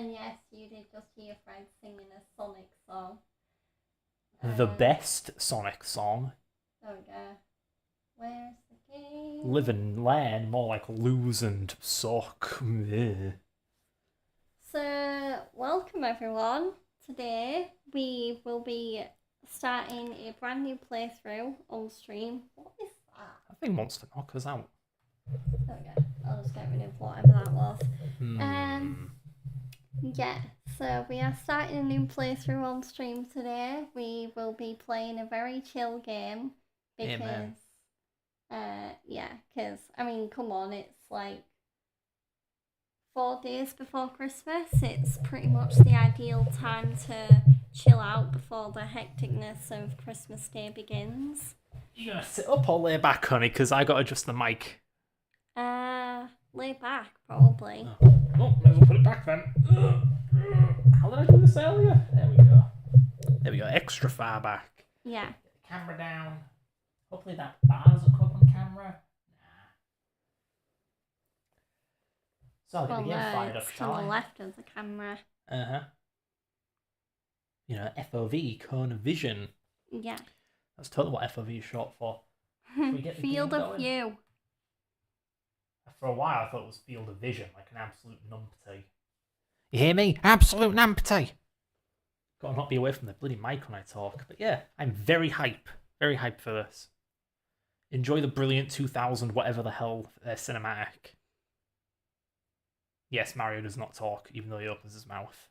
And yes, you did just hear Fred singing a Sonic song. The best Sonic song. There we go. Where's the game? Live and learn, more like lose and suck. So, welcome everyone. Today we will be starting a brand new playthrough on stream. What is that? I think wants to knock us out. There we go. I'll just get rid of whatever that was. Yeah, so we are starting a new playthrough on stream today. We will be playing a very chill game because, because, I mean, come on, it's like 4 days before Christmas. It's pretty much the ideal time to chill out before the hecticness of Christmas Day begins. You gonna sit up or lay back, honey? Because I got to adjust the mic. Lay back, probably. Oh, may as well put it back then. How did I do this earlier? There we go. There we go. Extra far back. Yeah. Get the camera down. Hopefully that bar doesn't come up on camera. Nah. So I'll get the game fired up, shall I? To the left of the camera. Uh-huh. You know, FOV, cone of vision. Yeah. That's totally what FOV is short for. Field of view. For a while I thought it was field of vision, like an absolute numpty. You hear me? Absolute numpty! Gotta not be away from the bloody mic when I talk. But yeah, I'm very hype for this. Enjoy the brilliant 2000 whatever the hell cinematic. Yes, Mario does not talk, even though he opens his mouth.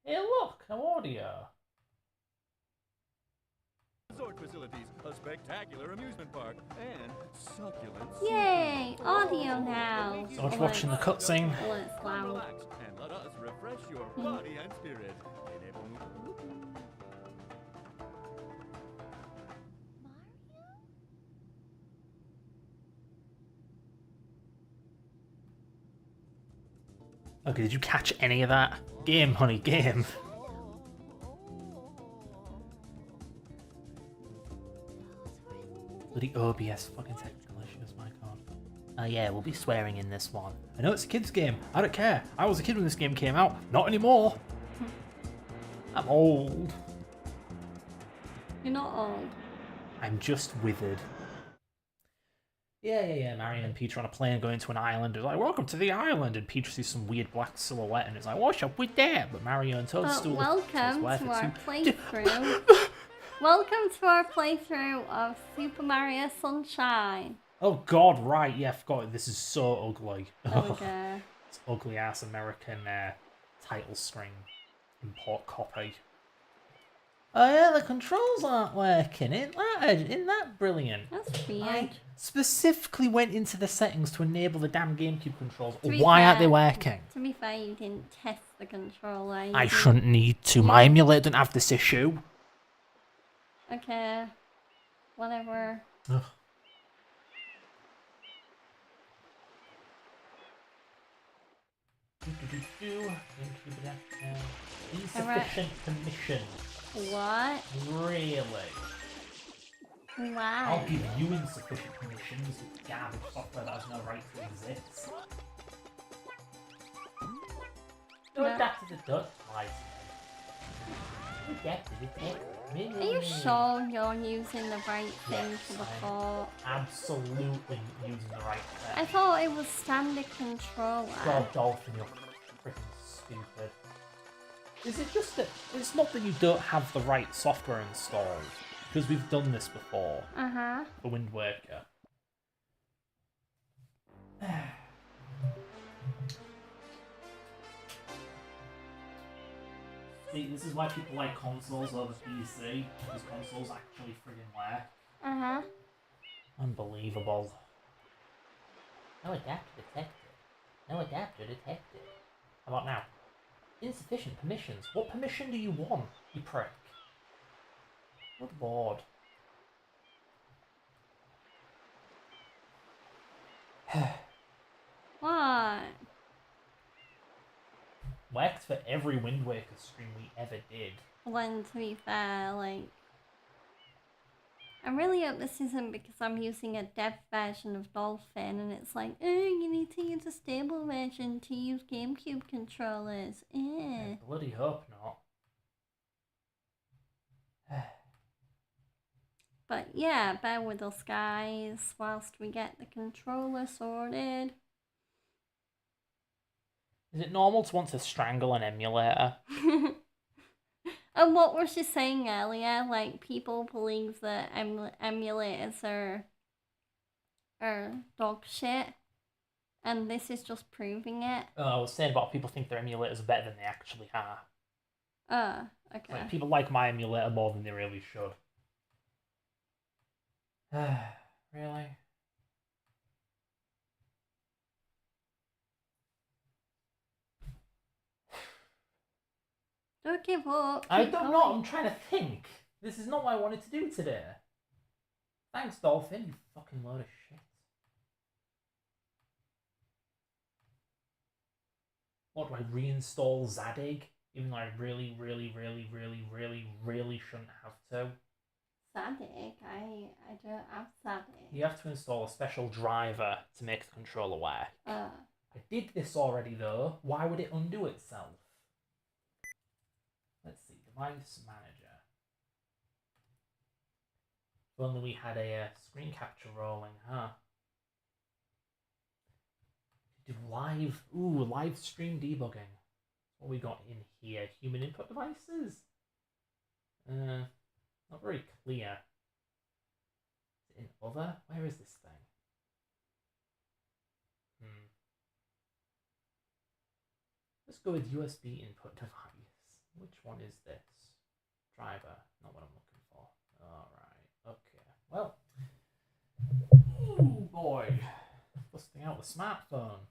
Hey look, no audio. Resort facilities, a spectacular amusement park, and succulent. Yay! Audio now. So much watching the cutscene. Well, it's loud. Relax and let us refresh your body and spirit. Okay, did you catch any of that? Game, honey, game. Bloody OBS fucking technical issues, my god. Yeah, we'll be swearing in this one. I know it's a kid's game. I don't care. I was a kid when this game came out. Not anymore. I'm old. You're not old. I'm just withered. Yeah. Mario and Peach are on a plane going to an island. It's like, welcome to the island. And Peach sees some weird black silhouette and it's like, what's up with that? But Mario and Toadstool... welcome to our playthrough. Welcome to our playthrough of Super Mario Sunshine. Oh god, right. Yeah, I forgot. This is so ugly. There we go. It's ugly ass American title screen. Import copy. Oh yeah, the controls aren't working. Isn't that brilliant? That's weird. I specifically went into the settings to enable the damn GameCube controls. Why aren't they working? To be fair, you didn't test the controller. I shouldn't need to. My emulator doesn't have this issue. Okay. Whatever. Ugh. Insufficient permission. What? Really? Why? I'll give you insufficient permissions with garbage software that has no right to exist. Go adapt to the Dutch license. Are you sure you're using the right thing for the port? Absolutely using the right thing. I thought it was standard controller. God, Dolphin, you're freaking stupid. Is it just that it's not that you don't have the right software installed? Because we've done this before. Uh-huh. For Wind Waker. See, this is why people like consoles over PC, because consoles actually friggin' work. Uh-huh. Unbelievable. No adapter detected. No adapter detected. How about now? Insufficient permissions. What permission do you want, you prick? Good lord. What? Worked for every Wind Waker stream we ever did. Well, to be fair, like, I really hope this isn't because I'm using a dev version of Dolphin and it's like, oh, you need to use a stable version to use GameCube controllers. I bloody hope not. But yeah, bear with us, guys, whilst we get the controller sorted. Is it normal to want to strangle an emulator? And what was she saying earlier? Like, people believe that emulators are dog shit, and this is just proving it. I was saying about people think their emulators are better than they actually are. Okay. Like, people like my emulator more than they really should. Really? Don't give up. I keep don't going. know, I'm trying to think. This is not what I wanted to do today. Thanks, Dolphin, you fucking load of shit. What, do I reinstall Zadig? Even though I really, really, really, really, really, really shouldn't have to. Zadig? I don't have Zadig. You have to install a special driver to make the controller work. I did this already though. Why would it undo itself? Let's see, device manager. If only we had a screen capture rolling, huh? Do live stream debugging. What we got in here? Human input devices? Not very clear. Is it in other? Where is this thing? Let's go with USB input device. Which one is this? Driver. Not what I'm looking for. Alright, okay. Well. Oh boy. Busting out the smartphone.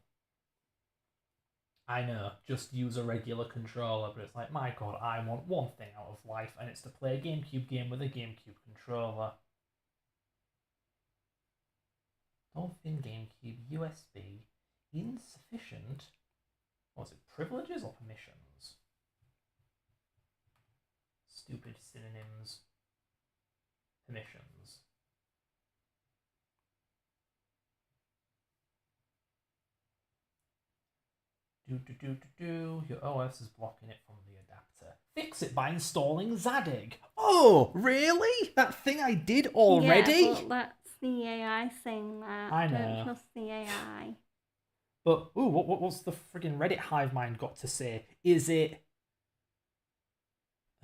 I know, just use a regular controller, but it's like, my god, I want one thing out of life, and it's to play a GameCube game with a GameCube controller. Dolphin GameCube USB insufficient. What was it, privileges or permissions? Stupid synonyms. Permissions. Your OS is blocking it from the adapter. Fix it by installing Zadig. Oh, really? That thing I did already? Yeah, but that's the AI saying that. I know. Don't trust the AI. But, ooh, what's the friggin' Reddit hive mind got to say? Is it...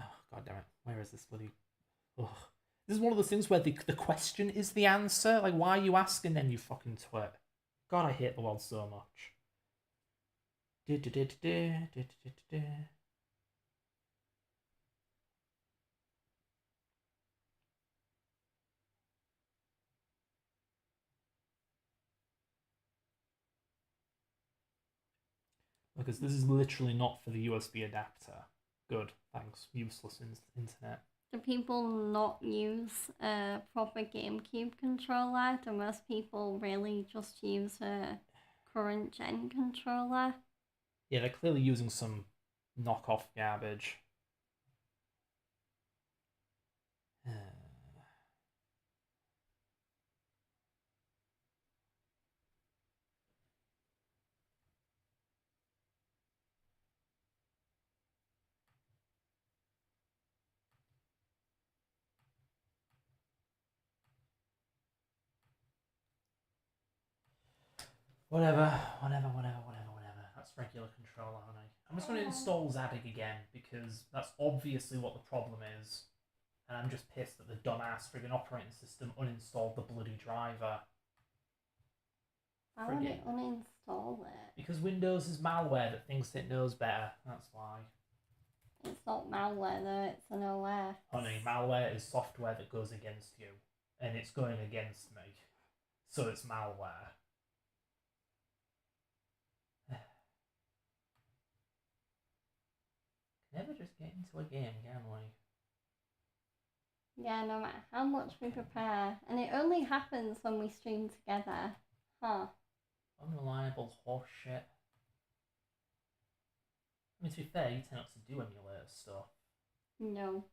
Oh, god damn it. Where is this bloody... Ugh. This is one of those things where the question is the answer. Like, why are you asking then, you fucking twit? God, I hate the world so much. Because this is literally not for the USB adapter. Good, thanks. Useless internet. Do people not use a proper GameCube controller? Do most people really just use a current gen controller? Yeah, they're clearly using some knockoff garbage. Whatever. That's regular controller, honey. I'm just going to install Zadig again, because that's obviously what the problem is. And I'm just pissed that the dumbass friggin' operating system uninstalled the bloody driver. Why would it uninstall it? Because Windows is malware that thinks it knows better, that's why. It's not malware though, it's an OS. Honey, malware is software that goes against you. And it's going against me. So it's malware. never just get into a game, can we? Yeah, no matter how much we prepare. And it only happens when we stream together. Huh. Unreliable horse shit. I mean, to be fair, you tend not to do emulator stuff. No.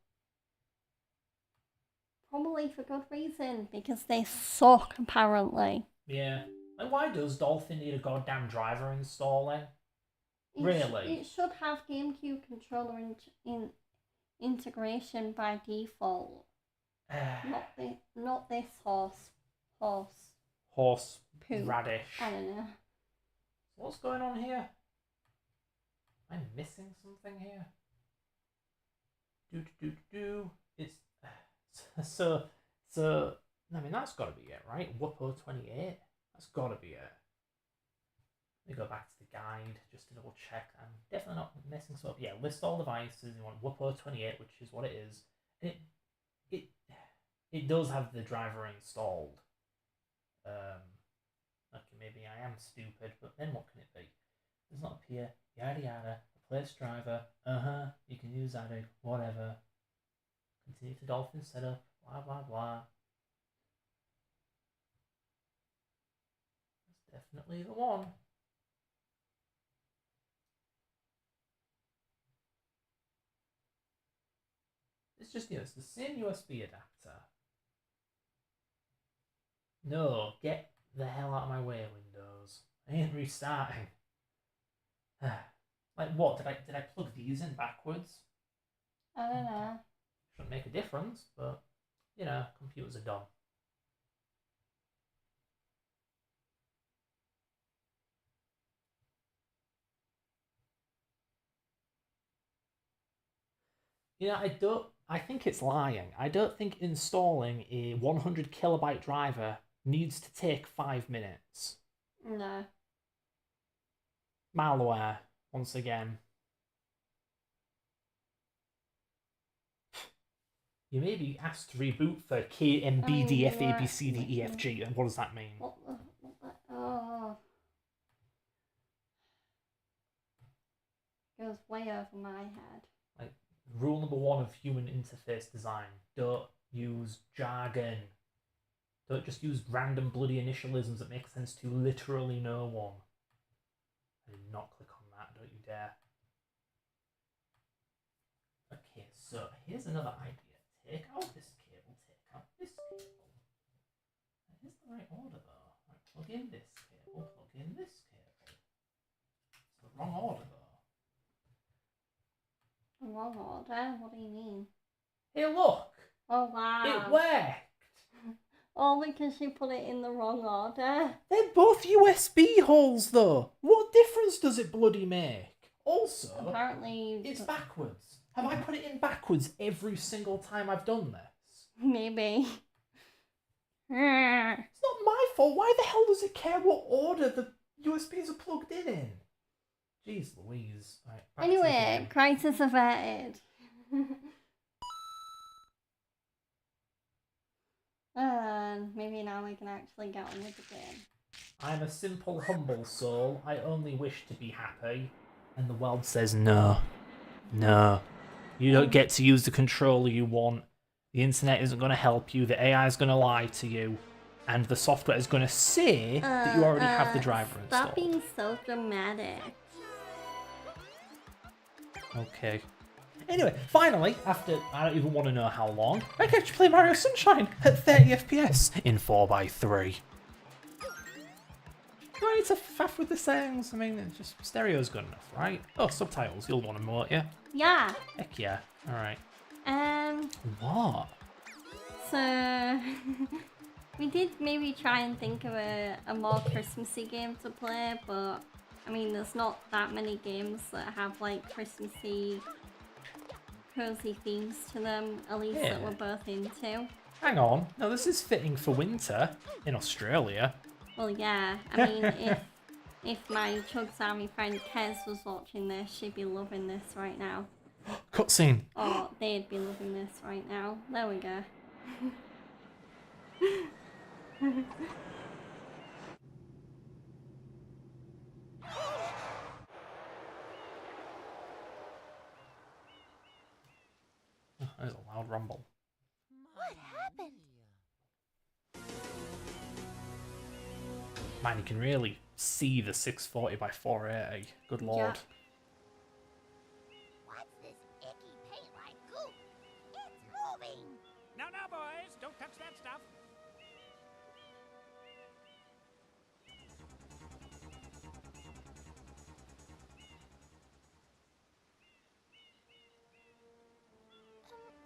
Probably for good reason, because they suck, apparently. Yeah. Like, why does Dolphin need a goddamn driver installing? Really? It should have GameCube controller integration by default. Not this horse. Horse Poo. radish. I don't know. What's going on here? Am I missing something here? It's so. I mean, that's got to be it, right? Whoopo 28. That's got to be it. Let me go back to the guide just to double check. I'm definitely not messing stuff up. Yeah, list all devices. You want Whoopo 28, which is what it is. And it does have the driver installed. Okay, maybe I am stupid, but then what can it be? Does not appear. Yada yada. Replace driver. You can use added. Whatever. Continue to Dolphin setup. Blah blah blah. That's definitely the one. It's just, it's the same USB adapter. No, get the hell out of my way, Windows. I ain't restarting. Like what? Did I plug these in backwards? I don't know. Shouldn't make a difference, but computers are dumb. I think it's lying. I don't think installing a 100 kilobyte driver needs to take 5 minutes. No. Malware, once again. You may be asked to reboot for KMBDFABCDEFG, and what does that mean? What the? Oh. Goes way over my head. Like, rule number 1 of human interface design: don't use jargon. Don't just use random bloody initialisms that make sense to literally no one. I did not click on that, don't you dare. Okay, so here's another idea. Take out this cable, take out this cable. Here's the right order though. Right, plug in this cable, plug in this cable. It's the wrong order though. The wrong order? What do you mean? Hey look! Oh wow. It worked! All because you put it in the wrong order. They're both USB holes though! What difference does it bloody make? Also, apparently it's backwards. Have I put it in backwards every single time I've done this? Maybe. It's not my fault. Why the hell does it care what order the USBs are plugged in? Jeez Louise. Right, anyway, crisis averted. And maybe now we can actually get on with the game. I'm a simple, humble soul. I only wish to be happy. And the world says no. No. You don't get to use the controller you want. The internet isn't going to help you. The AI is going to lie to you. And the software is going to say that you already have the driver installed. Stop being so dramatic. Okay. Anyway, finally, after I don't even want to know how long, I can actually play Mario Sunshine at 30 FPS in 4:3. Do I need to faff with the settings? I mean, it's just stereo's good enough, right? Oh, subtitles, you'll want them, won't you? Yeah. Heck yeah. Alright. What? What? So we did maybe try and think of a more Christmassy game to play, but I mean there's not that many games that have like Christmassy cozy themes to them, at least that we're both into. Hang on. No, this is fitting for winter in Australia. Well, yeah. I mean, if my Chugs Army friend Kez was watching this, she'd be loving this right now. Cutscene. Or they'd be loving this right now. There we go. That was a loud rumble. What happened? Man, you can really see the 640 by 480. Good lord. Yeah. What's this icky paint-like goop? It's moving. Now, boys, don't touch that stuff.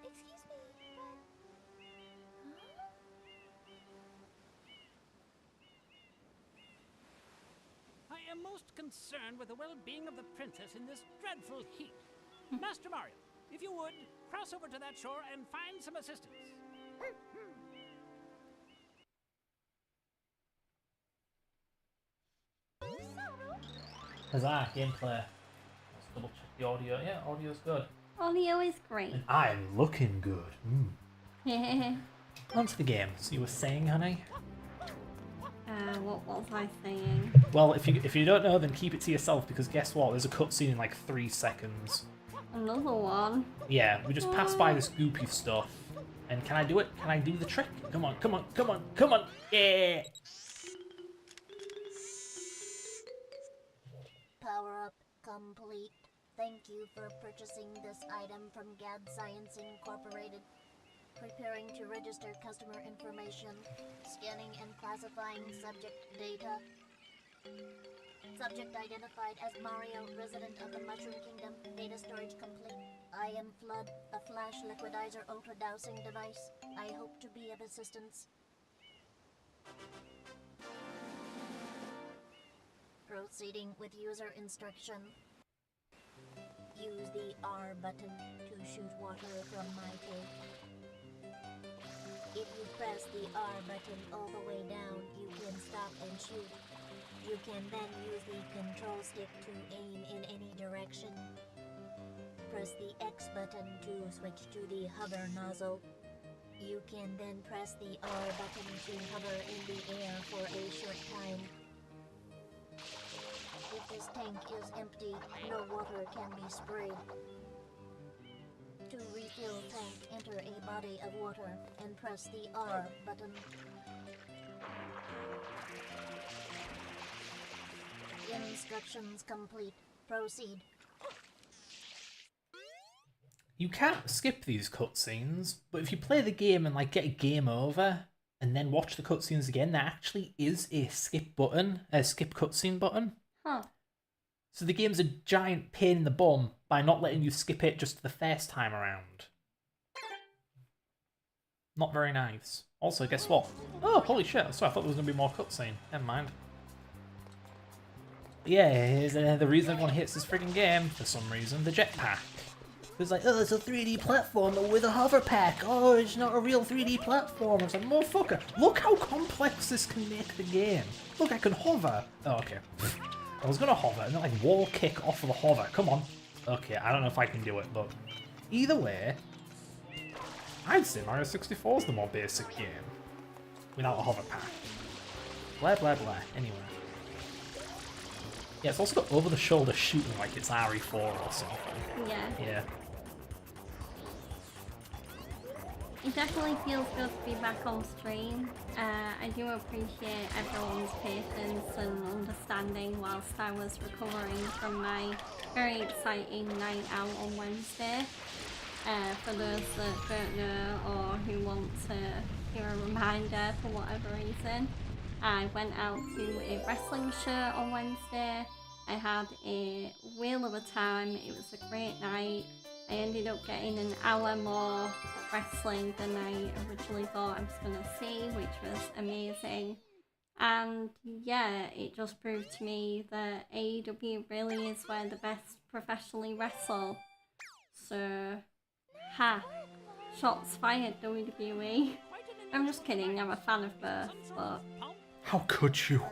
Excuse me, but... Huh? I am most concerned with the well-being of the princess in this dreadful heat. Master Mario, if you would, cross over to that shore and find some assistance. Huzzah, gameplay. Let's double check the audio. Yeah, audio's good. Audio is great. And I'm looking good. On to the game. So you were saying, honey? What was I saying? Well, if you don't know, then keep it to yourself, because guess what? There's a cutscene in like 3 seconds. Another one. Yeah, we just passed by this goopy stuff. And can I do it? Can I do the trick? Come on, come on, come on, come on! Yeah! Power up complete. Thank you for purchasing this item from Gad Science Incorporated. Preparing to register customer information. Scanning and classifying subject data. Subject identified as Mario, resident of the Mushroom Kingdom. Data storage complete. I am Flood, a flash liquidizer ultra dowsing device. I hope to be of assistance. Proceeding with user instruction. Use the R button to shoot water from my tank. If you press the R button all the way down, you can stop and shoot. You can then use the control stick to aim in any direction. Press the X button to switch to the hover nozzle. You can then press the R button to hover in the air for a short time. If this tank is empty, no water can be sprayed. To refill tank, enter a body of water and press the R button. Instructions complete. Proceed. You can't skip these cutscenes, but if you play the game and like get a game over and then watch the cutscenes again, there actually is a skip cutscene button. Huh. So the game's a giant pain in the bum by not letting you skip it just the first time around. Not very nice. Also, guess what? Oh, holy shit, so I thought there was going to be more cutscene. Never mind. Yeah, here's the reason everyone hates this friggin' game, for some reason, the jetpack. It's like, oh, it's a 3D platformer with a hover pack. Oh, it's not a real 3D platform. It's like, motherfucker, look how complex this can make the game. Look, I can hover. Oh, okay. I was gonna hover and then like wall kick off of the hover. Come on. Okay, I don't know if I can do it, but either way, I'd say Mario 64 is the more basic game without a hover pack. Blah blah blah. Anyway. Yeah, it's also got over-the-shoulder shooting like it's RE4 or something. Yeah. Yeah. It definitely feels good to be back on stream. I do appreciate everyone's patience and understanding whilst I was recovering from my very exciting night out on Wednesday. For those that don't know or who want to hear a reminder for whatever reason, I went out to a wrestling show on Wednesday. I had a whale of a time. It was a great night. I ended up getting an hour more wrestling than I originally thought I was going to see, which was amazing. And yeah, it just proved to me that AEW really is where the best professionally wrestle. So, shots fired, WWE. I'm just kidding, I'm a fan of both, but... How could you?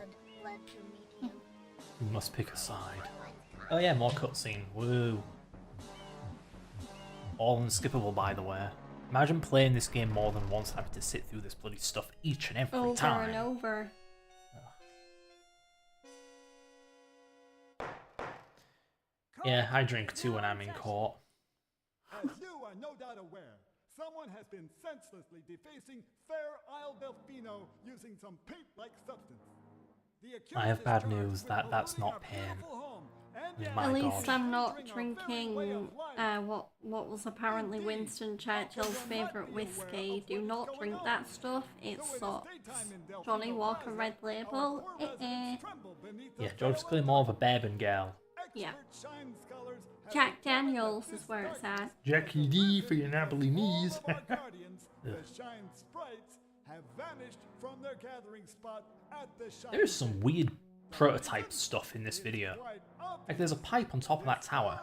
Glad to meet you. You must pick a side. Oh yeah, more cutscene. Woo. All unskippable, by the way. Imagine playing this game more than once and having to sit through this bloody stuff each and every over time. and over. Yeah, I drink too when I'm in court. As you are no doubt aware, Someone has been senselessly defacing Fair Isle Delfino using some paint-like substance. The accused I have is bad charged news. with That's polluting not our pain. beautiful home and I mean, damaging my At God. least I'm not our very way drinking of life. what was apparently Indeed, Winston Churchill's how could one not favourite be aware whiskey. of Do what is not going drink on? that stuff. It Though it is sucks. daytime in Delfino Johnny Walker Plaza, Red our Label. poor residents tremble beneath the Yeah, George's veil clearly of more of a darkness. bourbon girl. Yeah. Expert shine scholars have Jack determined that Daniels this is where it's darkness at. Jackie has D arisen for your because Napoli all knees. of our guardians, the Shine Sprites, have vanished from their gathering spot at the Shine There is some Center. weird prototype stuff in this video. Quite Like there's a pipe on top of that tower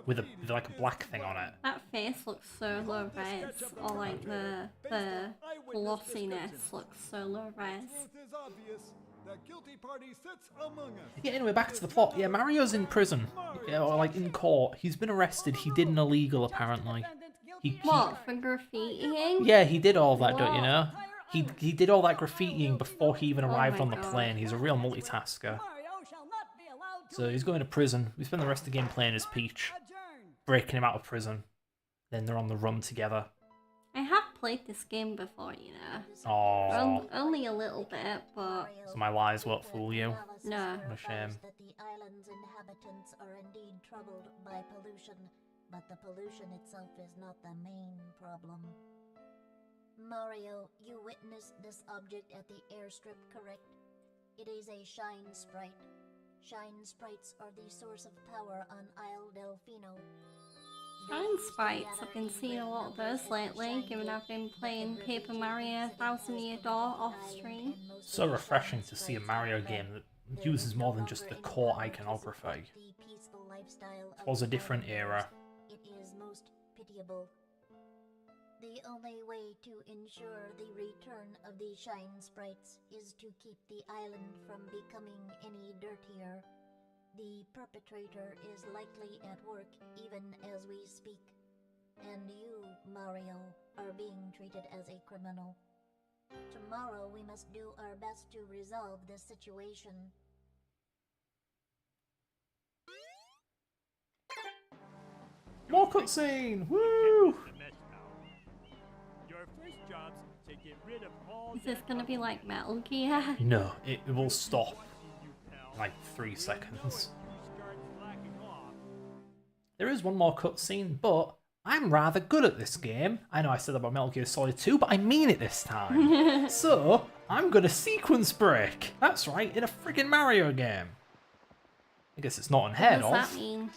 with like a black thing on it. That face looks so low res, or like the glossiness looks so low res. Truth is obvious. The guilty party sits among us. Yeah, anyway, back to the plot. Yeah, Mario's in prison. Yeah, or like in court. He's been arrested. He did an illegal, apparently. He, What, for graffitiing? yeah, he did all that, don't you know? He did all that graffitiing before he even Oh arrived my on the God. plane. He's a real multitasker. Mario shall not be allowed to So he's going to prison. We spend the rest of the game playing as Peach, adjourn. breaking him out of prison. Then they're on the run together. I have played this game before, you know. Aww. Only a little bit, but So my lies won't fool you. No. What a shame. That the island's inhabitants are indeed troubled by pollution, but the pollution itself is not the main problem. Mario, you witnessed this object at the airstrip, correct? It is a Shine Sprite. Shine Sprites are the source of power on Isle Delfino. Shine Sprites, I've been seeing a lot of those lately, given I've been playing Paper Mario 1000 Year Door off stream. So refreshing to see a Mario game that uses more than just the core iconography. It was a different era. It is most pitiable. The only way to ensure the return of the Shine Sprites is to keep the island from becoming any dirtier. The perpetrator is likely at work even as we speak. And you, Mario, are being treated as a criminal. Tomorrow we must do our best to resolve this situation. More cutscene! Woo! Your first job's to get rid of all Is this gonna be like Metal Gear? No, it will stop in like 3 seconds. There is one more cutscene, but I'm rather good at this game. I know I said that about Metal Gear Solid 2, but I mean it this time. So, I'm gonna sequence break. That's right, in a friggin' Mario game. I guess it's not unheard What does of. that mean?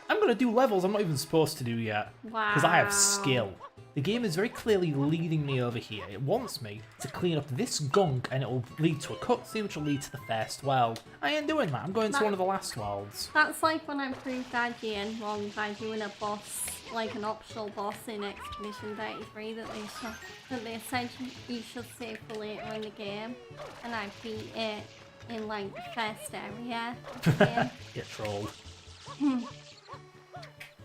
I'm gonna do levels I'm not even supposed to do yet. Because I have Wow. skill. The game is very clearly leading me over here. It wants me to clean up this gunk and it will lead to a cutscene which will lead to the first world. I ain't doing that. I'm going to one of the last worlds. That's like when I proved IGN wrong by doing a boss, like an optional boss in Expedition 33 that they said you should save for later in the game, and I beat it in like the first area of the game. Get trolled.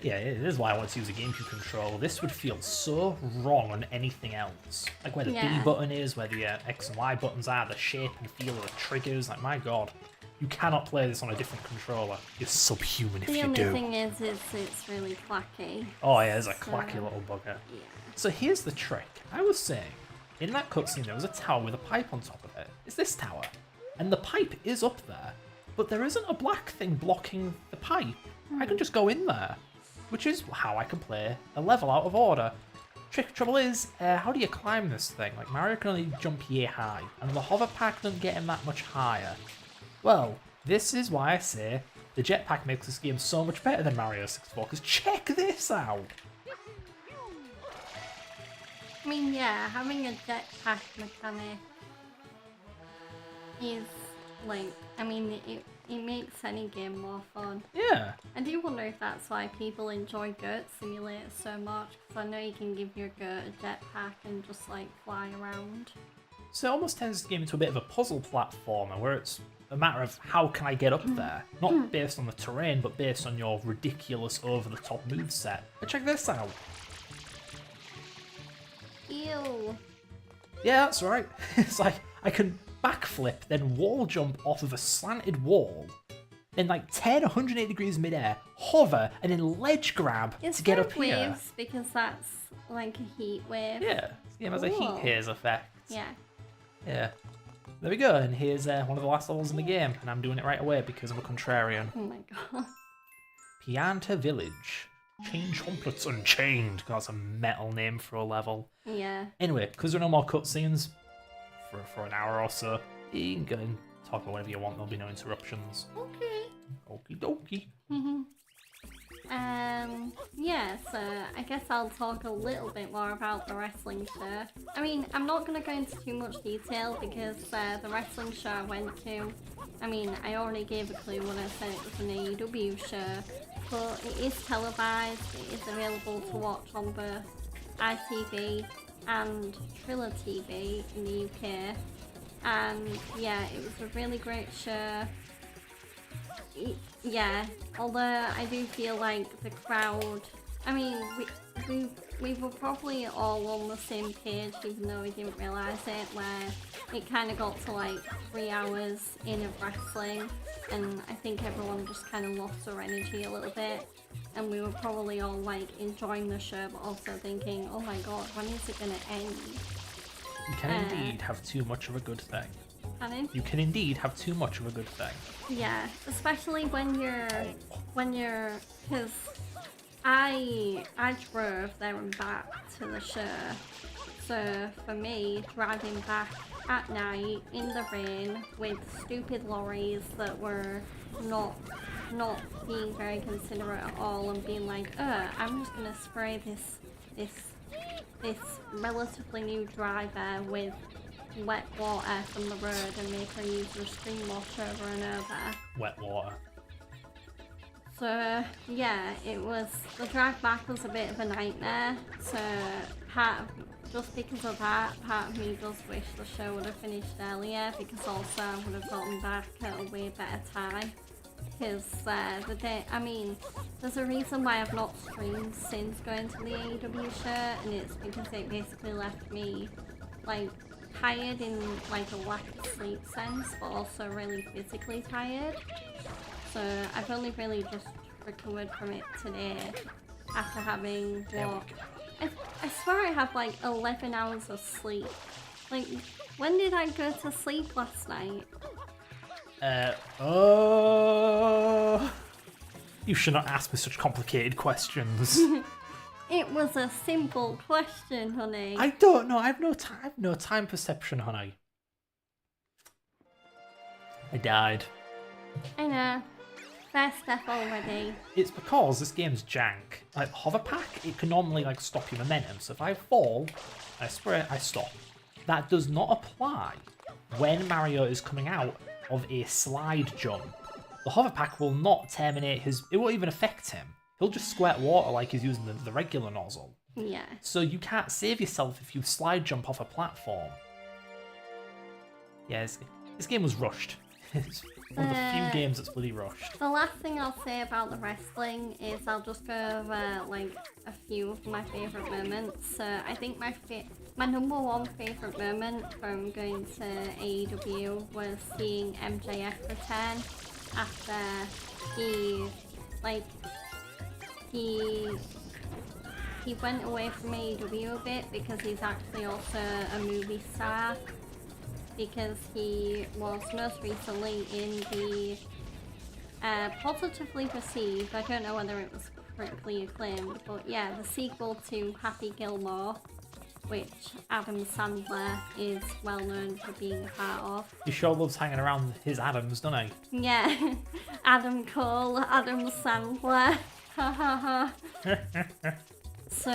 Yeah, it is why I want to use a GameCube controller. This would feel so wrong on anything else. Like where the B Yeah. button is, where the X and Y buttons are, the shape and feel of the triggers. Like, my god. You cannot play this on a different controller. You're subhuman if The you only do. thing is it's really clacky. Oh yeah, there's a So, clacky little bugger. Yeah. So here's the trick. I was saying, in that cutscene there was a tower with a pipe on top of it. It's this tower. And the pipe is up there, but there isn't a black thing blocking the pipe. I can just go in there, which is how I can play a level out of order. Trouble is, how do you climb this thing? Like, Mario can only jump year high, and the hover pack doesn't get him that much higher. Well, this is why I say the jetpack makes this game so much better than Mario 64, because check this out! I mean, yeah, having a jetpack mechanic is like, I mean, it makes any game more fun. Yeah. I do wonder if that's why people enjoy Goat Simulator so much, because I know you can give your goat a jetpack and just like fly around. So it almost turns this game into a bit of a puzzle platformer, where it's a matter of how can I get up there? Not based on the terrain, but based on your ridiculous over-the-top moveset. But check this out. Ew. Yeah, that's right. It's like I can backflip, then wall jump off of a slanted wall, and like 180 degrees midair, hover, and then ledge grab It's to get like up here. waves because that's like a heat wave. Yeah, this game has a heat Cool. haze effect. Yeah. Yeah. There we go, and here's one of the last levels in the game, and I'm doing it right away because I'm a contrarian. Oh my god. Pianta Village. Chain Chomplets Unchained. That's a metal name for a level. Yeah. Anyway, because there are no more cutscenes for an hour or so, you can go and talk about whatever you want. There'll be no interruptions. Okay. Okie dokie. Yeah, so I guess I'll talk a little bit more about the wrestling show. I mean, I'm not going to go into too much detail because the wrestling show I went to, I mean, I already gave a clue when I said it was an AEW show, but it is televised, it is available to watch on both ITV and Triller TV in the UK, and yeah, it was a really great show. Yeah, although I do feel like the crowd, I mean, we were probably all on the same page even though we didn't realise it, where it kind of got to like 3 hours in of wrestling and I think everyone just kind of lost their energy a little bit, and we were probably all like enjoying the show but also thinking, oh my god, when is it going to end? You can indeed have too much of a good thing. Pardon? You can indeed have too much of a good thing. Yeah, especially when you're, because I drove there and back to the show, so for me, driving back at night in the rain with stupid lorries that were not being very considerate at all and being like, I'm just gonna spray this relatively new driver with wet water from the road and make her use her screen wash over and over. Wet water. So yeah, the drive back was a bit of a nightmare, so just because of that, part of me does wish the show would have finished earlier, because also I would have gotten back at a way better time. Because there's a reason why I've not streamed since going to the AEW show, and it's because it basically left me like tired in like a lack of sleep sense, but also really physically tired. So I've only really just recovered from it today after having I swear I have like 11 hours of sleep. Like, when did I go to sleep last night? You should not ask me such complicated questions. It was a simple question, honey. I don't know. I have no time perception, honey. I died. I know. First step already. It's because this game's jank. Like, hover pack, it can normally like stop your momentum. So if I fall, I swear I stop. That does not apply when Mario is coming out of a slide jump. The hover pack will not terminate it won't even affect him. He'll just squirt water like he's using the regular nozzle. Yeah. So you can't save yourself if you slide jump off a platform. Yeah, this game was rushed. It's one of the few games that's bloody rushed. The last thing I'll say about the wrestling is I'll just go over like a few of my favourite moments. So I think my number one favourite moment from going to AEW was seeing MJF return after he went away from AEW a bit because he's actually also a movie star, because he was most recently in the positively received, I don't know whether it was critically acclaimed, but yeah, the sequel to Happy Gilmore, which Adam Sandler is well known for being a part of. He sure loves hanging around his Adams, doesn't he? Yeah, Adam Cole, Adam Sandler, ha ha ha. So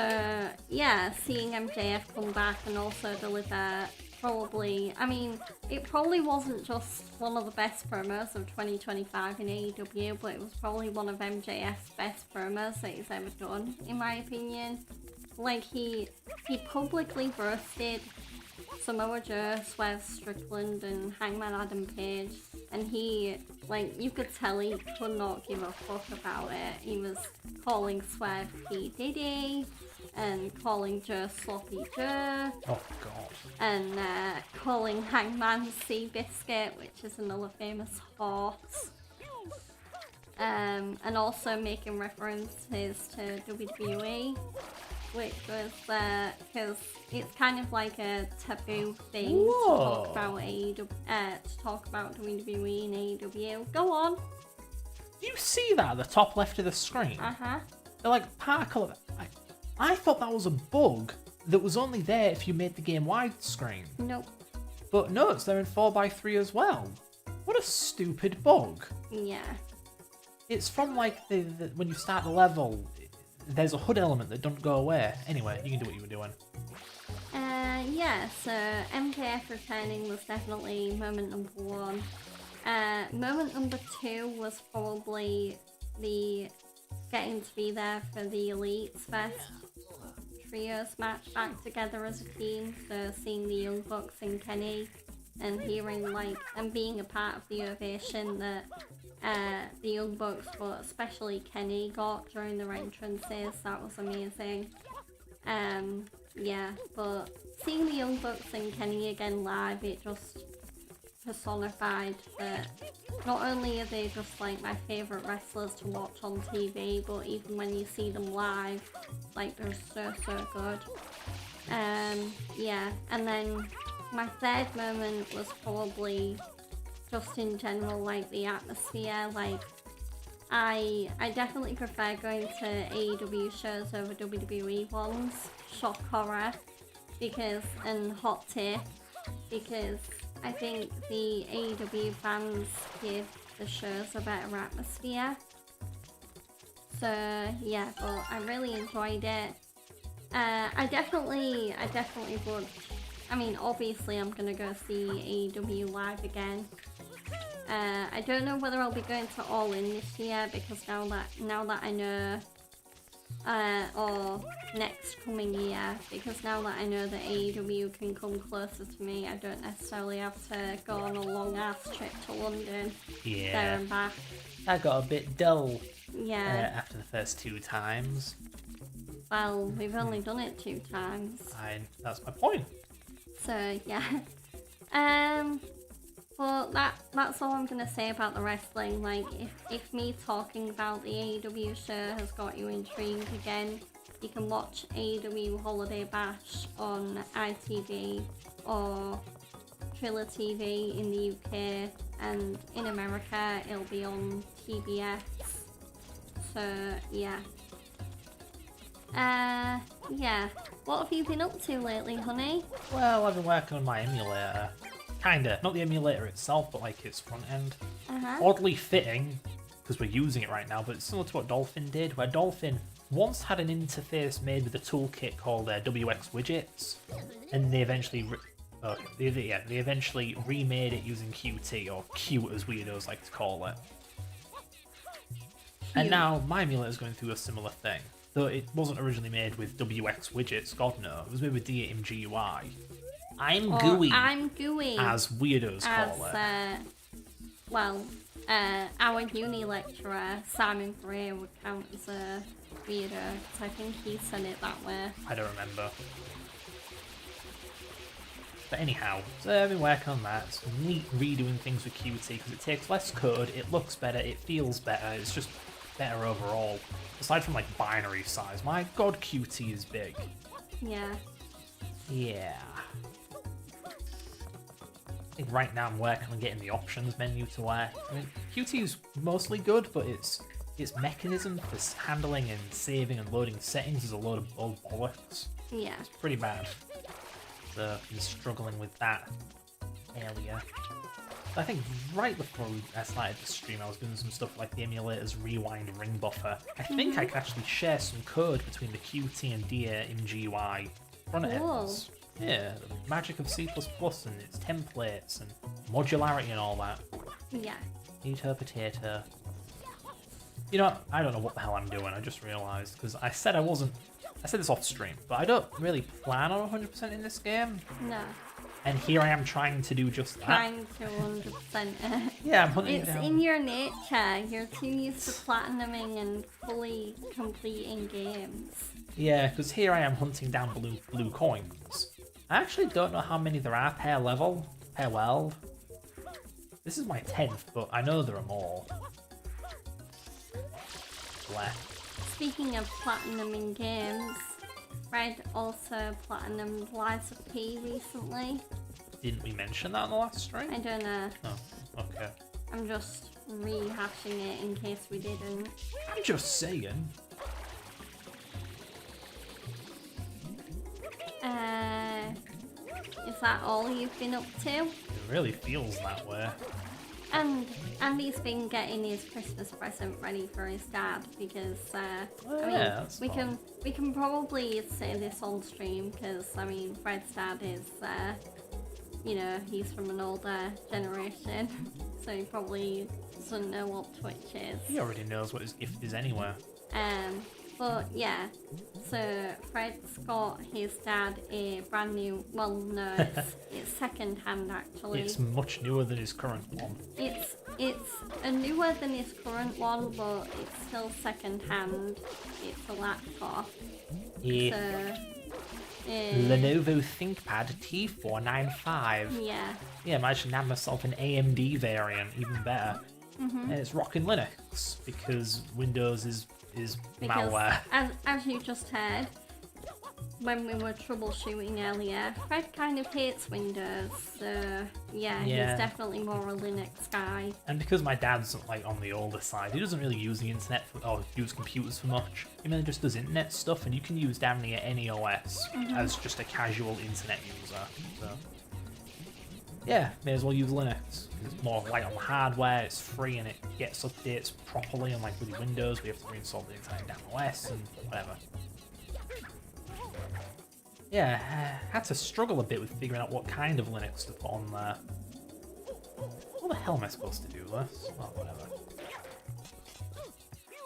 yeah, seeing MJF come back and also deliver it probably wasn't just one of the best promos of 2025 in AEW, but it was probably one of MJF's best promos that he's ever done, in my opinion. Like, he publicly roasted Samoa Joe, Swerve Strickland, and Hangman Adam Page, and he, like, you could tell he could not give a fuck about it. He was calling Swerve P. Diddy, and calling Joe Sloppy Joe. Oh, God. And calling Hangman Seabiscuit, which is another famous horse. and also making references to WWE, which was because it's kind of like a taboo thing to talk about AEW, to talk about WWE and AEW. Go on. Do you see that at the top left of the screen? They're like park. I thought that was a bug that was only there if you made the game widescreen. Nope. But no, it's there in 4x3 as well. What a stupid bug. Yeah. It's from like the when you start the level, there's a HUD element that don't go away. Anyway, you can do what you were doing. Yeah, so MKF returning was definitely moment number 1. Moment number 2 was probably the getting to be there for the Elites Fest trios match back together as a team. So seeing the Young Bucks and Kenny and hearing and being a part of the ovation that the Young Bucks, but especially Kenny, got during their entrances. That was amazing. Yeah, but seeing the Young Bucks and Kenny again live, it just personified that not only are they just like my favourite wrestlers to watch on TV, but even when you see them live, like they're so good. Yeah, and then my third moment was probably just in general, like the atmosphere. Like I definitely prefer going to AEW shows over WWE ones. Shock horror, and hot take, because I think the AEW fans give the shows a better atmosphere. So yeah, but I really enjoyed it. I definitely would. I mean, obviously I'm gonna go see AEW live again. I don't know whether I'll be going to All In this year, because now that I know, or next coming year, because now that I know that AEW can come closer to me, I don't necessarily have to go on a long ass trip to London, there and back. That got a bit dull. Yeah. After the first 2 times. Well, we've only done it 2 times. That's my point. So yeah. But that's all I'm gonna say about the wrestling. Like, if me talking about the AEW show has got you intrigued again, you can watch AEW Holiday Bash on ITV or Triller TV in the UK, and in America it'll be on TBS. So yeah. Yeah. What have you been up to lately, honey? Well, I've been working on my emulator. Kinda. Not the emulator itself, but like its front end. Oddly fitting, because we're using it right now, but it's similar to what Dolphin did, where Dolphin once had an interface made with a toolkit called WX Widgets, and they eventually they eventually remade it using Qt, or Qt as weirdos like to call it. And now my emulator is going through a similar thing. Though it wasn't originally made with WX Widgets, God no, it was made with D8 GUI. I'm GUI, as weirdos call it. Well, our uni lecturer, Simon Gray, would count as a weirdo, so I think he said it that way. I don't remember. But anyhow, so I've been working on that. It's neat redoing things with Qt, because it takes less code, it looks better, it feels better, it's just better overall. Aside from like binary size, my god, Qt is big. Yeah. Yeah. I think right now I'm working on getting the options menu to work. I mean, Qt is mostly good, but its mechanism for handling and saving and loading settings is a load of old bollocks. Yeah. It's pretty bad. So I've been struggling with that earlier. I think right before I started the stream, I was doing some stuff like the emulator's rewind ring buffer. I think I could actually share some code between the Qt and D8 GUI front ends. Yeah, the magic of C++ and its templates and modularity and all that. Yeah. Potato, potato. You know, I don't know what the hell I'm doing, I just realised, because I said this off stream, but I don't really plan on 100% in this game. No. And here I am trying to do just that. Trying to 100% it. Yeah, I'm hunting It's down. in your nature. You're too used to platinuming and fully completing games. Yeah, because here I am hunting down blue coins. I actually don't know how many there are per level, per world. This is my 10th, but I know there are more. left. Speaking of platinum in games, Fred also platinumed Lies of P recently. Didn't we mention that in the last stream? I don't know. Oh, okay. I'm just rehashing it in case we didn't. I'm just saying. Is that all you've been up to? It really feels that way. And Andy's been getting his Christmas present ready for his dad because I mean that's we fun. can probably say this on stream because I mean Fred's dad is you know, he's from an older generation, so he probably doesn't know what Twitch is. He already knows what his gift is anyway. But yeah, so Fred's got his dad a brand new, well no, it's second hand actually. It's much newer than his current one. It's a newer than his current one, but it's still second hand. It's a laptop. Yeah. So, Lenovo ThinkPad T495. yeah. Yeah, imagine having myself an AMD variant, even better. And it's rocking Linux because Windows is Because malware. as you just heard, when we were troubleshooting earlier, Fred kind of hates Windows, so yeah, he's definitely more a Linux guy. And because my dad's like on the older side, he doesn't really use the internet or use computers for much. He mainly just does internet stuff, and you can use damn near any OS as just a casual internet user. So yeah, may as well use Linux. It's more light on the hardware, it's free, and it gets updates properly. Unlike with Windows, we have to reinstall the entire damn OS and whatever. Yeah, had to struggle a bit with figuring out what kind of Linux to put on there. What the hell am I supposed to do this? Well, whatever.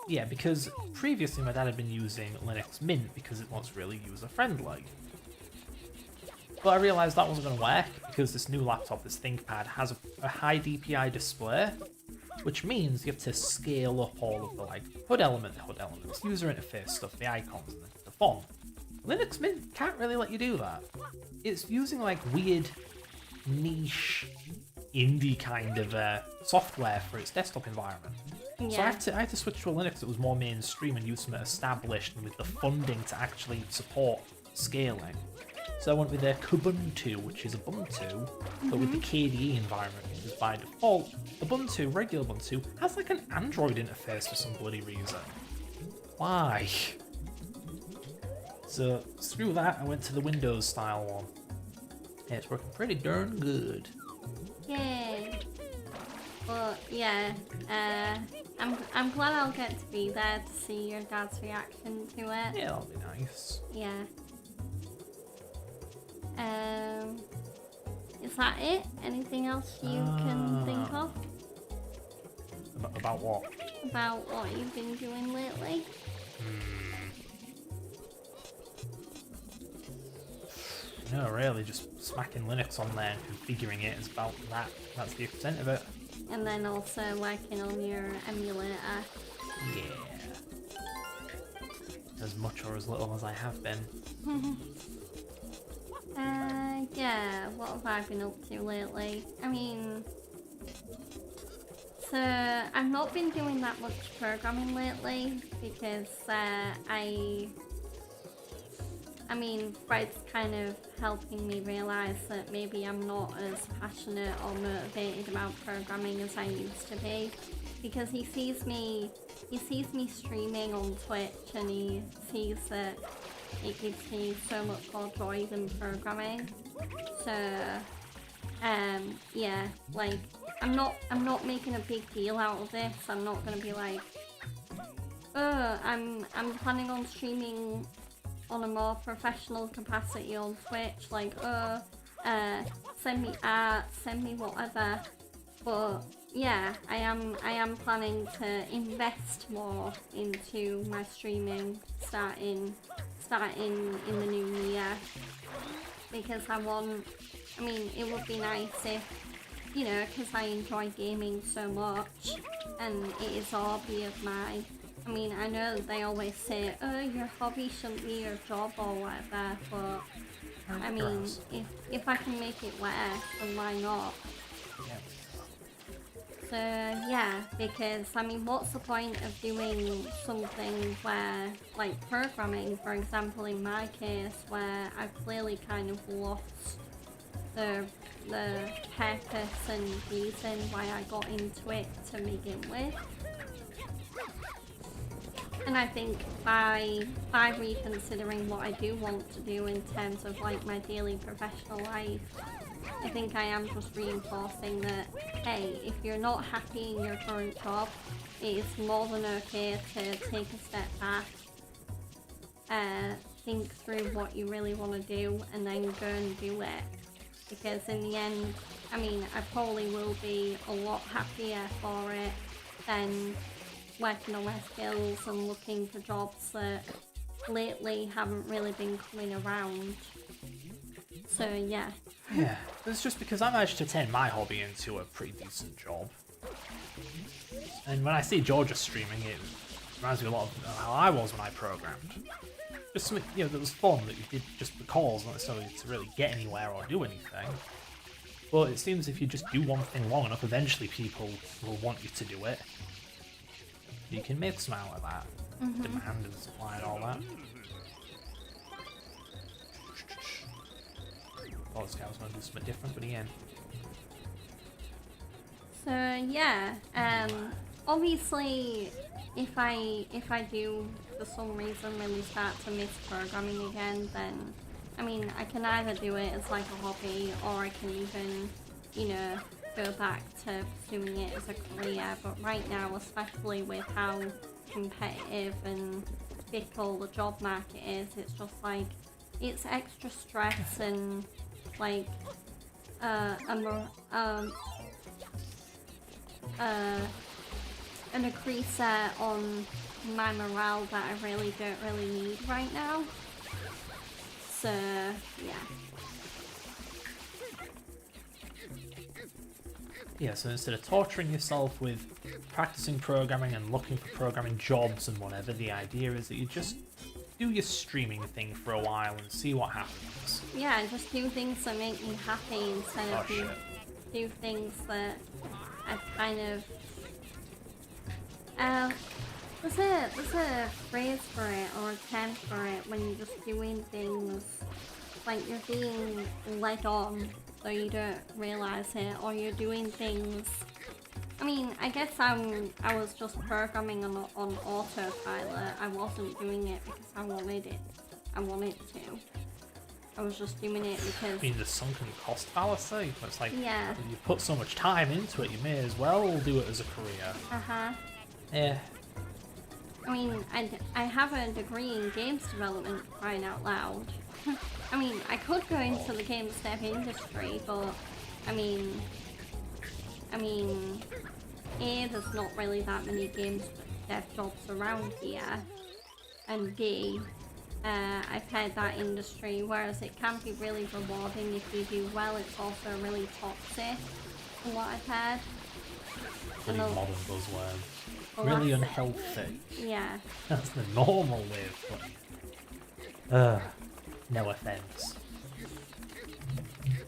Yeah, because previously my dad had been using Linux Mint because it was really user-friendly. But I realised that wasn't going to work because this new laptop, this ThinkPad, has a high DPI display, which means you have to scale up all of the HUD elements, user interface stuff, the icons, and the font. Linux Mint can't really let you do that. It's using weird, niche, indie kind of software for its desktop environment. Yeah. So I had to switch to a Linux that was more mainstream and use something established and with the funding to actually support scaling. So I went with their Kubuntu, which is Ubuntu, but with the KDE environment, because by default, Ubuntu, regular Ubuntu, has an Android interface for some bloody reason. Why? So screw that, I went to the Windows style one. Yeah, it's working pretty darn good. Yay. But yeah, I'm glad I'll get to be there to see your dad's reaction to it. Yeah, that'll be nice. Yeah. Is that it? Anything else you can think of About what? about what you've been doing lately? No, really, just smacking Linux on there and configuring it is about that. That's the extent of it. And then also working on your emulator. Yeah. As much or as little as I have been. Yeah, what have I been up to lately? I mean, so I've not been doing that much programming lately because I mean, Fred's kind of helping me realise that maybe I'm not as passionate or motivated about programming as I used to be, because he sees me streaming on Twitch and he sees that it gives me so much more joy than programming. So yeah, I'm not making a big deal out of this. I'm not gonna be like, oh, I'm planning on streaming on a more professional capacity on Twitch, send me art, send me whatever. But yeah, I am planning to invest more into my streaming starting in the new year, because I mean, it would be nice if, you know, because I enjoy gaming so much and it is a hobby of mine. I mean, I know they always say, oh, your hobby shouldn't be your job or whatever, but I mean, if I can make it work, then why not? Yeah. So yeah, because I mean, what's the point of doing something where, like programming, for example, in my case, where I've clearly kind of lost the purpose and reason why I got into it to begin with. And I think by reconsidering what I do want to do in terms of like my daily professional life, I think I am just reinforcing that, hey, if you're not happy in your current job, it is more than okay to take a step back, think through what you really want to do, and then go and do it. Because in the end, I mean, I probably will be a lot happier for it than working on my skills and looking for jobs that lately haven't really been coming around. So yeah. Yeah, it's just because I managed to turn my hobby into a pretty decent job. And when I see Georgia streaming, it reminds me a lot of how I was when I programmed. Just something, you know, that was fun, that you did just because, not necessarily to really get anywhere or do anything. But it seems if you just do one thing long enough, eventually people will want you to do it. You can make some out of that. Demand and supply and all that. Thought this guy was going to do something different, but he ain't. So yeah, obviously, if I do for some reason really start to miss programming again, then I mean I can either do it as like a hobby, or I can even, you know, go back to pursuing it as a career. But right now, especially with how competitive and fickle the job market is, it's just like it's extra stress and like an increaser on my morale that I really don't really need right now. So yeah. Yeah, so instead of torturing yourself with practicing programming and looking for programming jobs and whatever, the idea is that you just do your streaming thing for a while and see what happens. Yeah, just do things that make me happy instead of do things that I kind of... there's a phrase for it, or a term for it, when you're just doing things like you're being led on so you don't realise it, or you're doing things... I mean, I guess I was just programming on autopilot. I wasn't doing it because I wanted it. I wanted to. I was just doing it because... I mean, the sunken cost fallacy? It's like, yeah. You put so much time into it, you may as well do it as a career. Uh-huh. Yeah. I mean, I have a degree in games development, crying out loud. I mean, I could go into the games dev industry, but I mean, A, there's not really that many games dev jobs around here, and B, I've heard that industry, whereas it can be really rewarding if you do well, it's also really toxic, from what I've heard. Really And modern buzzword. Well, Really that's- unhealthy. Yeah. That's the normal way of putting it. No offence.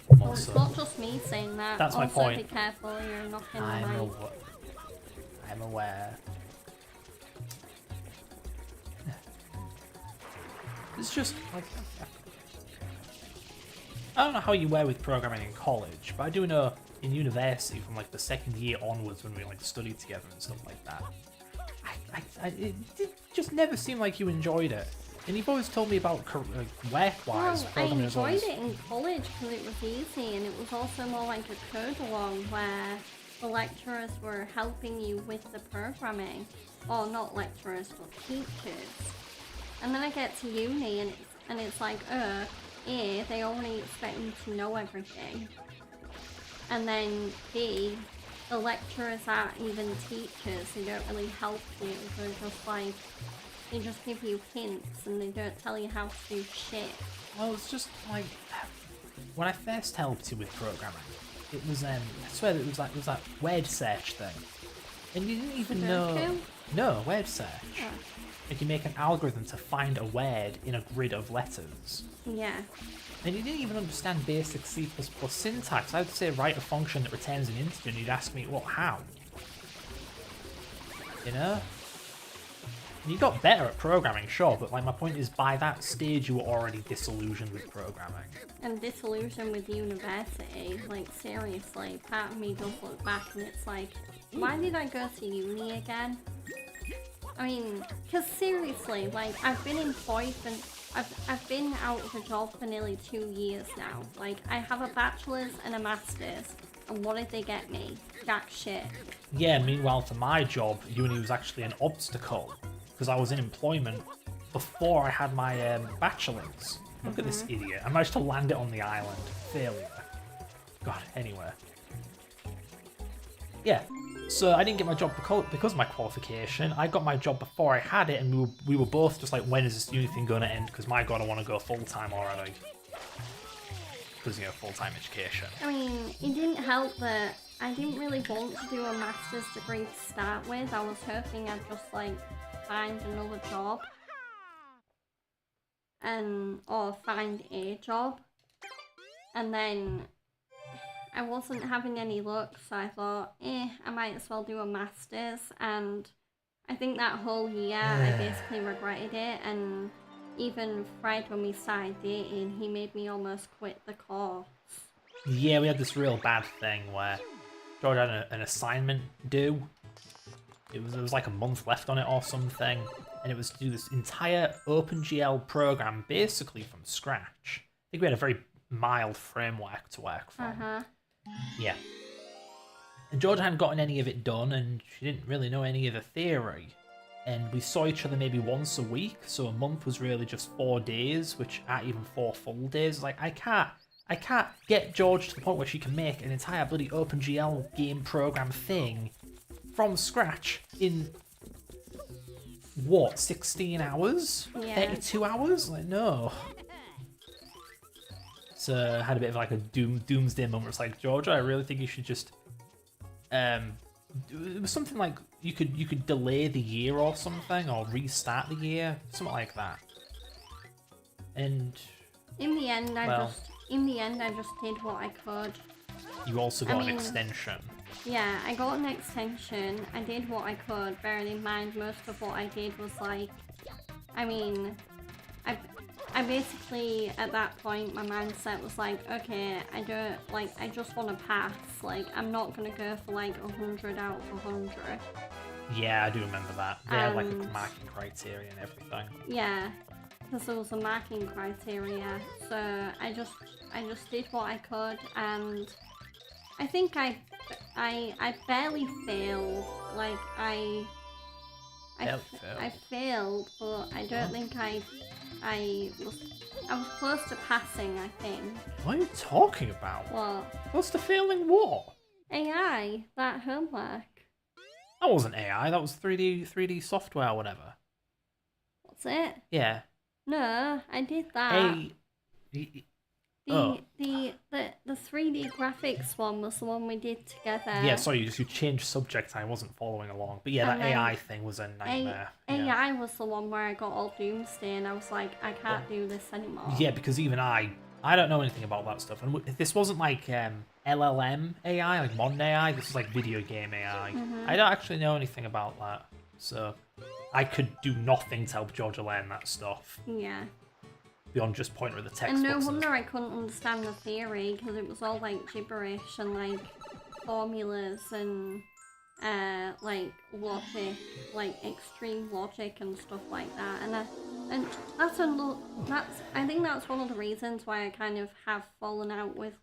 Well, it's not just me saying that. That's my also, point. be careful, you're knocking the I'm mic. aware. It's just like, I don't know how you were with programming in college, but I do know in university from like the second year onwards when we like studied together and stuff like that, it did just never seem like you enjoyed it. And you've always told me about work-wise Well, I programming as well. enjoyed it in college because it was easy, and it was also more like a code-along where the lecturers were helping you with the programming. Or not lecturers, but teachers. And then I get to uni and it's like, A, they only expect me to know everything. And then B, the lecturers aren't even teachers, they don't really help you, they're just like, they just give you hints and they don't tell you how to do shit. Well, it's just like when I first helped you with programming, it was I swear that it was that word search thing, and you didn't even know. Sudoku? No, word search. Oh. Like you make an algorithm to find a word in a grid of letters. Yeah. And you didn't even understand basic C++ syntax. I would say write a function that returns an integer, and you'd ask me, well, how? you know? You got better at programming, sure, but like my point is, by that stage, you were already disillusioned with programming. And disillusioned with university. Like, seriously, part of me does look back and it's like, why did I go to uni again? I mean, because seriously, like, I've been employed and I've been out of a job for nearly 2 years now. Like, I have a bachelor's and a master's, and what did they get me? Jack shit. Yeah, meanwhile, for my job, uni was actually an obstacle, because I was in employment before I had my bachelor's. Look at this idiot. I managed to land it on the island. Failure. God, anyway. Yeah, so I didn't get my job because of my qualification. I got my job before I had it, and we were both just like, when is this uni thing going to end? Because my god, I want to go full-time already. Because, you know, full-time education. I mean, it didn't help that I didn't really want to do a master's degree to start with. I was hoping I'd just, like, find another job. Or find a job. And then I wasn't having any luck, so I thought, I might as well do a master's. And I think that whole year I basically regretted it. And even Fred, when we started dating, he made me almost quit the course. Yeah, we had this real bad thing where George had an assignment due. There was like a month left on it or something, and it was to do this entire OpenGL program basically from scratch. I think we had a very mild framework to work from. Yeah. And Georgia hadn't gotten any of it done, and she didn't really know any of the theory. And we saw each other maybe once a week, so a month was really just 4 days, which aren't even 4 full days. Like, I can't get George to the point where she can make an entire bloody OpenGL game program thing from scratch in, what, 16 hours? Yeah. 32 hours? Like, no. So I had a bit of like a doomsday moment where it's like, Georgia, I really think you should just it was something like you could delay the year or something, or restart the year, something like that. And in the end, I just did what I could. You also got an extension. Yeah, I got an extension. I did what I could. Bearing in mind, most of what I did was like, I mean, I basically, at that point, my mindset was like, okay, I just want to pass. Like, I'm not going to go for like 100 out of 100. Yeah, I do remember that. They had like a marking criteria and everything. Yeah, because there was a marking criteria. So I just did what I could, and I think I barely failed. Like, I failed, but I don't think I was close to passing, I think. What are you talking about? What? Close to failing what? AI, that homework. That wasn't AI, that was 3D software or whatever. What's it? Yeah. No, I did that. Oh. The 3D graphics one was the one we did together. Yeah, sorry, you changed subject, I wasn't following along. But yeah, that AI thing was a nightmare. AI was the one where I got all doomsday and I was like, I can't do this anymore. Yeah, because even I don't know anything about that stuff. And this wasn't like LLM AI, like modern AI, this was like video game AI. I don't actually know anything about that. So I could do nothing to help Georgia learn that stuff. Yeah. Beyond just pointing at the textbooks. And no wonder I couldn't understand the theory, because it was all like gibberish and like formulas and like logic, like extreme logic and stuff like that. And I think that's one of the reasons why I kind of have fallen out with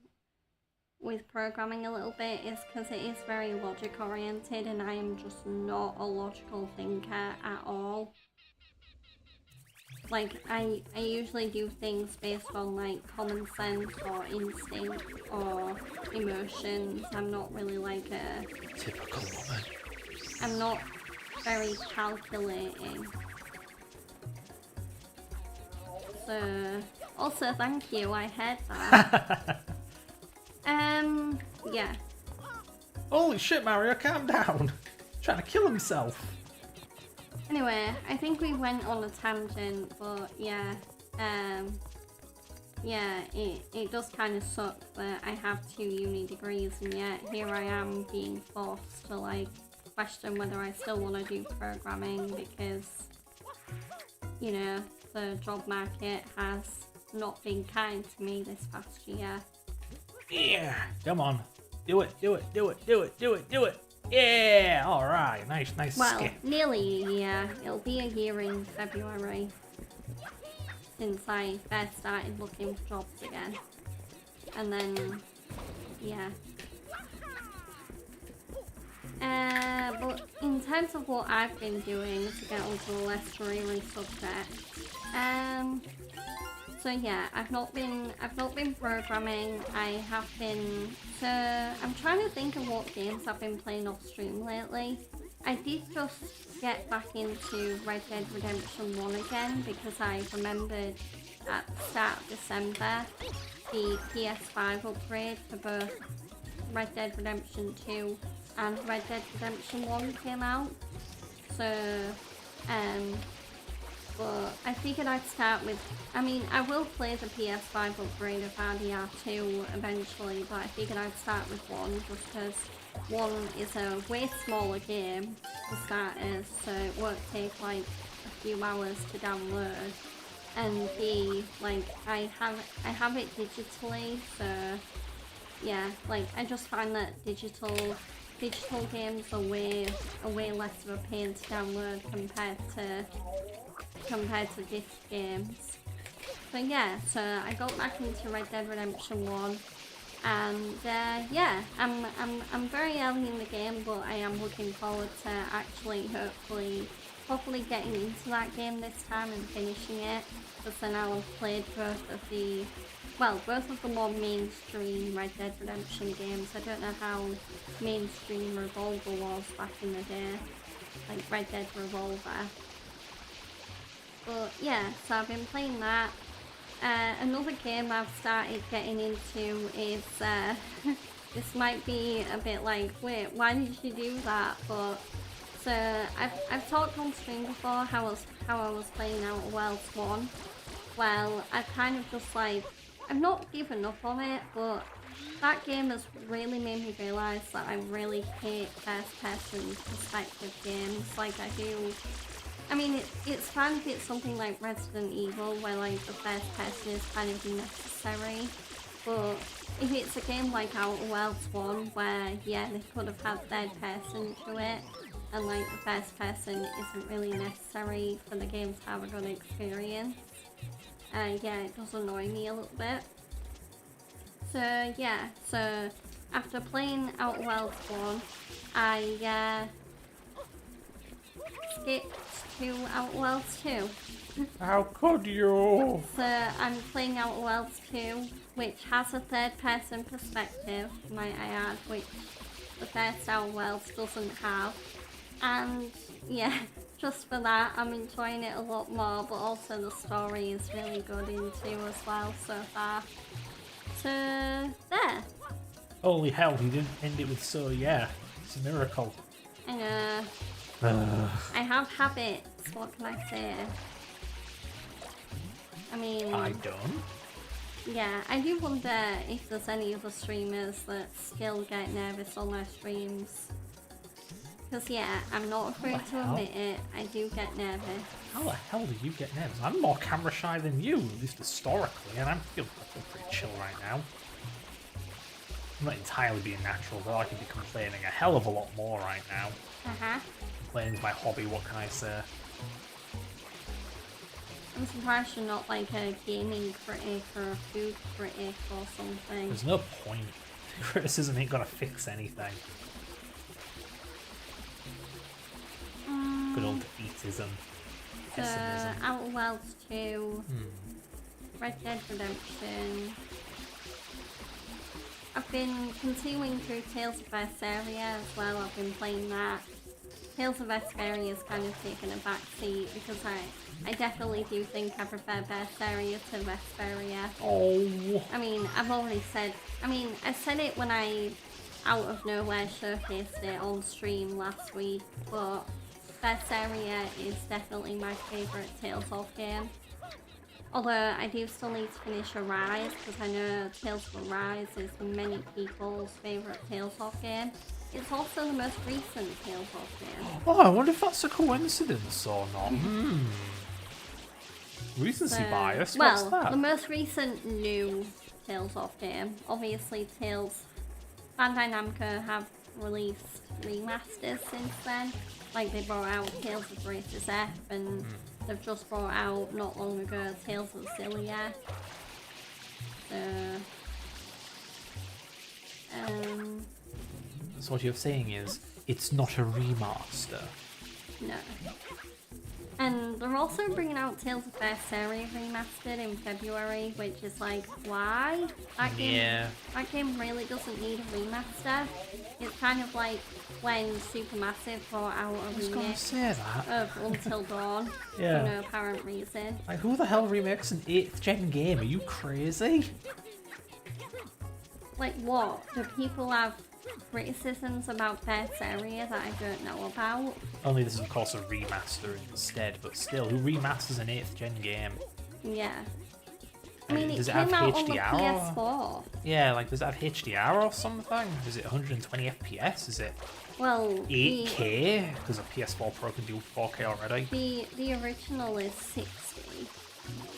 programming a little bit, is because it is very logic oriented, and I am just not a logical thinker at all. Like, I usually do things based on, like, common sense or instinct or emotions. I'm not really like a... Typical woman. I'm not very calculating. So, also, thank you, I heard that. Yeah. Holy shit, Mario, calm down. Trying to kill himself. Anyway, I think we went on a tangent, but yeah, it does kind of suck that I have 2 uni degrees, and yet here I am being forced to like question whether I still want to do programming because, you know, the job market has not been kind to me this past year. Yeah, come on. Do it, do it, do it, do it, do it, do it. Yeah, alright, nice Well, skip. nearly a year. It'll be a year in February since I first started looking for jobs again. And then, yeah. But in terms of what I've been doing to get onto a less dreary subject, so yeah, I've not been programming. I have been. So I'm trying to think of what games I've been playing off stream lately. I did just get back into Red Dead Redemption 1 again because I remembered at the start of December the PS5 upgrade for both Red Dead Redemption 2 and Red Dead Redemption 1 came out. So, but I figured I'd start with, I mean, I will play the PS5 upgrade of RDR2 eventually, but I figured I'd start with 1 just because 1 is a way smaller game for starters, so it won't take like a few hours to download. And B, like, I have it digitally, so yeah, like, I just find that digital games are way less of a pain to download compared to disc games. So yeah, so I got back into Red Dead Redemption 1, and yeah, I'm very early in the game, but I am looking forward to actually hopefully getting into that game this time and finishing it, because then I'll have played both of the more mainstream Red Dead Redemption games. I don't know how mainstream Revolver was back in the day, like Red Dead Revolver. But yeah, so I've been playing that. Another game I've started getting into is, this might be a bit like, wait, why did you do that? But, so I've talked on stream before how I was playing Outer Worlds 1. Well, I've kind of just like, I've not given up on it, but that game has really made me realise that I really hate first-person perspective games. Like, I mean, it's fine if it's something like Resident Evil, where like the first person is kind of necessary, but if it's a game like Outer Worlds 1, where yeah, they could have had third person to it, and like the first person isn't really necessary for the game to have a good experience, yeah, it does annoy me a little bit. So yeah, so after playing Outer Worlds 1, I skipped to Outer Worlds 2. How could you? So I'm playing Outer Worlds 2, which has a third person perspective, might I add, which the first Outer Worlds doesn't have. And yeah, just for that I'm enjoying it a lot more, but also the story is really good in 2 as well so far. So there. Holy hell, you didn't end it with so yeah. It's a miracle. I know. I have habits, what can I say? I mean, I don't. yeah, I do wonder if there's any other streamers that still get nervous on their streams. Because yeah, I'm not afraid to admit it, I do get nervous. How the hell do you get nervous? I'm more camera shy than you, at least historically, and I feel pretty chill right now. I'm not entirely being natural, though. I could be complaining a hell of a lot more right now. Complaining is my hobby, what can I say? I'm surprised you're not like a gaming critic or a food critic or something. There's no point. Criticism ain't gonna fix anything. Good old defeatism. Pessimism. So, Outer Worlds 2, Red Dead Redemption. I've been continuing through Tales of Vesperia as well, I've been playing that. Tales of Vesperia has kind of taken a back seat because I definitely do think I prefer Vesperia to Vesperia. Oh. I mean, I've already said, I said it when I out of nowhere showcased it on stream last week, but Vesperia is definitely my favourite Tales of game. Although I do still need to finish Arise, because I know Tales of Arise is many people's favourite Tales of game. it's also the most recent Tales of game. Oh, I wonder if that's a coincidence or not. Recency bias? What's Well, that? the most recent new Tales of game. Obviously, Bandai Namco have released remasters since then. Like, they brought out Tales of Grace's F, and they've just brought out, not long ago, Tales of Zillia. So what you're saying is, it's not a remaster. No. And they're also bringing out Tales of Berseria remastered in February, which is like, why? That game really doesn't need a remaster. It's kind of like when Supermassive brought out a remake of Until Dawn for no apparent reason. Like, who the hell remakes an 8th gen game? Are you crazy? Like what? Do people have criticisms about Berseria that I don't know about? Only this is of course a remaster instead, but still, who remasters an 8th gen game? Yeah. I mean, it does it came have out on the HDR? PS4. Yeah, like, does it have HDR or something? Is it 120 FPS? Is it Well, 8K? Because a PS4 Pro can do 4K already. the original is 60.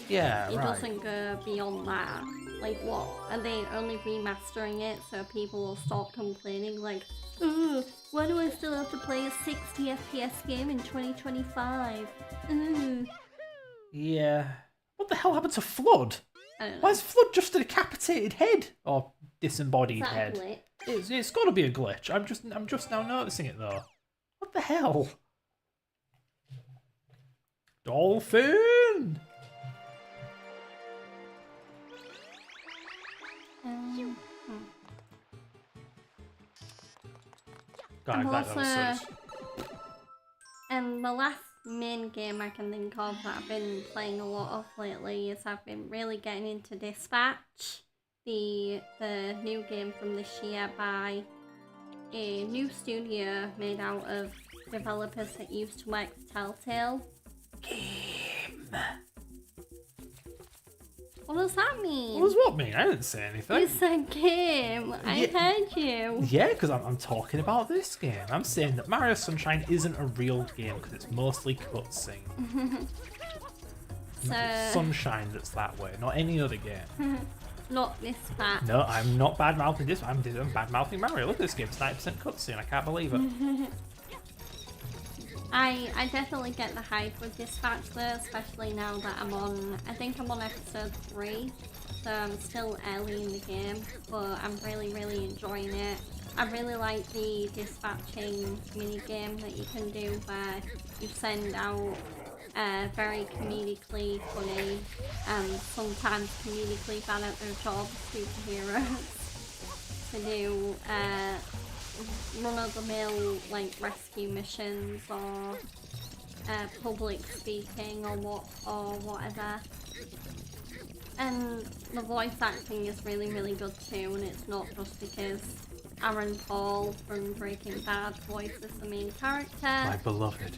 Yeah, It right. doesn't go beyond that. Like, what? Are they only remastering it so people will stop complaining? Like, ugh, why do I still have to play a 60 FPS game in 2025? Ugh. Yeah. What the hell happened to Flood? I don't know. Why is Flood just a decapitated head? Or disembodied Is that a head? glitch? It's got to be a glitch. I'm just now noticing it though. What the hell? Dolphin! God, I'm that was also- And the last main game I can think of that I've been playing a lot of lately is I've been really getting into Dispatch, the new game from this year by a new studio made out of developers that used to work for Telltale. Game. What does that mean? What does what mean? I didn't say anything. You said game. I heard you. Yeah, because I'm talking about this game. I'm saying that Mario Sunshine isn't a real game because it's mostly cutscene. Sunshine that's that way, not any other game. Not Dispatch. No, I'm not bad-mouthing this. I'm bad-mouthing Mario. Look at this game, it's 90% cutscene. I can't believe it. I definitely get the hype with Dispatch though, especially now that I think I'm on episode 3, so I'm still early in the game, but I'm really enjoying it. I really like the dispatching minigame that you can do where you send out very comedically funny and sometimes comedically bad at their job superheroes to do run-of-the-mill like rescue missions or public speaking or whatever. And the voice acting is really good too, and it's not just because Aaron Paul from Breaking Bad voices the main character. My beloved.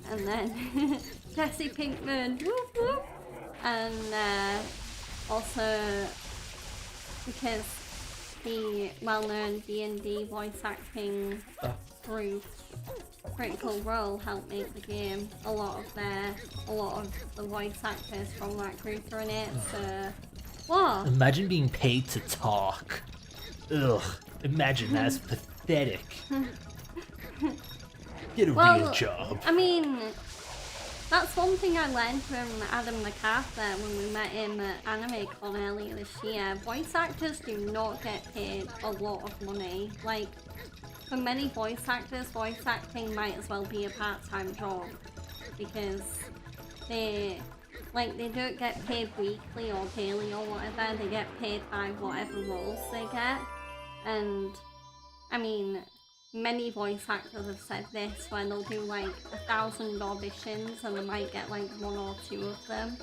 And then Jesse Pinkman, whoop whoop, and also because the well-known D&D voice acting group Critical Role helped make the game. A lot of the voice actors from that group are in it. So what? Imagine being paid to talk. Ugh. Imagine that's pathetic. Get a real job. I mean, that's one thing I learned from Adam MacArthur when we met him at AnimeCon earlier this year. Voice actors do not get paid a lot of money. Like, for many voice actors, voice acting might as well be a part-time job because they don't get paid weekly or daily or whatever. They get paid by whatever roles they get. And, I mean, many voice actors have said this, where they'll do like 1,000 auditions and they might get like 1 or 2 of them.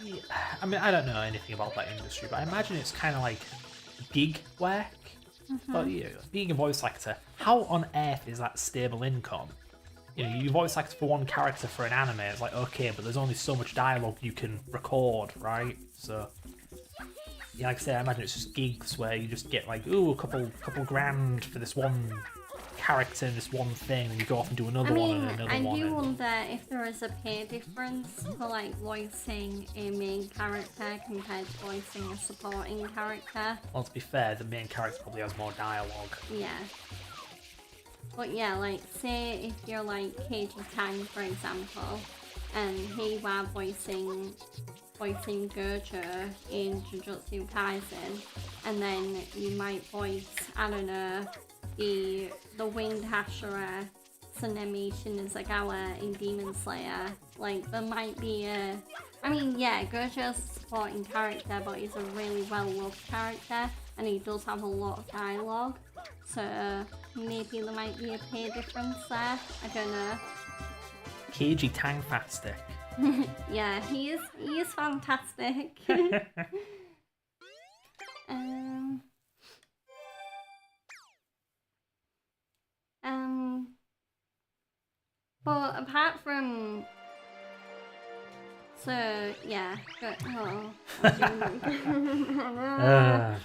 Yeah. I mean, I don't know anything about that industry, but I imagine it's kind of like gig work. But yeah, being a voice actor, how on earth is that stable income? You know, you voice act for one character for an anime, it's like, okay, but there's only so much dialogue you can record, right? So, Yeah, like I say, I imagine it's just gigs where you just get like, ooh, a couple grand for this one character and this one thing, and you go off and do another one and another I one. do And... wonder if there is a pay difference for like voicing a main character compared to voicing a supporting character. Well, to be fair, the main character probably has more dialogue. Yeah. But yeah, like, say if you're like Keiji Tang, for example, and he was voicing Gojo in Jujutsu Kaisen, and then you might voice, I don't know, the winged Hashira Tsunemi Shinizagawa in Demon Slayer. Like, there might be a... I mean, yeah, Gojo's a supporting character, but he's a really well-loved character, and he does have a lot of dialogue, so maybe there might be a pay difference there. I don't know. Keiji Tang Fastic. Yeah, he is fantastic. But apart from, so yeah, but oh,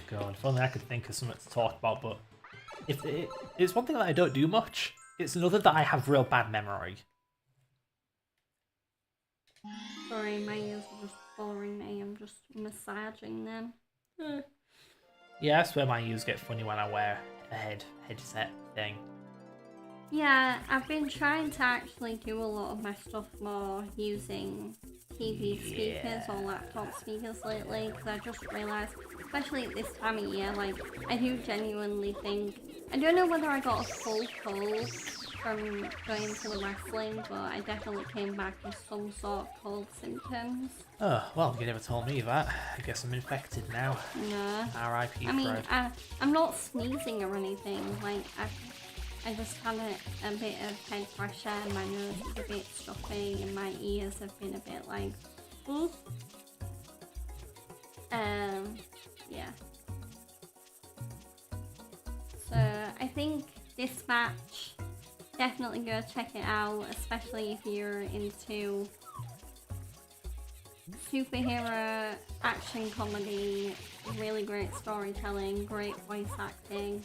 God, if only I could think of something to talk about. But if it's one thing that I don't do much, it's another that I have real bad memory. Sorry, my ears are just boring me. I'm just massaging them. Yeah, that's where my ears get funny when I wear a headset thing. Yeah, I've been trying to actually do a lot of my stuff more using TV speakers or laptop speakers lately, because I just realised, especially at this time of year, like, I do genuinely think, I don't know whether I got a full cold from going to the wrestling, but I definitely came back with some sort of cold symptoms. Oh, well, you never told me that. I guess I'm infected now. No. R.I.P. I mean, Fred. I'm not sneezing or anything, like, I just had a bit of head pressure, and my nose is a bit stuffy, and my ears have been a bit like, ooh. Yeah. So I think this match, definitely go check it out, especially if you're into superhero action comedy, really great storytelling, great voice acting.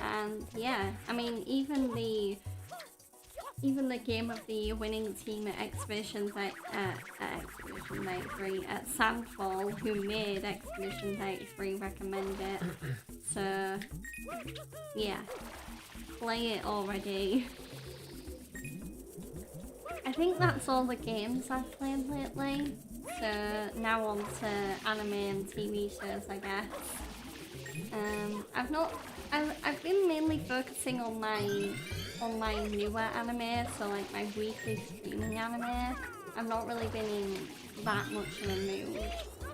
And yeah, I mean, even the Game of the Year winning team at Expedition 93 at Sandfall, who made Expedition 93, recommend it. So yeah, play it already. I think that's all the games I've played lately. So now on to anime and TV shows, I guess. I've been mainly focusing on my newer anime, so like my weekly streaming anime. I've not really been in that much of a mood,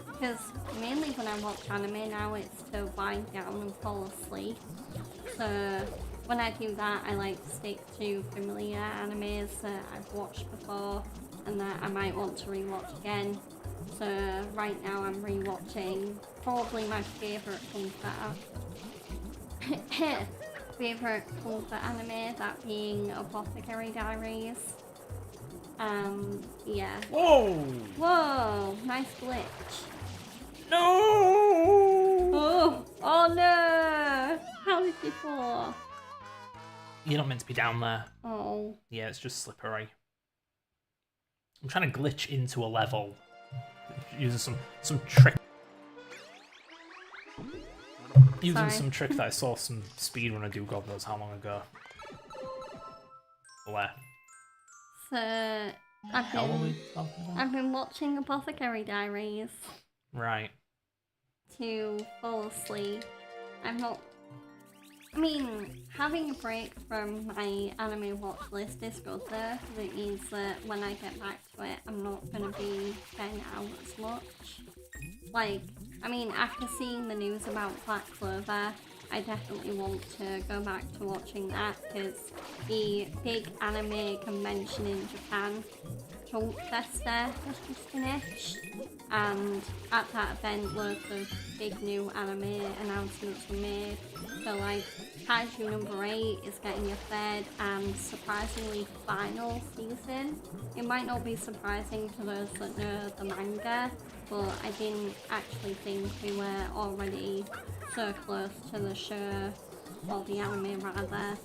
because mainly when I watch anime now, it's to wind down and fall asleep. So when I do that, I like to stick to familiar animes that I've watched before and that I might want to rewatch again. So right now I'm rewatching probably my favourite kung fu anime, that being Apothecary Diaries. Yeah. Whoa! Nice glitch. No! Oh no! How did you fall? You're not meant to be down there. Oh. Yeah, it's just slippery. I'm trying to glitch into a level using some trick. Using some trick that I saw some speedrunner do, God knows how long ago. Where? So I've been watching Apothecary Diaries. Right. To fall asleep. Having a break from my anime watch list is good though, because it means that when I get back to it, I'm not going to be getting out as much. After seeing the news about Black Clover, I definitely want to go back to watching that, because the big anime convention in Japan, Chunk Festa, has just finished, and at that event loads of big new anime announcements were made. So like Kaiju number 8 is getting a third and surprisingly final season. It might not be surprising to those that know the manga, but I didn't actually think we were already so close to the show, or the anime rather,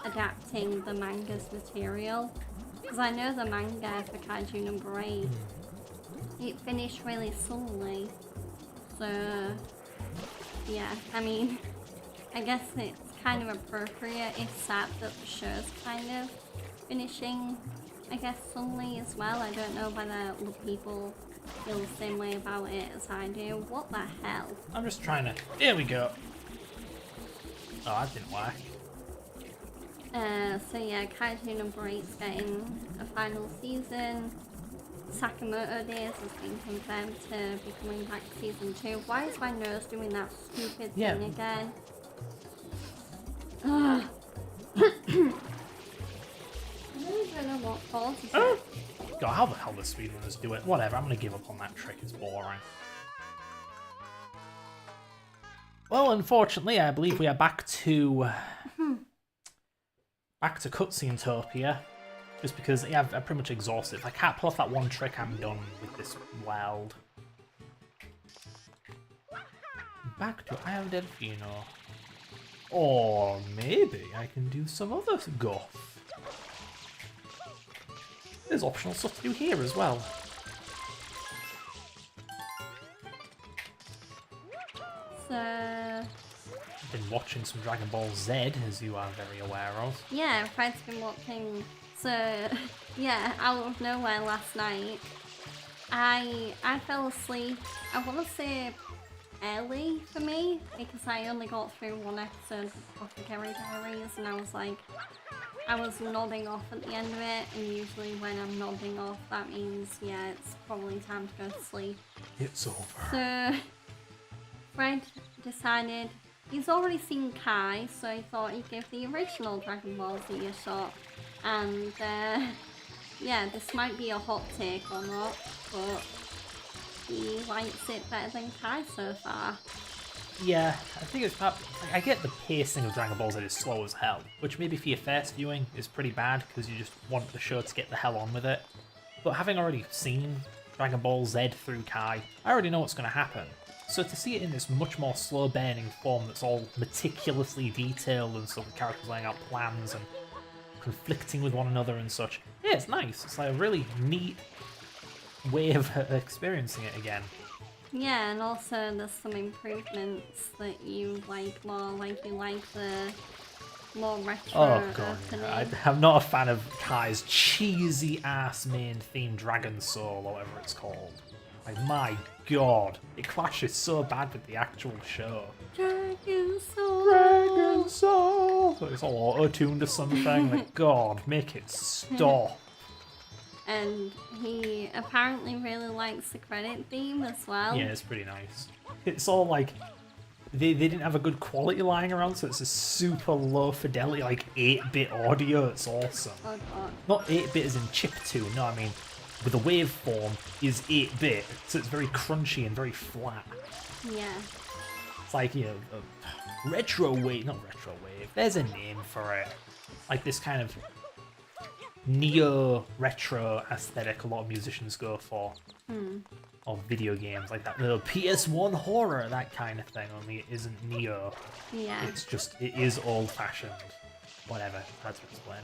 adapting the manga's material. Because I know the manga for Kaiju number 8, it finished really suddenly. So, yeah, I mean, I guess it's kind of appropriate. It's sad that the show's kind of finishing, I guess, suddenly as well. I don't know whether other people feel the same way about it as I do. What the hell? I'm just trying to... There we go. Oh, that didn't work. So yeah, Kaiju number 8's getting a final season. Sakamoto Days has been confirmed to be coming back season 2. Why is my nose doing that stupid thing again? Ugh. I really don't know what causes it. God, how the hell do speedrunners do it? Whatever, I'm gonna give up on that trick, it's boring. Well, unfortunately, I believe we are back to... back to Cutscene-topia. Just because, yeah, I've pretty much exhausted. If I can't pull off that one trick, I'm done with this world. Back to Isle Delfino. Or maybe I can do some other guff. There's optional stuff to do here as well. So... I've been watching some Dragon Ball Z, as you are very aware of. yeah, Fred's been watching. So yeah, out of nowhere last night, I fell asleep. I want to say early for me because I only got through one episode of Apothecary Diaries, and I was nodding off at the end of it. And usually when I'm nodding off, that means yeah, it's probably time to go to sleep. It's over. So Fred decided. He's already seen Kai, so he thought he'd give the original Dragon Ball Z a shot. And, yeah, this might be a hot take or not, but he likes it better than Kai so far. Yeah, I think it's like, I get the pacing of Dragon Ball Z is slow as hell, which maybe for your first viewing is pretty bad because you just want the show to get the hell on with it. But having already seen Dragon Ball Z through Kai, I already know what's going to happen. So to see it in this much more slow-burning form that's all meticulously detailed and so the characters laying out plans and conflicting with one another and such, yeah, it's nice. It's like a really neat way of experiencing it again. Yeah, and also there's some improvements that you like more, like you like the more retro opening. I'm not a fan of Kai's cheesy-ass main theme Dragon Soul, or whatever it's called. Like, my god, it clashes so bad with the actual show. Dragon Soul! Dragon Soul! It's all auto-tuned or something. Like, god, make it stop. And he apparently really likes the credit theme as well. Yeah, it's pretty nice. It's all like, they didn't have a good quality lying around, so it's a super low fidelity, like 8-bit audio. It's awesome. Oh god. Not 8-bit as in chiptune, no, I mean, with the waveform is 8-bit, so it's very crunchy and very flat. Yeah. It's like, you know, retro wave, not retro wave, there's a name for it. Like this kind of neo-retro aesthetic a lot of musicians go for. Or video games, like that little PS1 horror, that kind of thing, only it isn't neo. Yeah. It's just, it is old-fashioned. Whatever, that's to explain.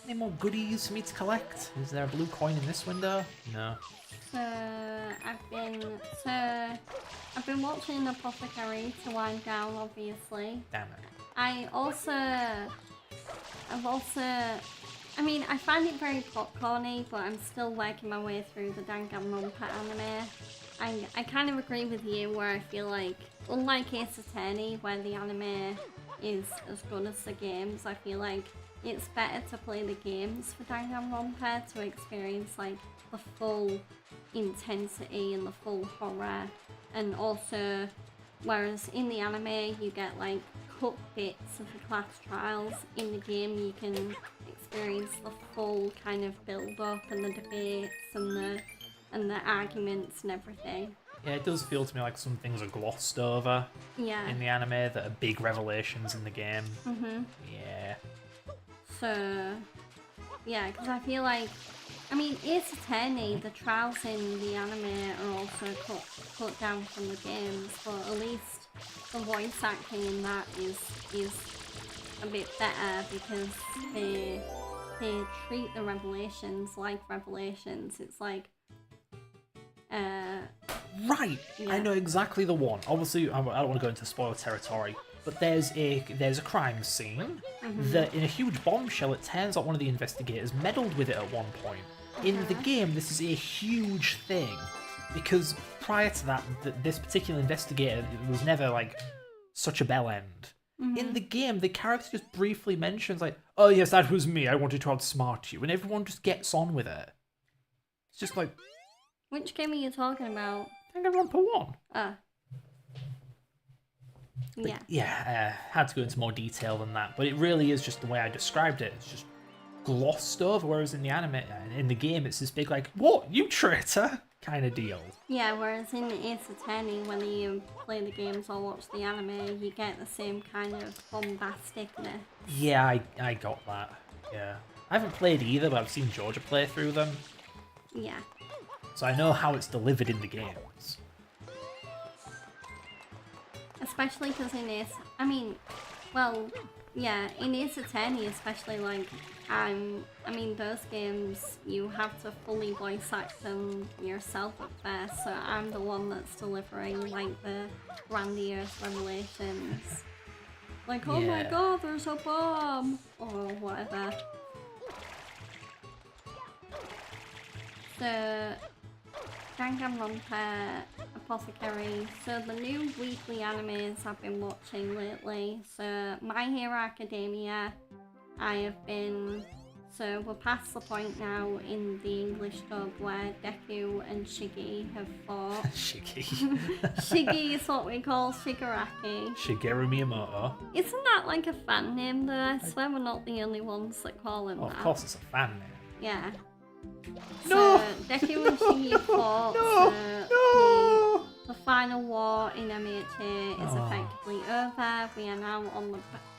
Any more goodies for me to collect? Is there a blue coin in this window? No. So I've been watching Apothecary to wind down, obviously. Damn it. I mean, I find it very popcorny, but I'm still working my way through the Danganronpa anime. I kind of agree with you where I feel like, unlike Ace Attorney, where the anime is as good as the games, I feel like it's better to play the games for Danganronpa to experience like the full intensity and the full horror, and also whereas in the anime you get like cut bits of the class trials, in the game you can experience the full kind of build up and the debates and the arguments and everything. Yeah, it does feel to me like some things are glossed over Yeah. in the anime that are big revelations in the game. Mhm. Yeah. So yeah, because I feel like I mean, Ace Attorney, the trials in the anime are also cut down from the games, but at least the voice acting in that is a bit better because they treat the revelations like revelations. It's like, Right, yeah. I know exactly the one. Obviously, I don't want to go into spoiler territory, but there's a crime scene that, in a huge bombshell, it turns out one of the investigators meddled with it at one point. In the game, this is a huge thing because prior to that, this particular investigator was never like such a bell end. In the game, the character just briefly mentions like, "Oh yes, that was me. I wanted to outsmart you," and everyone just gets on with it. It's just like, Which game are you talking about? Danganronpa 1. Yeah. Yeah, had to go into more detail than that, but it really is just the way I described it. It's just glossed over, whereas in the anime, in the game, it's this big like, "What, you traitor?" kind of deal. Yeah, whereas in Ace Attorney, whether you play the games or watch the anime, you get the same kind of bombasticness. Yeah, I got that. Yeah. I haven't played either, but I've seen Georgia play through them, Yeah. so I know how it's delivered in the games. Especially because in Ace... I mean, well, yeah, in Ace Attorney especially, like, I mean, those games, you have to fully voice act them yourself at first, so I'm the one that's delivering, like, the grandiose revelations. Like, oh my Yeah. god, there's a bomb! Or whatever. So, Danganronpa Apothecary. So the new weekly animes I've been watching lately. So My Hero Academia, I have been... So we're past the point now in the English dub where Deku and Shiggy have fought. Shiggy. Shiggy is what we call Shigaraki. Shigeru Miyamoto. Isn't that like a fan name though? I swear we're not the only ones that call him Oh, that. of course it's a fan name. Yeah. No! So Deku and Shiggy fought. No! So the final war in MHA is Oh. effectively over. We are now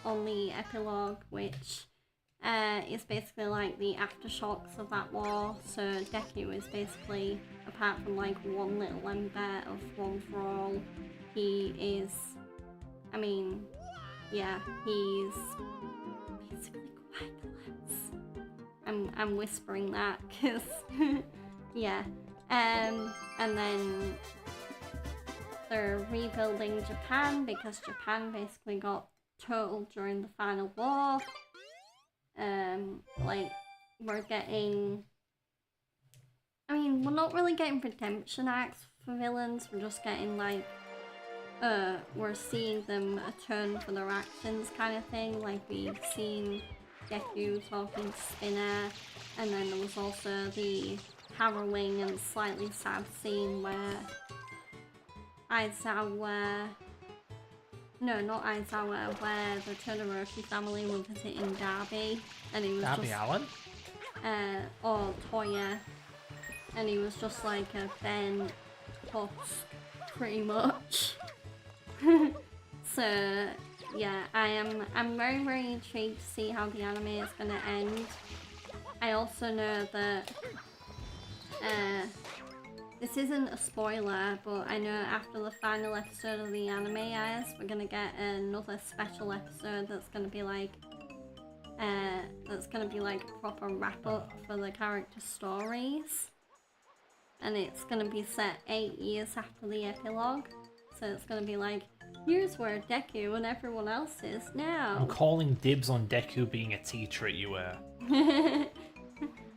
on the epilogue, which is basically like the aftershocks of that war. So Deku is basically, apart from like one little ember of One for All, he is, I mean, yeah, he's basically quite close. I'm whispering that because, yeah. And then they're rebuilding Japan because Japan basically got totaled during the final war. Like, we're getting... I mean, we're not really getting redemption arcs for villains, we're just getting, like, we're seeing them atone for their actions kind of thing. Like, we've seen Deku talking to Spinner, and then there was also the harrowing and slightly sad scene where Aizawa... No, not Aizawa, where the Todoroki family were visiting Darby, and he was Darby just... Allen? Or Toya, and he was just like a Ben Husk, pretty much. So, yeah, I'm very, very intrigued to see how the anime is gonna end. I also know that, this isn't a spoiler, but I know after the final episode of the anime airs, we're gonna get another special episode that's gonna be like a proper wrap up for the character stories, and it's gonna be set 8 years after the epilogue. So it's gonna be like, here's where Deku and everyone else is now. I'm calling dibs on Deku being a teacher at UA.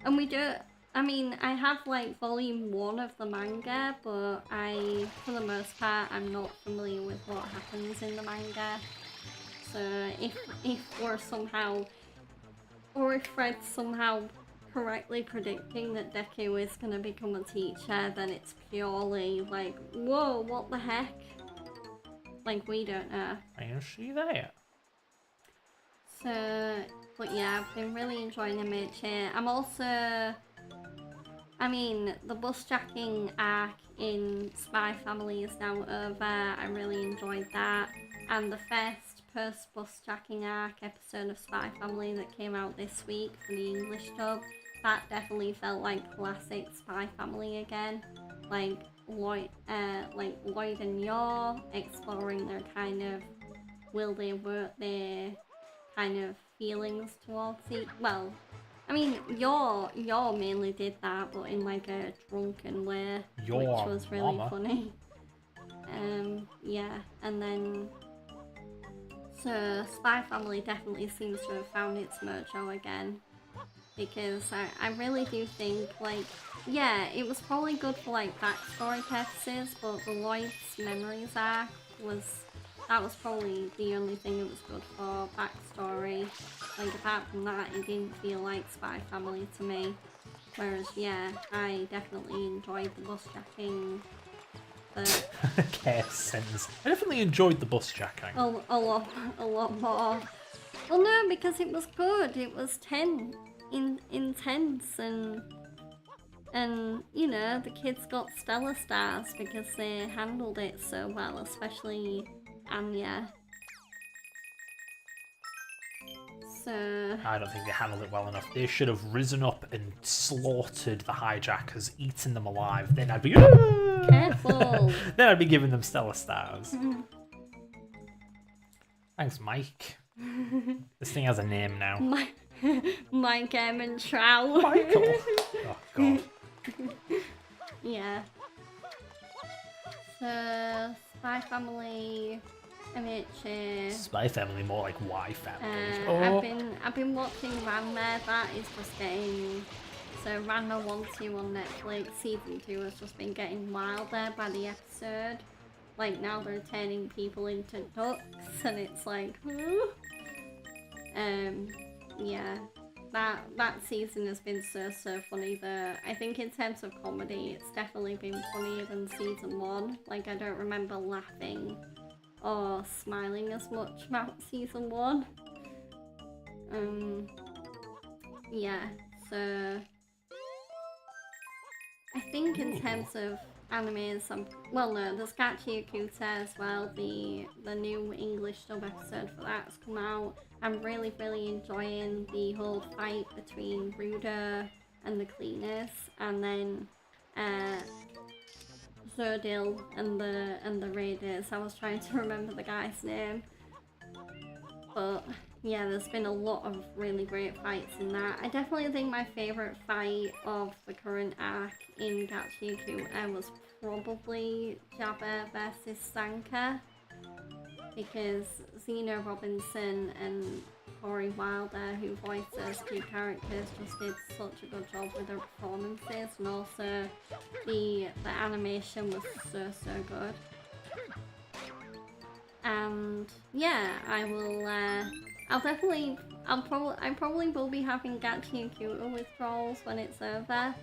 And we do. I mean, I have like volume 1 of the manga, but for the most part, I'm not familiar with what happens in the manga. So if we're somehow, or if Fred's somehow correctly predicting that Deku is going to become a teacher, then it's purely like, whoa, what the heck? Like, we don't know. I didn't see that. So, but yeah, I've been really enjoying MHA. I'm also... I mean, the bus jacking arc in Spy Family is now over. I really enjoyed that. And the first post-bus jacking arc episode of Spy Family that came out this week for the English dub that definitely felt like classic Spy Family again. Like Lloyd and Yor exploring their kind of will they work their kind of feelings towards it. Well, I mean, Yor mainly did that, but in like a drunken way, which was really funny. Yeah, and then so Spy Family definitely seems to have found its mojo again, because I really do think, like, yeah, it was probably good for like backstory purposes, but the Lloyd's Memories arc was probably the only thing it was good for backstory. Like, apart from that, it didn't feel like Spy Family to me. Whereas, yeah, I definitely enjoyed the bus jacking. Chaos sentence. I definitely enjoyed the bus jacking. A lot more. Well, no, because it was good. It was intense, and you know, the kids got stellar stars because they handled it so well, especially Anya. So I don't think they handled it well enough. They should have risen up and slaughtered the hijackers, eaten them alive. Then I'd be careful. Then I'd be giving them stellar stars. Thanks, Mike. This thing has a name now. Mike Ehrmantraut. Michael. Oh god. Yeah. So Spy Family, MHA. Spy Family, more like Y Family. I've been watching Ranma. That is just getting. So Ranma 1-2 on Netflix. Season 2 has just been getting wilder by the episode. Like, now they're turning people into ducks, and it's like, yeah. That season has been so funny though. I think in terms of comedy, it's definitely been funnier than season 1. Like, I don't remember laughing or smiling as much about season 1. Yeah, so I think in terms of animes, well, no, there's Gachi Akuta as well. The new English dub episode for that has come out. I'm really enjoying the whole fight between Ruda and the cleaners, and then Zodil and the raiders. I was trying to remember the guy's name, but yeah, there's been a lot of really great fights in that. I definitely think my favourite fight of the current arc in Gachi Akuta was probably Jabba versus Sanka, because Zeno Robinson and Corey Wilder, who voiced those two characters, just did such a good job with their performances, and also the animation was so good. And yeah, I probably will be having Gachi Akuta withdrawals when it's over,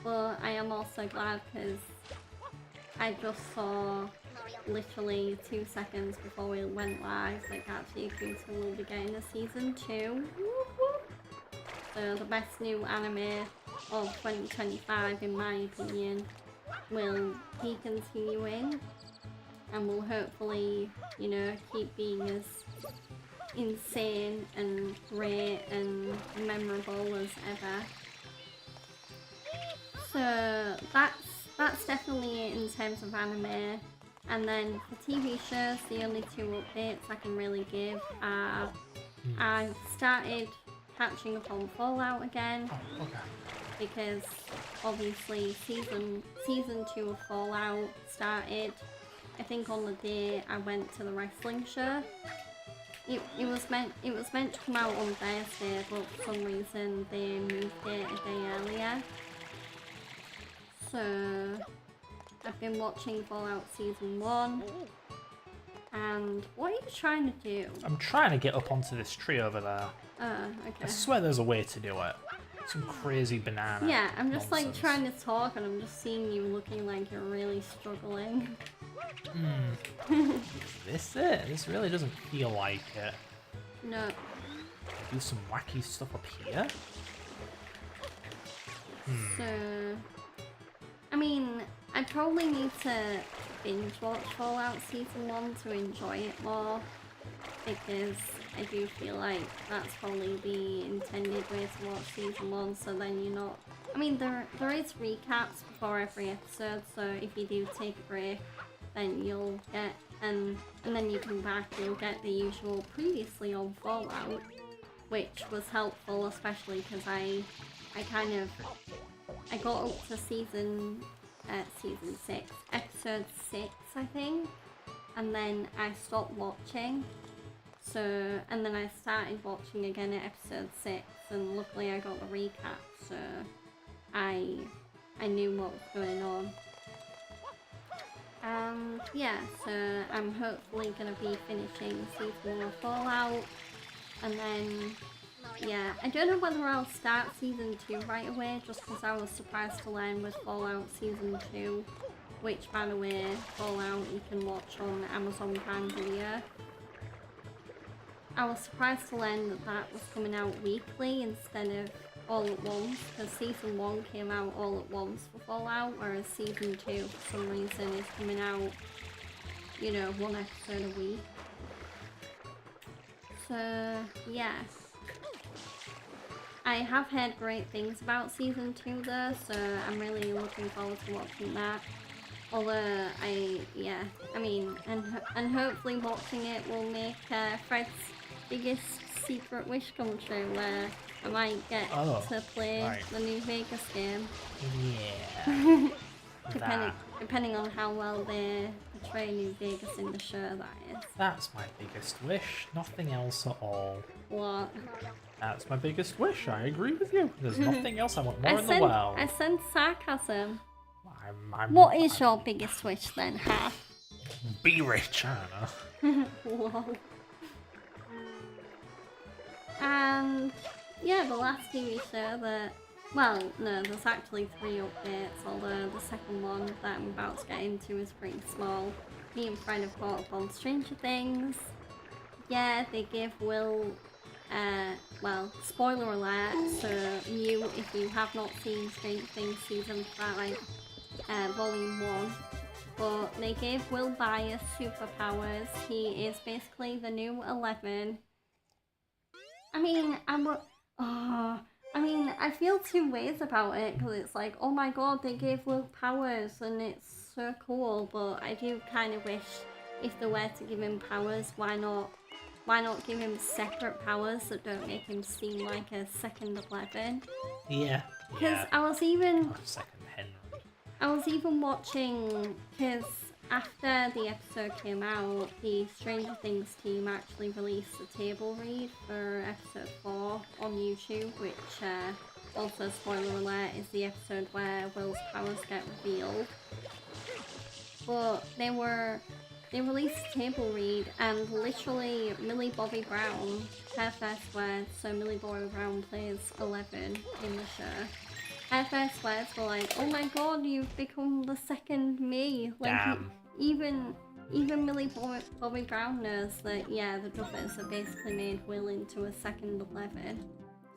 but I am also glad because I just saw literally 2 seconds before we went live that Gachi Akuta will be getting a season 2. So the best new anime of 2025, in my opinion, will be continuing, and will hopefully, you know, keep being as insane and great and memorable as ever. So that's definitely it in terms of anime. And then for TV shows, the only 2 updates I can really give are I've started catching up on Fallout again. Oh, okay. Because obviously season 2 of Fallout started, I think, on the day I went to the wrestling show. It was meant to come out on Thursday, but for some reason they moved it a day earlier. So I've been watching Fallout Season 1. And what are you trying to do? I'm trying to get up onto this tree over there. Oh, okay. I swear there's a way to do it. Some crazy banana. Yeah, I'm just nonsense. like trying to talk, and I'm just seeing you looking like you're really struggling. This really doesn't feel like it. No. Do some wacky stuff up here. So, I mean, I probably need to binge watch Fallout Season 1 to enjoy it more. because I do feel like that's probably the intended way to watch season 1, so then you're not... I mean, there is recaps before every episode, so if you do take a break, then you'll get... And then you come back, you'll get the usual previously on Fallout, which was helpful, especially because I got up to season 6, episode 6, I think, and then I stopped watching. So, and then I started watching again at episode 6, and luckily I got the recap, so I knew what was going on. Yeah, so I'm hopefully gonna be finishing season 1 of Fallout, and then, yeah, I don't know whether I'll start season 2 right away, just because I was surprised to learn with Fallout season 2, which, by the way, Fallout you can watch on Amazon Prime Video. I was surprised to learn that that was coming out weekly instead of all at once, because season 1 came out all at once for Fallout, whereas season 2 for some reason is coming out, you know, 1 episode a week. So, yeah. I have heard great things about season 2 though, so I'm really looking forward to watching that. Although and hopefully watching it will make Fred's biggest secret wish come true, where I might get to play the New Vegas game. Yeah. Depending on how well they portray New Vegas in the show, that is. That's my biggest wish. Nothing else at all. What? That's my biggest wish. I agree with you. There's nothing else I want more in the world. I sense sarcasm. I'm What is your biggest wish then, huh? Be rich, I don't know. Whoa. And yeah, the last TV show that, well, no, there's actually 3 updates, although the second one that I'm about to get into is pretty small. Me and Fred have caught up on Stranger Things. Yeah, they gave Will, well, spoiler alert, so if you have not seen Stranger Things season 5, volume 1, but they gave Will Byers superpowers. He is basically the new 11. I mean, I feel 2 ways about it, because it's like, oh my god, they gave Will powers and it's so cool, but I do kind of wish if they were to give him powers, why not give him separate powers that don't make him seem like a second 11? Yeah. Because I was even watching, because after the episode came out, the Stranger Things team actually released a table read for episode 4 on YouTube, which, also spoiler alert, is the episode where Will's powers get revealed. But they released a table read, and literally Millie Bobby Brown, her first words, so Millie Bobby Brown plays 11 in the show. Her first words were like, oh my god, you've become the second me. Like, even Millie Bobby Brown knows that, yeah, the Duffers have basically made Will into a second 11.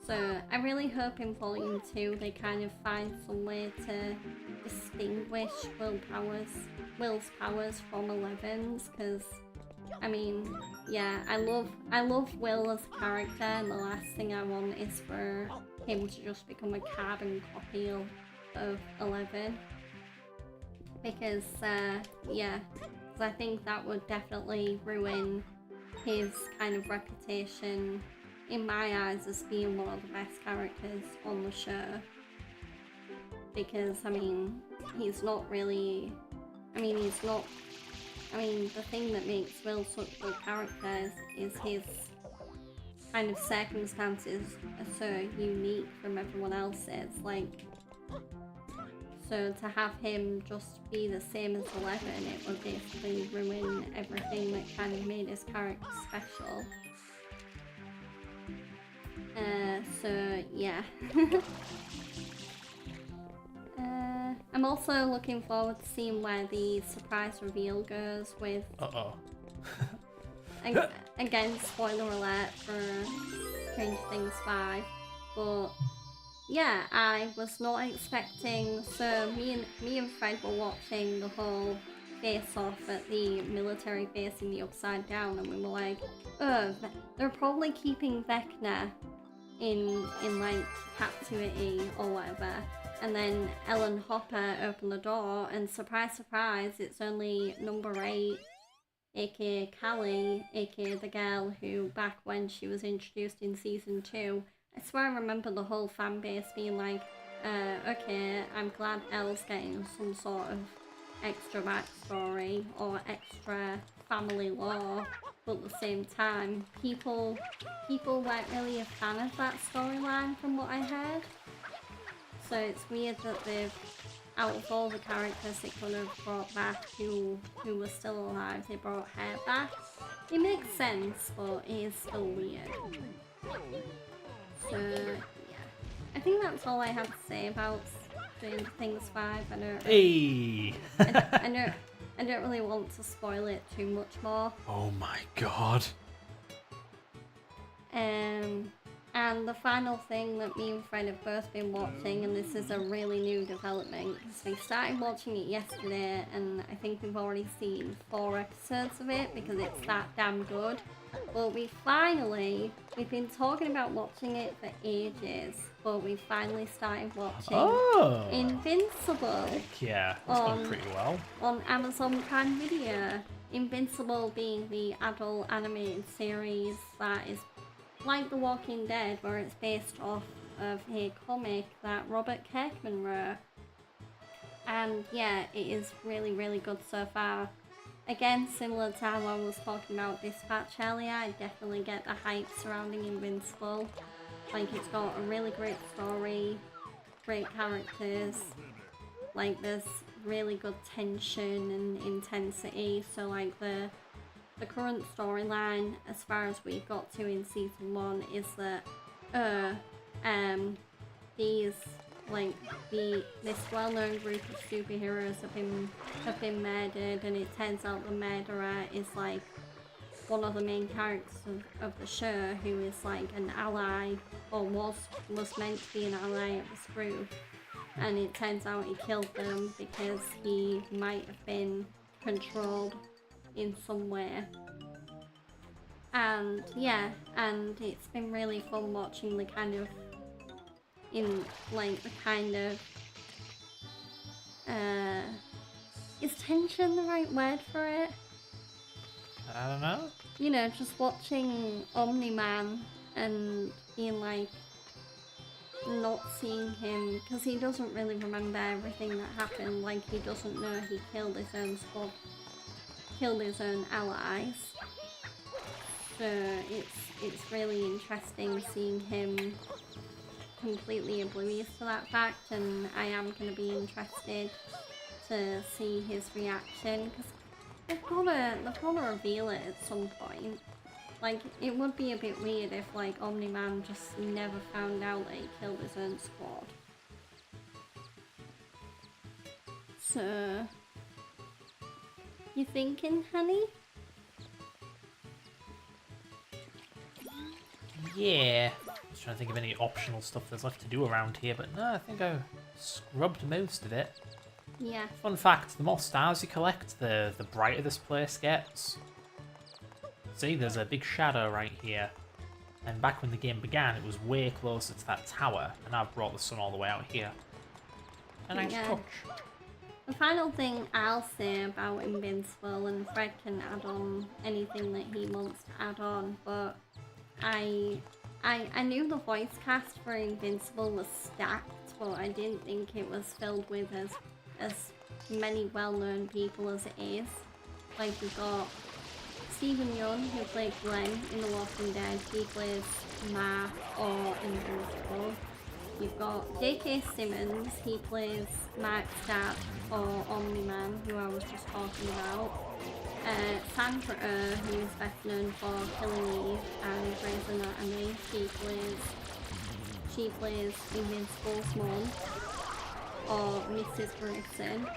So I really hope in Volume 2 they kind of find some way to distinguish Will's powers from 11's, because, I mean, yeah, I love Will as a character, and the last thing I want is for him to just become a carbon copy of 11, because I think that would definitely ruin his kind of reputation in my eyes as being one of the best characters on the show, because I mean the thing that makes Will such a good character is his kind of circumstances are so unique from everyone else's. Like, so to have him just be the same as 11, it would basically ruin everything that kind of made his character special. So yeah. I'm also looking forward to seeing where the surprise reveal goes with... Again, spoiler alert for Stranger Things 5, but yeah, I was not expecting... So me and Fred were watching the whole face off at the military base in the Upside Down, and we were like, oh, they're probably keeping Vecna in like captivity or whatever. And then Ellen Hopper opened the door, and surprise, surprise, it's only number 8, aka Callie, aka the girl who, back when she was introduced in season 2, I swear I remember the whole fan base being like, okay, I'm glad Elle's getting some sort of extra backstory or extra family lore, but at the same time, people weren't really a fan of that storyline from what I heard. So it's weird that they've, out of all the characters they could have brought back who were still alive, they brought her back. It makes sense, but it is still weird. So yeah, I think that's all I have to say about Stranger Things 5. I don't. Hey! I don't really want to spoil it too much more. Oh my god. And the final thing that me and Fred have both been watching, and this is a really new development, because we started watching it yesterday, and I think we've already seen 4 episodes of it, because it's that damn good. But we've been talking about watching it for ages, but we finally started watching Invincible. Heck yeah, that's gone pretty well. On Amazon Prime Video. Invincible being the adult animated series that is like The Walking Dead, where it's based off of a comic that Robert Kirkman wrote. And yeah, it is really, really good so far. Again, similar to how I was talking about Dispatch earlier, I definitely get the hype surrounding Invincible. Like, it's got a really great story, great characters, like there's really good tension and intensity. So like the current storyline, as far as we got to in season 1, is that these this well-known group of superheroes have been murdered, and it turns out the murderer is like one of the main characters of the show, who is like an ally, or was meant to be an ally of this group, and it turns out he killed them because he might have been controlled in some way. And yeah, and it's been really fun watching the kind of is tension the right word for it? I don't know. You know, just watching Omni-Man and being like, not seeing him, because he doesn't really remember everything that happened. Like, he doesn't know he killed his own squad, killed his own allies. So it's really interesting seeing him completely oblivious to that fact, and I am going to be interested to see his reaction, because they've got to reveal it at some point. Like, it would be a bit weird if, like, Omni-Man just never found out that he killed his own squad. So, you thinking, honey? Yeah. Just trying to think of any optional stuff there's left to do around here, but no, I think I scrubbed most of it. Yeah. Fun fact, the more stars you collect, the brighter this place gets. See, there's a big shadow right here. And back when the game began, it was way closer to that tower, and I've brought the sun all the way out here. A nice touch. The final thing I'll say about Invincible, and Fred can add on anything that he wants to add on, but I knew the voice cast for Invincible was stacked, but I didn't think it was filled with as many well-known people as it is. Like, we've got Stephen Young, who played Glenn in The Walking Dead. He plays Mark or Invincible. You've got J.K. Simmons, he plays Mark Stapp or Omni-Man, who I was just talking about. Sandra Oh, who is best known for Killing Eve and Grey's Anatomy, she plays Invincible's mom, or Mrs. Grayson.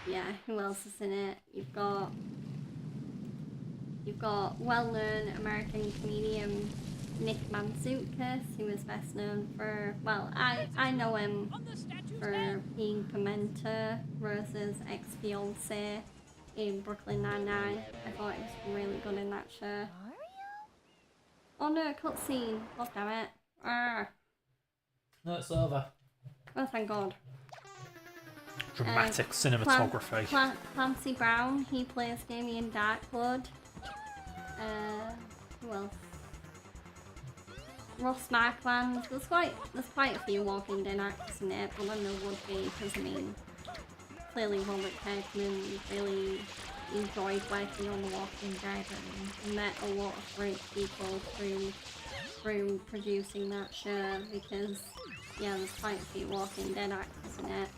Yeah, who else is in it? You've got well-known American comedian Nick Mantzoukas, who is best known for, well, I know him On the statue's for head. being Pimenta, Rose's ex-fiance in Brooklyn Nine-Nine. I thought he was really good in that show. Oh no, cutscene. God damn it. No, it's over. Oh, thank God. Dramatic cinematography. Clancy Brown, he plays Damien Darkblood. Who else? Ross Markland. There's quite a few Walking Dead actors in it, but then there would be, because I mean, clearly Robert Kirkman really enjoyed working on The Walking Dead and met a lot of great people through producing that show, because yeah, there's quite a few Walking Dead actors in it.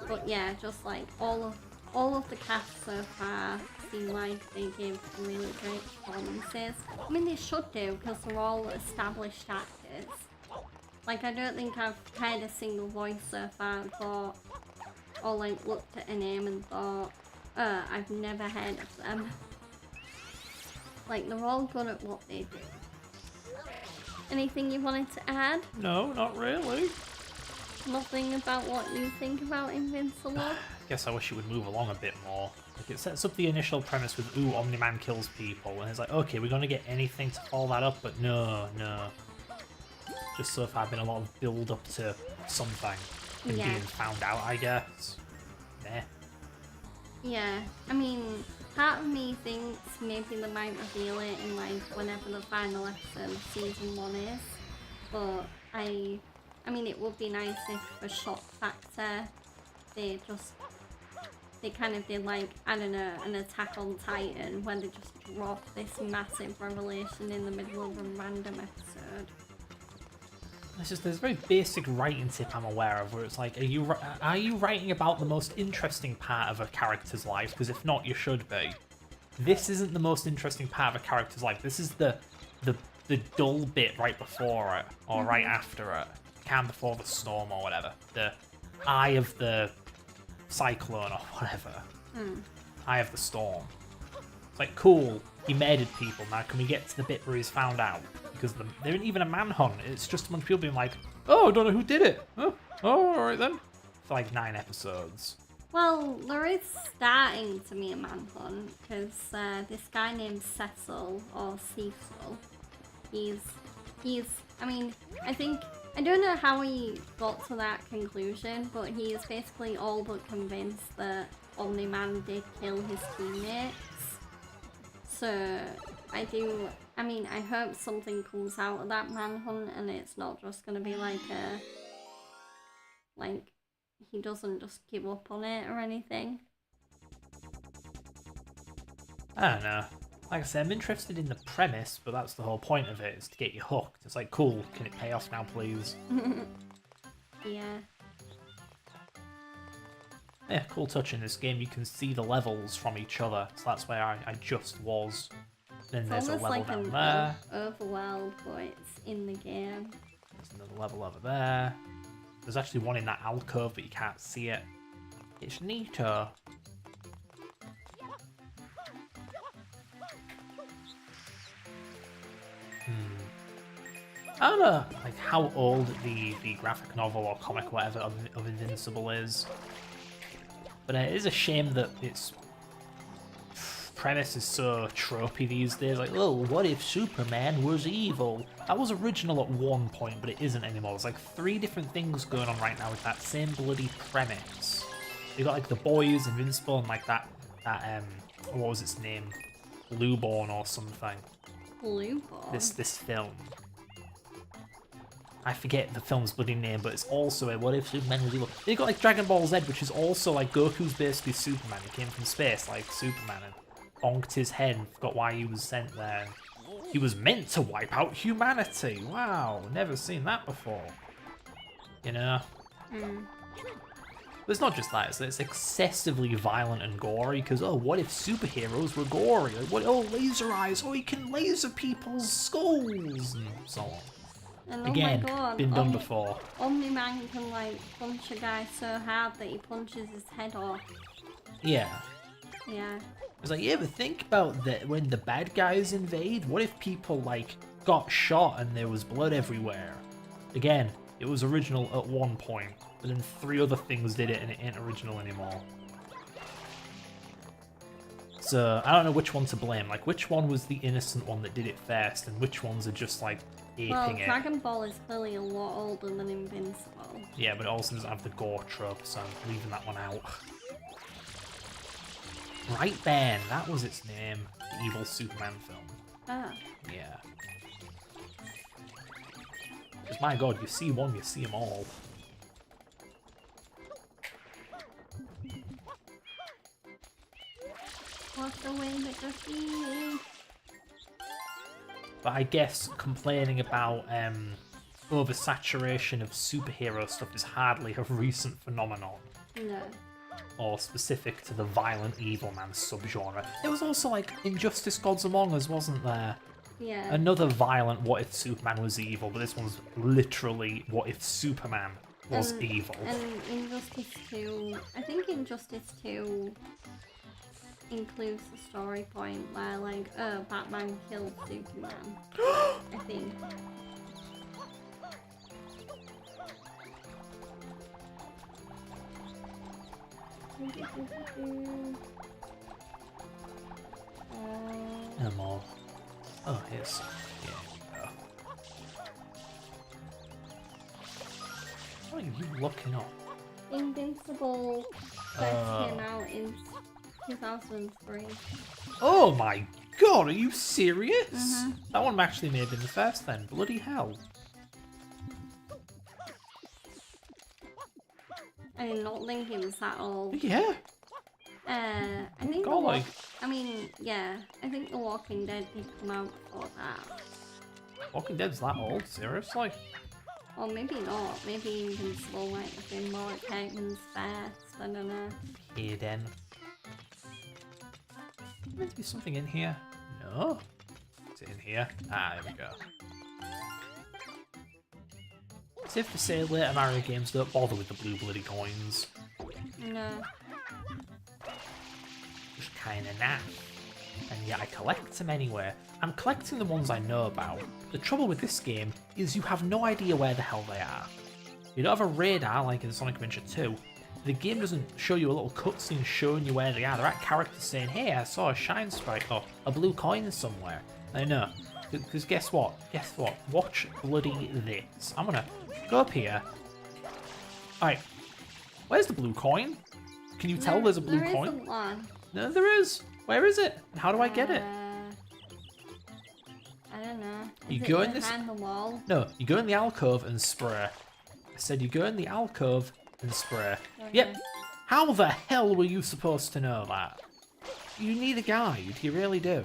But yeah, just like all of the cast so far seem like they give really great performances. I mean, they should do, because they're all established actors. Like, I don't think I've heard a single voice so far and thought, or like looked at a name and thought, I've never heard of them. Like, they're all good at what they do. Anything you wanted to add? No, not really. Nothing about what you think about Invincible? I guess I wish it would move along a bit more. Like, it sets up the initial premise with, ooh, Omni-Man kills people, and it's like, okay, we're gonna get anything to follow that up, but no. Just so far been a lot of build up to something and Yeah. being found out, I guess. Nah. Yeah, I mean, part of me thinks maybe they might reveal it in like whenever the final episode of season 1 is, but I mean, it would be nice if for shock factor they kind of did like, I don't know, an Attack on Titan when they just dropped this massive revelation in the middle of a random episode. It's just, there's a very basic writing tip I'm aware of, where it's like, are you writing about the most interesting part of a character's life? Because if not, you should be. This isn't the most interesting part of a character's life. This is the dull bit right before it, or right after it. Calm before the storm, or whatever. The eye of the cyclone, or whatever. Eye of the storm. It's like, cool, he murdered people, now can we get to the bit where he's found out? Because there isn't even a manhunt, it's just a bunch of people being like, oh, I don't know who did it. Oh, alright then. For like 9 episodes. Well, there is starting to be a manhunt, because this guy named Cecil, or Cecil, he's, I mean, I don't know how he got to that conclusion, but he is basically all but convinced that Omni-Man did kill his teammates. So, I hope something comes out of that manhunt and it's not just gonna be like he doesn't just give up on it or anything. I don't know. Like I said, I'm interested in the premise, but that's the whole point of it, is to get you hooked. It's like, cool, can it pay off now, please? Yeah. Yeah, cool touch in this game. You can see the levels from each other, so that's where I just was. Then there's a Almost level like down an there. overworld, but it's in the game. There's another level over there. There's actually one in that alcove, but you can't see it. It's neater. I don't know, like, how old the graphic novel or comic, whatever, of Invincible is. But it is a shame that its premise is so tropey these days. Like, oh, what if Superman was evil? That was original at one point, but it isn't anymore. There's like 3 different things going on right now with that same bloody premise. You got like the boys, Invincible, and like that what was its name? Blueborn or something. Blueborn? This film. I forget the film's bloody name, but it's also a what if Superman was evil. Then you got like Dragon Ball Z, which is also like Goku's basically Superman. He came from space like Superman and bonked his head and forgot why he was sent there. He was meant to wipe out humanity. Wow, never seen that before. You know? But it's not just that, it's excessively violent and gory, because, oh, what if superheroes were gory? Like, what, oh, laser eyes, oh, he can laser people's skulls, and so on. And Again, oh my God, been done before. Omni-Man can like punch a guy so hard that he punches his head off. Yeah. Yeah. It's like, you ever think about that when the bad guys invade? What if people, like, got shot and there was blood everywhere. Again, it was original at one point, but then 3 other things did it and it ain't original anymore. So, I don't know which one to blame. Like, which one was the innocent one that did it first, and which ones are just, like, aping Well, it? Dragon Ball is clearly a lot older than Invincible. Yeah, but it also doesn't have the gore trope, so I'm leaving that one out. Brightburn, that was its name. The evil Superman film. Ah. Yeah. Because, my god, you see one, you see them all. Wash away the graffiti. But I guess complaining about oversaturation of superhero stuff is hardly a recent phenomenon. No. Or specific to the violent evil man subgenre. There was also, like, Injustice Gods Among Us, wasn't there? Yeah. Another violent what if Superman was evil, but this one's literally what if Superman was evil. And Injustice 2, I think Injustice 2 includes the story point where, like, Batman killed Superman. I think. No more. Oh, here's. Yeah, here we go. What are you looking up? Invincible first came out in 2003. Oh my god, are you serious? That one actually may have been the first then. Bloody hell. I did not think it was that old. Yeah. I think God, like. I mean, yeah, I think The Walking Dead did come out before that. Walking Dead's that old? Seriously? Or maybe not. Maybe Invincible might have been more at Kirkman's first. I don't know. Here then. Might to be something in here. No. Is it in here? Ah, there we go. Safe to say later Mario games don't bother with the blue bloody coins. No. Just kinda naff. And yet I collect them anyway. I'm collecting the ones I know about. The trouble with this game is you have no idea where the hell they are. You don't have a radar like in Sonic Adventure 2. The game doesn't show you a little cutscene showing you where they are. There aren't characters saying, hey, I saw a shine sprite or a blue coin somewhere. I know. Because guess what? Guess what? Watch bloody this. I'm gonna go up here. Alright. Where's the blue coin? Can you tell there's a blue coin? There isn't one. No, there is. Where is it? And how do I get it? I don't know. You Is go it in this- behind the wall? No, you go in the alcove and spray. I said you go in the alcove and spray. Yep. How the hell were you supposed to know that? You need a guide, you really do.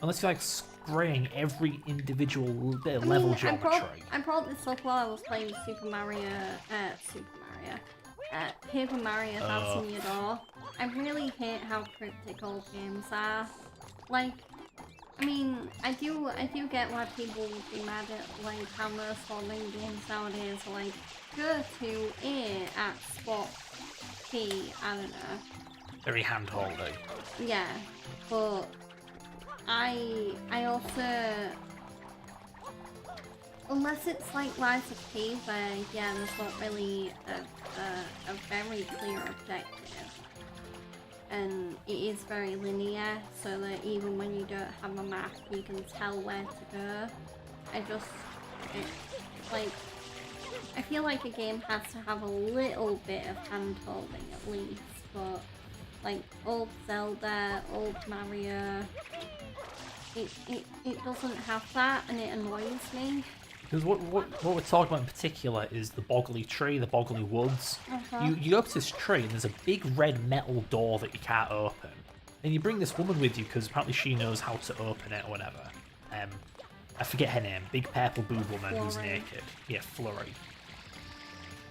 Unless you're like spraying every individual bit of level geometry. I brought this up while I was playing Paper Mario Thousand Year Door. I really hate how cryptic old games are. Like, I mean, I do get why people would be mad at like how most modern games nowadays are like go to A at spot P, I don't know. Very hand-holdy. Yeah, but I also, unless it's like Lies of P where yeah there's not really a very clear objective and it is very linear so that even when you don't have a map you can tell where to go. I feel like a game has to have a little bit of hand-holding at least, but like old Zelda, old Mario, it doesn't have that and it annoys me. Because what we're talking about in particular is the Boggly Tree, the Boggly Woods. You go up to this tree and there's a big red metal door that you can't open. And you bring this woman with you because apparently she knows how to open it or whatever. I forget her name. Big purple boob woman who's naked. Yeah, Flurry.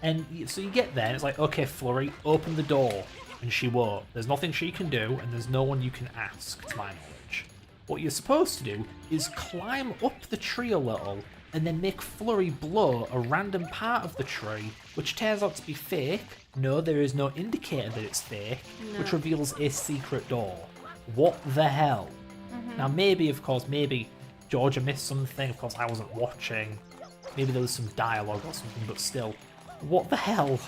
And so you get there and it's like, okay, Flurry, open the door. And she won't. There's nothing she can do and there's no one you can ask, to my knowledge. What you're supposed to do is climb up the tree a little and then make Flurry blow a random part of the tree, which turns out to be fake. No, there is no indicator that it's fake, which reveals a secret door. What the hell? Now maybe, of course, maybe Georgia missed something. Of course, I wasn't watching. Maybe there was some dialogue or something, but still. What the hell?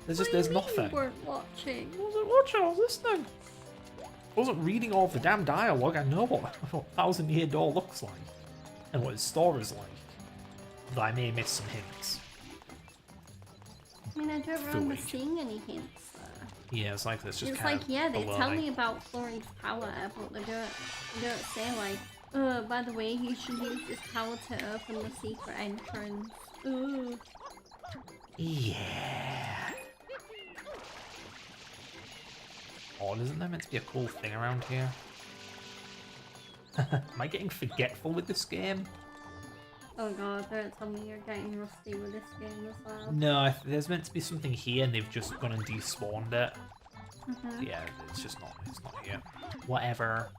There's nothing. You weren't watching. I wasn't watching, I was listening. I wasn't reading all the damn dialogue. I know what Thousand Year Door looks like. And what his story's like. Though I may miss some hints. I mean, I don't remember Fooey. seeing any hints there. Yeah, it's like this, just It's kind like, of yeah, they tell baloney. me about Florence power, but they don't say like, oh, by the way, you should use this power to open the secret entrance. Ooh. Yeah. Odd, isn't there meant to be a cool thing around here? Am I getting forgetful with this game? Oh god, don't tell me you're getting rusty with this game as well. No, there's meant to be something here and they've just gone and despawned it. Mhm. Yeah, it's not here. Whatever.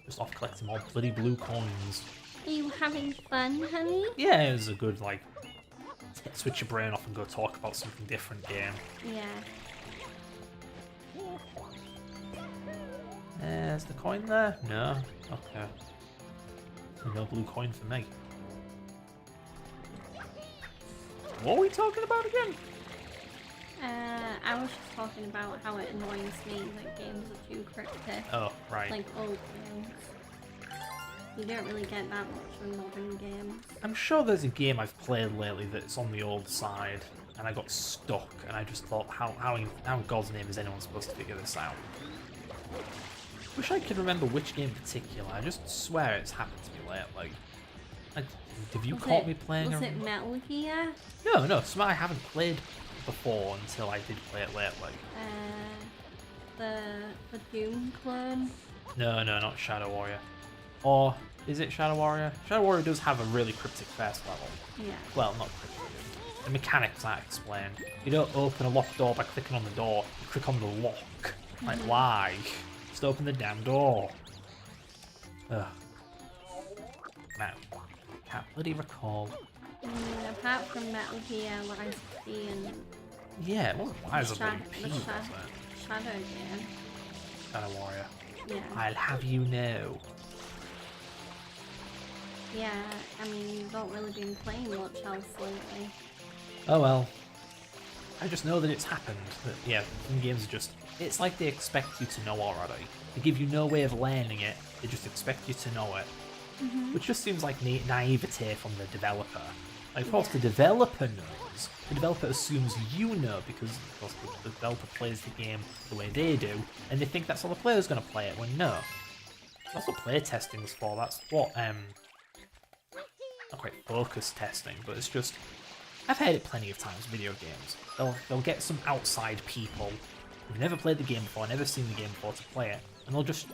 Just off collecting more bloody blue coins. Are you having fun, honey? Yeah, it was a good, like, switch your brain off and go talk about something different game. Yeah. Is the coin there? No? Okay. No blue coin for me. What are we talking about again? I was just talking about how it annoys me that games are too cryptic. Oh, right. Like old games. You don't really get that much in modern games. I'm sure there's a game I've played lately that's on the old side, and I got stuck, and I just thought, how in God's name is anyone supposed to figure this out? Wish I could remember which game in particular. I just swear it's happened to me lately. Have you caught me playing? Was it Metal Gear? No, something I haven't played before until I did play it lately. The Doom clone? No, not Shadow Warrior. Or is it Shadow Warrior? Shadow Warrior does have a really cryptic first level. Yeah. Well, not cryptic. The mechanics aren't explained. You don't open a locked door by clicking on the door. You click on the lock. Like, why? Just open the damn door. Ugh. Now, can't bloody recall. Apart from Metal Gear, Rise of P and Yeah, well, why is it bloody the P, wasn't it? Shadow game. Shadow Warrior. Yeah. I'll have you know. Yeah, I mean, you've not really been playing much else lately. Oh well. I just know that it's happened. That, yeah, some games are just... It's like they expect you to know already. They give you no way of learning it, they just expect you to know it. Which just seems like naivete from the developer. Like, of course, the developer knows. The developer assumes you know because, of course, the developer plays the game the way they do, and they think that's how the player's going to play it, when no. That's what playtesting's for. That's what, not quite focus testing, but it's just... I've heard it plenty of times, video games. They'll get some outside people who've never played the game before, never seen the game before to play it, and they'll just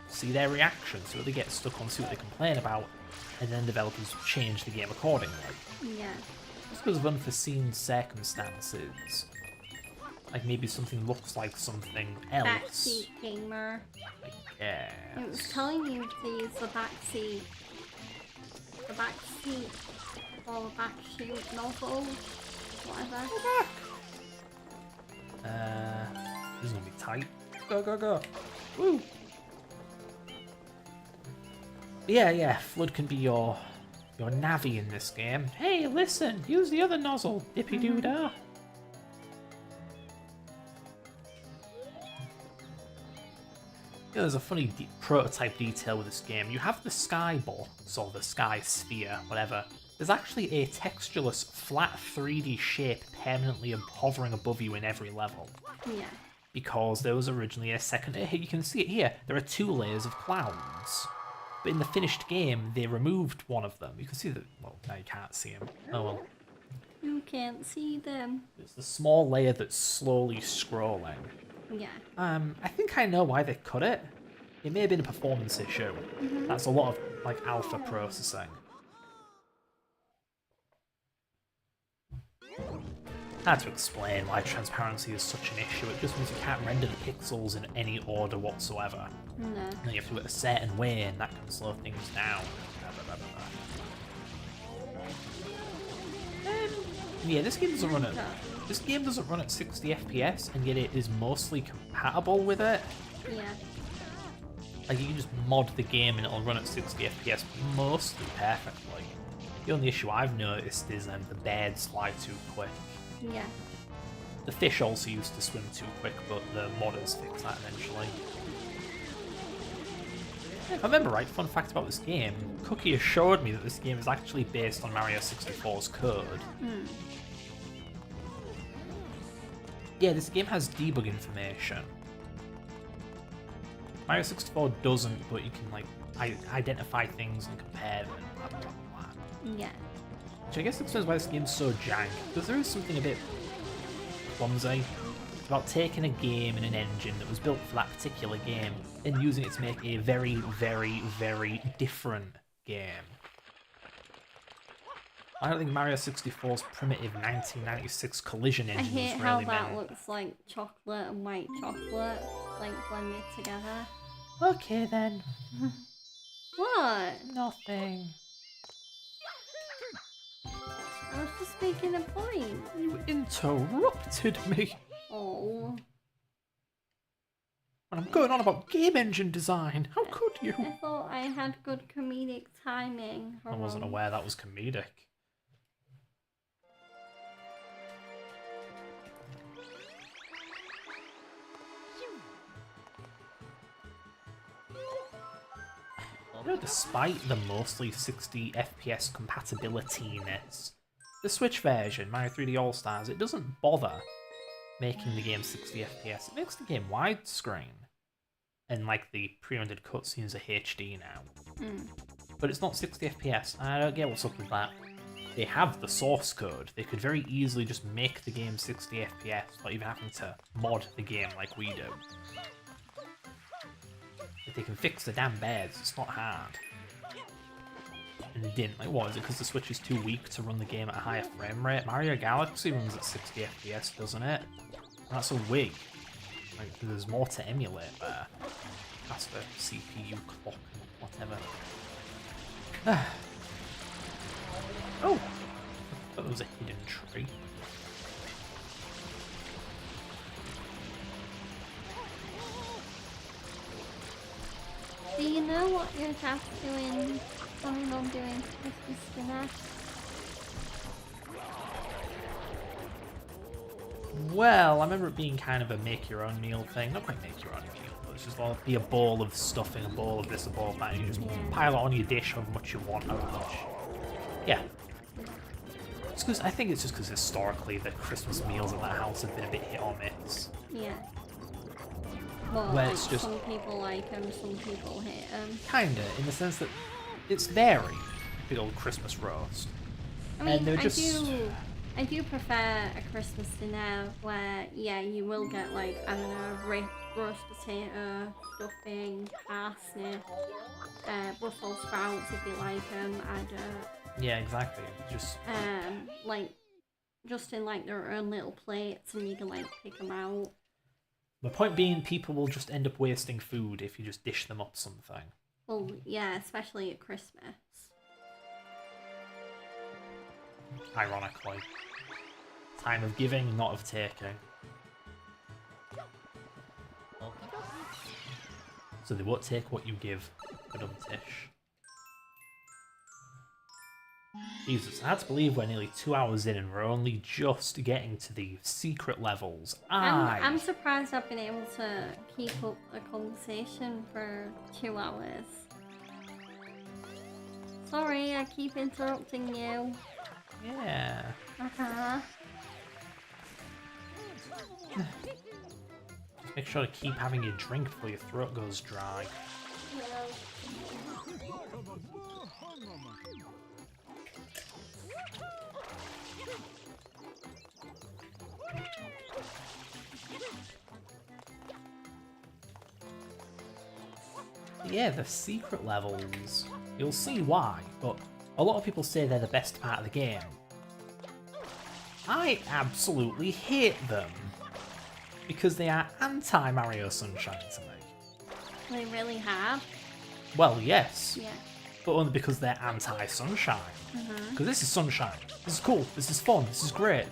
see their reaction, so they get stuck on, see what they complain about, and then developers change the game accordingly. Yeah. Just because of unforeseen circumstances. Like maybe something looks like something else. Backseat gamer. Like, yeah. It was telling you to use the backseat. The backseat. Or the backshoot nozzle. Whatever. This is gonna be tight. Go. Woo! Yeah, Flood can be your navvy in this game. Hey, listen, use the other nozzle, dippy-doo-dah. There's a funny prototype detail with this game. You have the sky box, or the sky sphere, whatever. There's actually a textureless, flat 3D shape permanently hovering above you in every level. Yeah. Because there was originally a second... You can see it here. There are 2 layers of clouds. But in the finished game, they removed one of them. You can see that... Well, now you can't see them. Oh well. You can't see them. It's the small layer that's slowly scrolling. Yeah. I think I know why they cut it. It may have been a performance issue. That's a lot of, like, alpha processing. Hard to explain why transparency is such an issue. It just means you can't render the pixels in any order whatsoever. No. And then you have to do it a certain way, and that can slow things down. Yeah, this game doesn't run at... This game doesn't run at 60 FPS, and yet it is mostly compatible with it. Yeah. Like, you can just mod the game and it'll run at 60 FPS mostly perfectly. The only issue I've noticed is the birds fly too quick. Yeah. The fish also used to swim too quick, but the modders fix that eventually. If I remember right, fun fact about this game, Cookie assured me that this game is actually based on Mario 64's code. Yeah, this game has debug information. Mario 64 doesn't, but you can like identify things and compare them and blah blah blah blah. Yeah. Which I guess explains why this game's so jank, because there is something a bit clumsy about taking a game and an engine that was built for that particular game and using it to make a very, very, very different game. I don't think Mario 64's primitive 1996 collision I engine hate was how really that meant. looks like chocolate and white chocolate, like blended together. Okay then. What? Nothing. I was just making a point. You interrupted me Oh. when I'm going on about game engine design. How could you? I thought I had good comedic timing. I wasn't aware that was comedic. You know, despite the mostly 60 FPS compatibility-ness, the Switch version, Mario 3D All-Stars, it doesn't bother making the game 60 FPS. It makes the game widescreen. And like the pre-rendered cutscenes are HD now. But it's not 60 FPS. I don't get what's up with that. They have the source code. They could very easily just make the game 60 FPS without even having to mod the game like we do. If they can fix the damn bears, it's not hard. And they didn't. Like, what is it? Because the Switch is too weak to run the game at a higher frame rate? Mario Galaxy runs at 60 FPS, doesn't it? That's a Wii. Like, there's more to emulate there. That's the CPU clock and whatever. Oh! I thought there was a hidden tree. Do you know what your dad's doing? Planning on doing Christmas dinner? Well, I remember it being kind of a make-your-own meal thing. Not quite make-your-own meal, but it's just all be a bowl of stuffing, a bowl of this, a bowl of that, and you just pile it on your dish however much you want, however much. Yeah. It's 'cause, I think it's just because historically the Christmas meals at that house have been a bit hit or miss. Yeah. Well, Where like, it's just- some people like them, some people hate them. Kinda, in the sense that it's varied. Big old Christmas roast. I mean, And they're just... I do prefer a Christmas dinner where, yeah, you will get like, I don't know, roast potato, stuffing, parsnip, Brussels sprouts if you like them, Yeah, exactly. Just like, just in like their own little plates and you can like pick them out. the point being, people will just end up wasting food if you just dish them up something. Well, yeah, especially at Christmas. Ironically. Time of giving, not of taking. So they won't take what you give, Tish. Jesus, I had to believe we're nearly 2 hours in and we're only just getting to the secret levels. I'm surprised I've been able to keep up a conversation for 2 hours. Sorry, I keep interrupting you. Yeah. Make sure to keep having your drink before your throat goes dry. Yeah, the secret levels. You'll see why, but a lot of people say they're the best part of the game. I absolutely hate them. Because they are anti-Mario Sunshine to me. They really have. Well, yes. Yeah. But only because they're anti-Sunshine. Because this is Sunshine. This is cool. This is fun. This is great.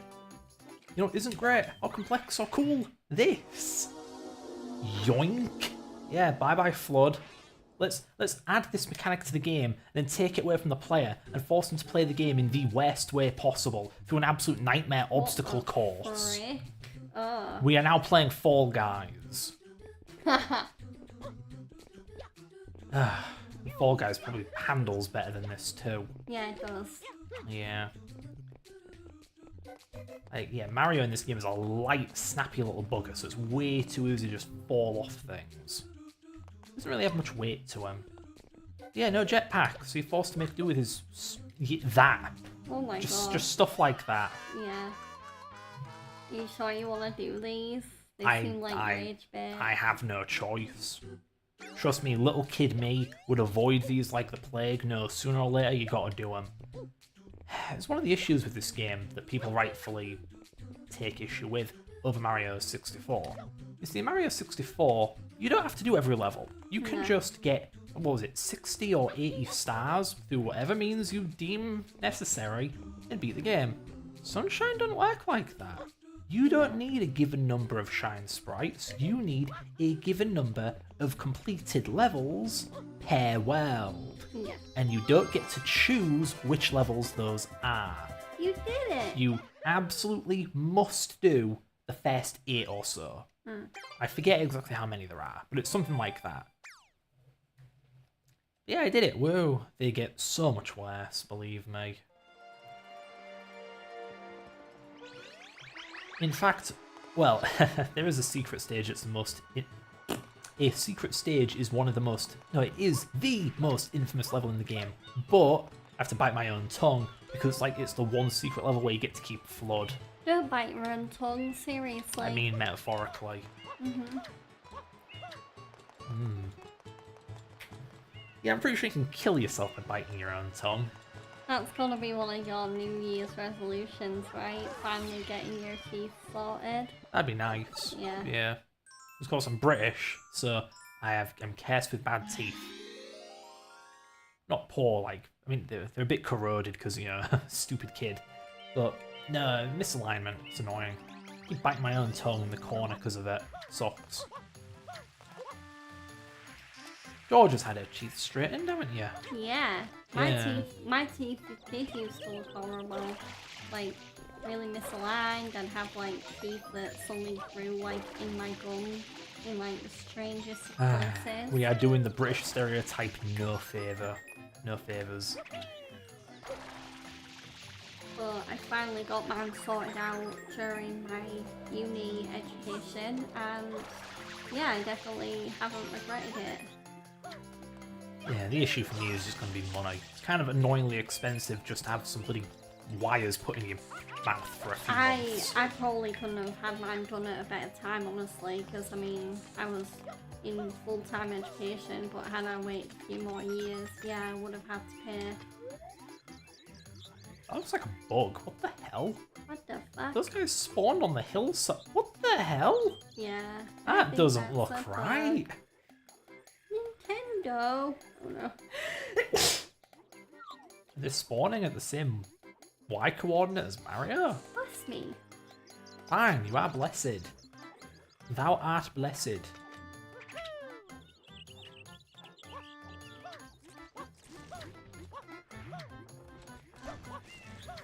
You know what isn't great or complex or cool? This. Yoink. Yeah, bye-bye Flood. Let's add this mechanic to the game, and then take it away from the player and force them to play the game in the worst way possible through an absolute nightmare obstacle course. Frick? We are now playing Fall Guys. Fall Guys probably handles better than this too. Yeah, it does. Yeah. Yeah, Mario in this game is a light, snappy little bugger, so it's way too easy to just fall off things. Doesn't really have much weight to him. Yeah, no jetpack, so you're forced to make do with his that. Oh my god. Just stuff like that. Yeah. You sure you want to do these? They seem like rage bait. I have no choice. Trust me, little kid me would avoid these like the plague. No, sooner or later you gotta do them. It's one of the issues with this game that people rightfully take issue with over Mario 64. You see, Mario 64, you don't have to do every level. You can just get, what was it, 60 or 80 stars through whatever means you deem necessary and beat the game. Sunshine doesn't work like that. You don't need a given number of shine sprites, you need a given number of completed levels per world. Yeah. And you don't get to choose which levels those are. You did it! You absolutely must do the first 8 or so. I forget exactly how many there are, but it's something like that. Yeah, I did it. Whoa, they get so much worse, believe me. In fact, well, there is a secret stage that's the most... A secret stage is one of the most... No, it is the most infamous level in the game. But I have to bite my own tongue because it's the one secret level where you get to keep Flood. Don't bite your own tongue, seriously. I mean metaphorically. Yeah, I'm pretty sure you can kill yourself by biting your own tongue. That's gonna be one of your New Year's resolutions, right? Finally getting your teeth sorted. That'd be nice. Yeah. Yeah. Of course, I'm British, so I'm cursed with bad teeth. Not poor, I mean, they're a bit corroded because, stupid kid. But, no, misalignment. It's annoying. I keep biting my own tongue in the corner because of it. Sucks. George has had her teeth straightened, haven't you? Yeah. My teeth used to look horrible. Really misaligned and have teeth that suddenly grew in my gum in the strangest places. We are doing the British stereotype no favour. No favours. But I finally got mine sorted out during my uni education and yeah, I definitely haven't regretted it. Yeah, the issue for me is just going to be money. It's kind of annoyingly expensive just to have some bloody wires put in your mouth for a few months. I probably couldn't have had mine done at a better time, honestly, because I mean, I was in full-time education, but had I waited a few more years, yeah, I would have had to pay. That looks like a bug. What the hell? What the fuck? Those guys spawned on the hillside. What the hell? Yeah. I That think doesn't that's look a bug. right. Nintendo. Oh no. They're spawning at the same Y coordinate as Mario? Bless me. Fine, you are blessed. Thou art blessed.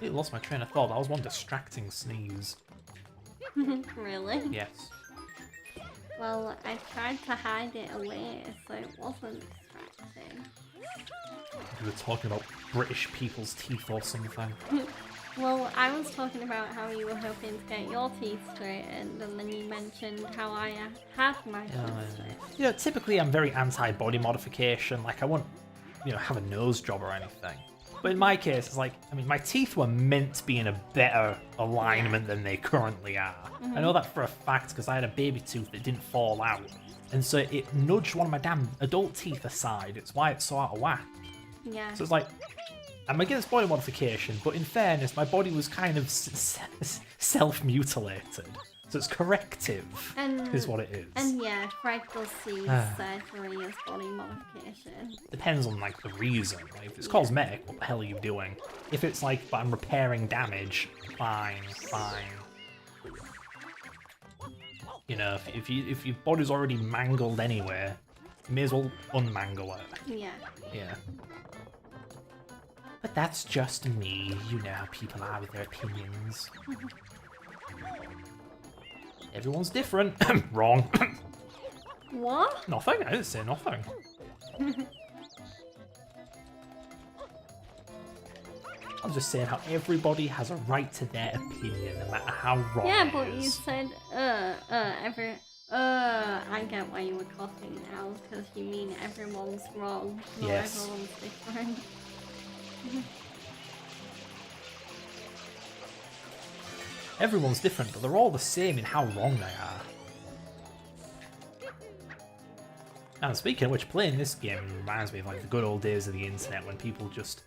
I lost my train of thought. That was one distracting sneeze. Really? Yes. Well, I tried to hide it away, so it wasn't distracting. You were talking about British people's teeth or something. Well, I was talking about how you were hoping to get your teeth straightened, and then you mentioned how I had my teeth straightened. Typically I'm very anti-body modification. I wouldn't, have a nose job or anything. But in my case, it's my teeth were meant to be in a better alignment than they currently are. I know that for a fact because I had a baby tooth that didn't fall out. And so it nudged one of my damn adult teeth aside. It's why it's so out of whack. Yeah. So it's I'm against body modification, but in fairness, my body was kind of self-mutilated. So it's corrective, is what it is. And yeah, Fred does see surgery as body modification. Depends on the reason. If it's cosmetic, what the hell are you doing? If it's but I'm repairing damage, fine. If your body's already mangled anyway, You may as well unmangle it. Yeah. Yeah. But that's just me. You know how people are with their opinions. Everyone's different. Wrong. What? Nothing. I didn't say nothing. I was just saying how everybody has a right to their opinion, no matter how wrong Yeah, it but you is. said, I get why you were coughing now, because you mean everyone's wrong, not Yes. everyone's different. Everyone's different, but they're all the same in how wrong they are. And speaking of which, playing this game reminds me of like the good old days of the internet when people just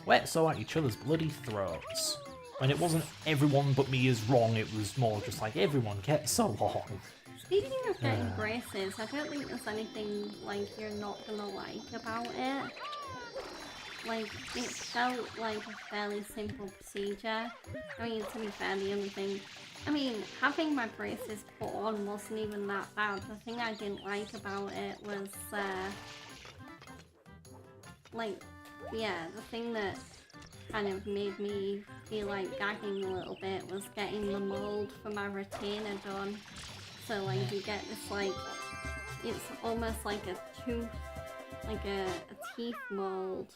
wet so at each other's bloody throats. When it wasn't everyone but me is wrong, it was more just like everyone gets along. Speaking of getting braces, I don't think there's anything like you're not gonna like about it. Like, it felt like a fairly simple procedure. I mean, to be fair, the only thing... I mean, having my braces put on wasn't even that bad. The thing I didn't like about it was, like, yeah, the thing that kind of made me feel like gagging a little bit was getting the mold for my retainer done. So, like, you get this, like, it's almost like a tooth, like a teeth mold.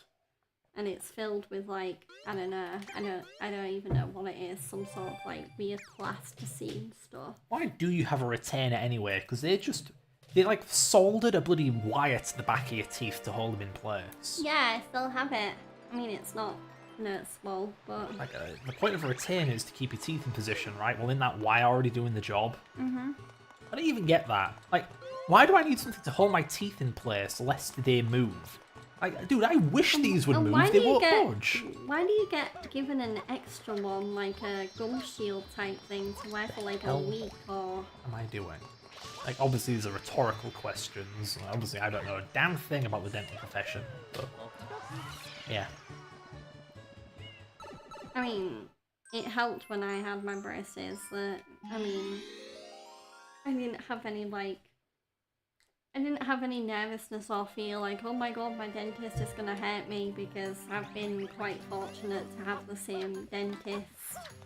And it's filled with like, I don't know, I don't even know what it is, some sort of like weird plasticine stuff. Why do you have a retainer anyway? Because they like soldered a bloody wire to the back of your teeth to hold them in place. Yeah, I still have it. I mean, it's not noticeable, but... Like, the point of a retainer is to keep your teeth in position, right? Well, isn't that wire already doing the job? Mm-hmm. I don't even get that. Like, why do I need something to hold my teeth in place lest they move? Like, dude, I wish these would move. They won't budge. Why do you get given an extra one, like a gum shield type thing, to wear for like a week or... What am I doing? Like, obviously these are rhetorical questions. Obviously I don't know a damn thing about the dental profession, but... yeah. I mean, it helped when I had my braces that, I mean, I didn't have any, like... I didn't have any nervousness or feel like, oh my god, my dentist is gonna hurt me, because I've been quite fortunate to have the same dentist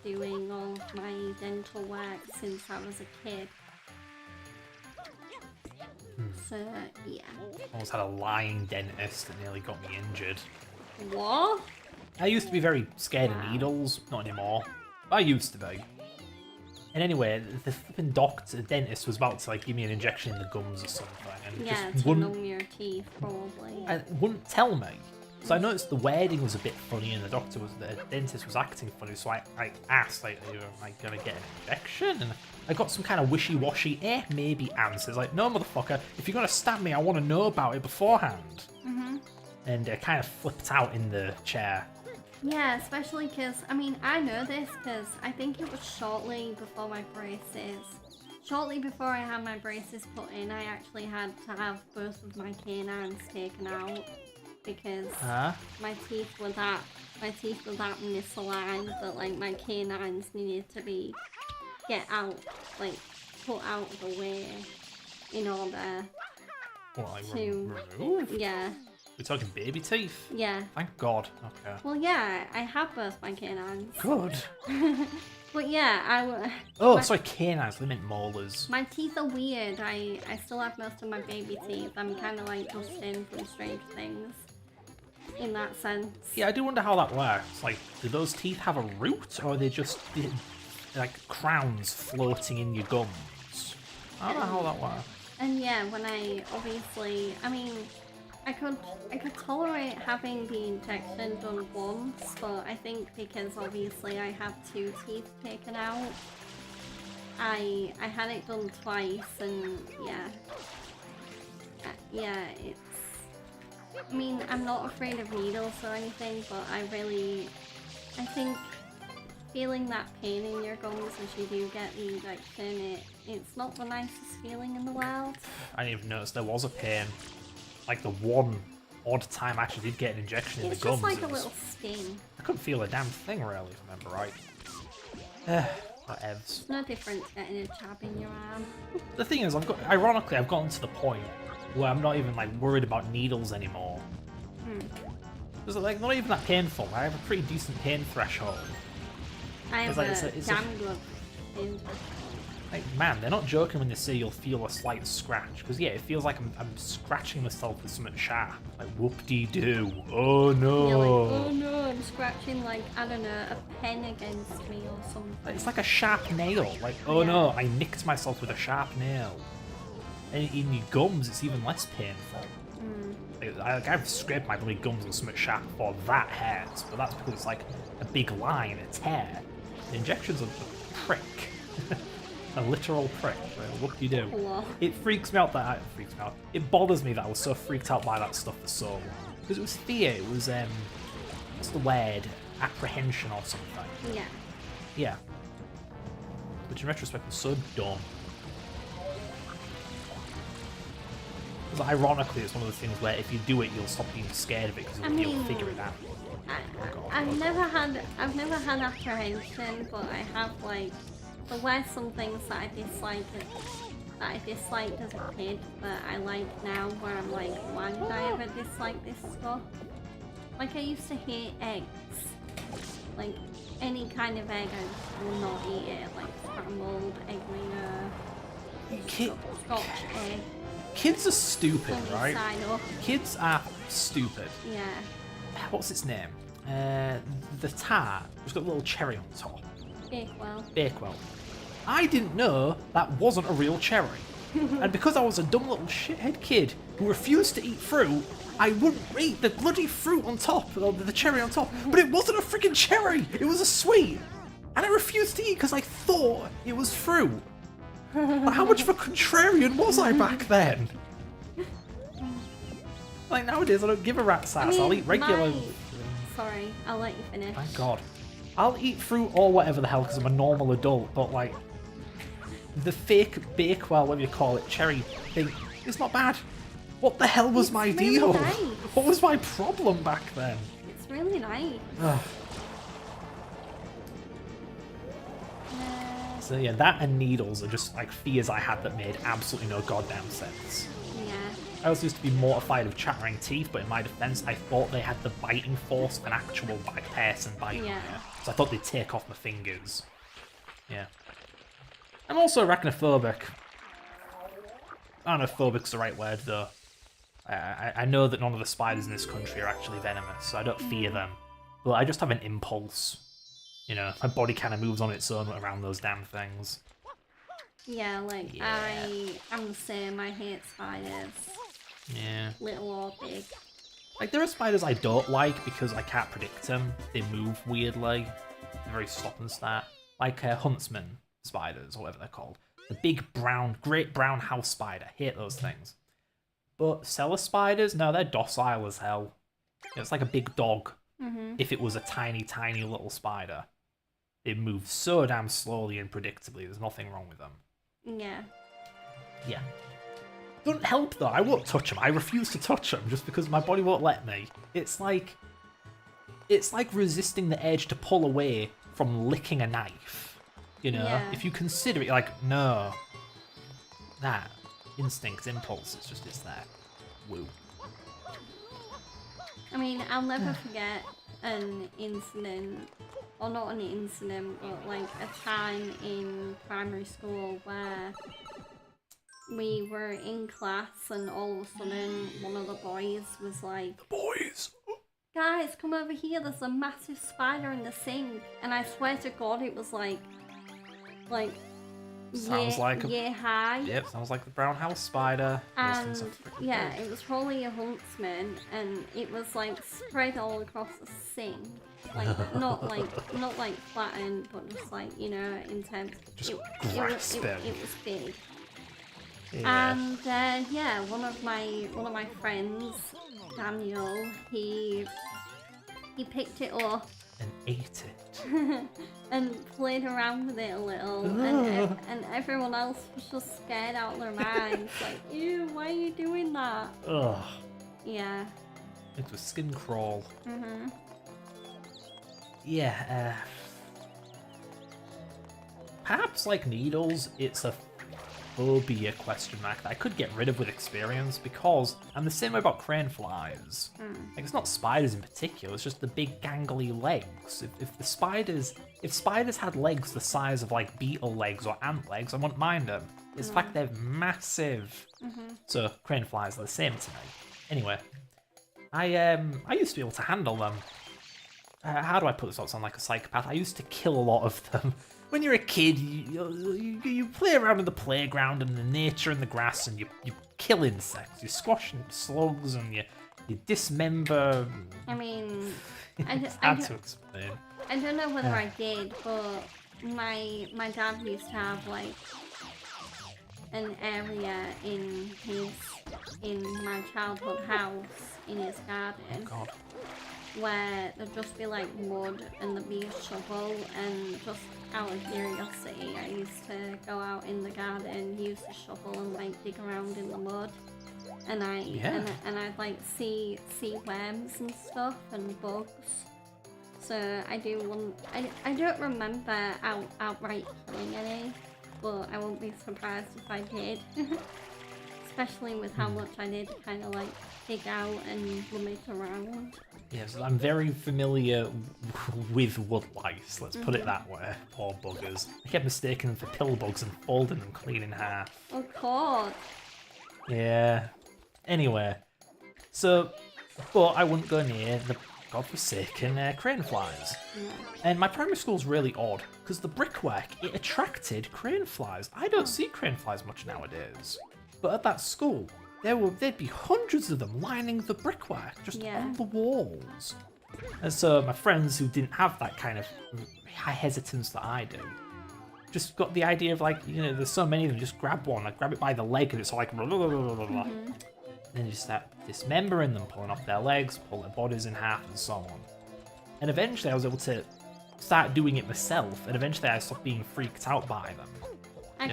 doing all of my dental work since I was a kid. So, yeah. Almost had a lying dentist that nearly got me injured. What? I used to be very scared of needles, not anymore. I used to be. And anyway, the flipping dentist was about to like give me an injection in the gums or something, and Yeah, just to wouldn't, numb your teeth, probably. and wouldn't tell me. So I noticed the wording was a bit funny, and the dentist was acting funny. So I asked, like, am I gonna get an injection? And I got some kind of wishy-washy, maybe answers. Like, no, motherfucker, if you're gonna stab me, I want to know about it beforehand. Mm-hmm. And I kind of flipped out in the chair. Yeah, especially because, I mean, I know this because I think it was shortly before my braces. Shortly before I had my braces put in, I actually had to have both of my canines taken out because my teeth were that misaligned that like my canines needed to be put out of the way in order What, like to remove? yeah. We're talking baby teeth? Yeah. Thank God. Okay. Well, yeah, I have both my canines. Good. But yeah, Oh, sorry, canines. They meant molars. my teeth are weird. I still have most of my baby teeth. I'm kind of like just in from Strange Things in that sense. Yeah, I do wonder how that works. Like, do those teeth have a root, or are they just like crowns floating in your gums? I don't know how that works. And yeah, when I could tolerate having the injection done once, but I think because obviously I have 2 teeth taken out, I had it done twice, and yeah, it's... I mean, I'm not afraid of needles or anything, but I think feeling that pain in your gums as you do get the injection, it's not the nicest feeling in the world. I didn't even notice there was a pain. Like the one odd time I actually did get an injection in the gums. It's just like a little sting. I couldn't feel a damn thing really, if I remember right. Whatevs. It's no different to getting a jab in your arm. The thing is, I've gotten to the point where I'm not even like worried about needles anymore. It's like not even that painful. I have a pretty decent pain threshold. I have like- a it's damn good pain. Like, man, they're not joking when they say you'll feel a slight scratch. Because, yeah, it feels like I'm scratching myself with something sharp. Like, whoop-de-doo. Oh, no. You're like, oh no, I'm scratching like, I don't know, a pen against me or something. It's like a sharp nail. Like, oh, Yeah. no, I nicked myself with a sharp nail. And in your gums, it's even less painful. Like, I've scraped my bloody gums with something sharp before. That hurts. But that's because it's like a big line, a tear. The injection's a prick. A literal prick. Like, what do you do? Lol. It freaks me out that it freaks me out. It bothers me that I was so freaked out by that stuff for so long. Because it was fear, it was what's the word? Apprehension or something. Yeah. Yeah. Which in retrospect was so dumb. Because ironically it's one of the things where if you do it you'll stop being scared of it because you'll mean, figure it out. I've never had apprehension, but I have like there were some things that I disliked as a kid that I like now, where I'm like, why did I ever dislike this stuff? Like I used to hate eggs. Like any kind of egg, I will not eat it. Like scrambled egg Scotch egg. Kids are stupid, Something right? sign up. Kids are stupid. Yeah. What's its name? The tart, which got a little cherry on top. Bakewell. I didn't know that wasn't a real cherry. And because I was a dumb little shithead kid who refused to eat fruit, I wouldn't eat the bloody fruit on top, or the cherry on top. But it wasn't a freaking cherry! It was a sweet! And I refused to eat because I thought it was fruit. Like, how much of a contrarian was I back then? Like nowadays I don't give a rat's ass, I'll eat regular... Sorry, I'll let you finish. Thank God. I'll eat fruit or whatever the hell because I'm a normal adult, but like, the fake Bakewell, whatever you call it, cherry thing, it's not bad. What the hell was my really deal? nice. What was my problem back then? It's really nice. So yeah, that and needles are just like fears I had that made absolutely no goddamn sense. Yeah. I also used to be mortified of chattering teeth, but in my defense, I thought they had the biting force of an actual person biting. Yeah. So I thought they'd take off my fingers. Yeah. I'm also arachnophobic. I don't know if phobic's the right word, though. I know that none of the spiders in this country are actually venomous, so I don't fear them. But I just have an impulse. You know, my body kind of moves on its own around those damn things. Yeah, like, Yeah. I'm the same. I hate spiders. Yeah. Little or big. Like, there are spiders I don't like because I can't predict them. They move weirdly. They're very stop and start. Like huntsman spiders, or whatever they're called. The big brown, great brown house spider. Hate those things. But cellar spiders, no, they're docile as hell. It's like a big dog. If it was a tiny, tiny little spider. They move so damn slowly and predictably. There's nothing wrong with them. Yeah. Yeah. Doesn't help though. I won't touch them. I refuse to touch them just because my body won't let me. It's like resisting the urge to pull away from licking a knife. You know, Yeah. if you consider it, you're like, no, that instinct, impulse, it's there. Woo. I mean, I'll never forget an incident, or not an incident, but like a time in primary school where we were in class and all of a sudden one of the boys was like, Boys. guys, come over here, there's a massive spider in the sink. And I swear to God, it was like Sounds like a- year high. Yep, sounds like the brown house spider. Those things And are freaking yeah, big. it was probably a huntsman, and it was like spread all across the sink, like not like flattened, but just like, you know, in terms. Just it grasping. was big. Yeah. And yeah, one of my friends, Daniel, he picked it up And ate it. and played around with it a little, and everyone else was just scared out of their minds, like, ew, why are you doing that? Ugh. Yeah. Makes my skin crawl. Mhm. Yeah, perhaps like needles, it's a phobia question mark that I could get rid of with experience because I'm the same way about crane flies. Like it's not spiders in particular, it's just the big gangly legs. If spiders had legs the size of like beetle legs or ant legs, I wouldn't mind them. It's the fact they're massive. So crane flies are the same to me. Anyway, I used to be able to handle them. How do I put this out? Sound like a psychopath? I used to kill a lot of them. When you're a kid, you play around in the playground and the nature and the grass, and you kill insects. You squash slugs and you dismember. I mean, It's hard to explain. I don't know whether I did, but my dad used to have like an area in my childhood house in his garden. Oh God. Where there'd just be like mud and there'd be a shovel, and just out of curiosity I used to go out in the garden, use the shovel and like dig around in the mud, and I'd like see worms and stuff and bugs. So I don't remember outright killing any, but I won't be surprised if I did. Especially with how much I did kind of like dig out and rummage around. Yes, I'm very familiar with wood lice, let's put it that way. Poor buggers. I kept mistaking them for pill bugs and folding them clean in half. Oh God. Yeah. Anyway, so, but I wouldn't go near the godforsaken crane flies. And my primary school's really odd, because the brickwork, it attracted crane flies. I don't see crane flies much nowadays. But at that school, there'd be hundreds of them lining the brickwork, just on the walls. And so my friends who didn't have that kind of high hesitance that I do, just got the idea of like, there's so many of them, just grab one, like grab it by the leg and it's all like blah, blah, blah, blah, blah. Then you just start dismembering them, pulling off their legs, pull their bodies in half and so on. And eventually I was able to start doing it myself, and eventually I stopped being freaked out by them.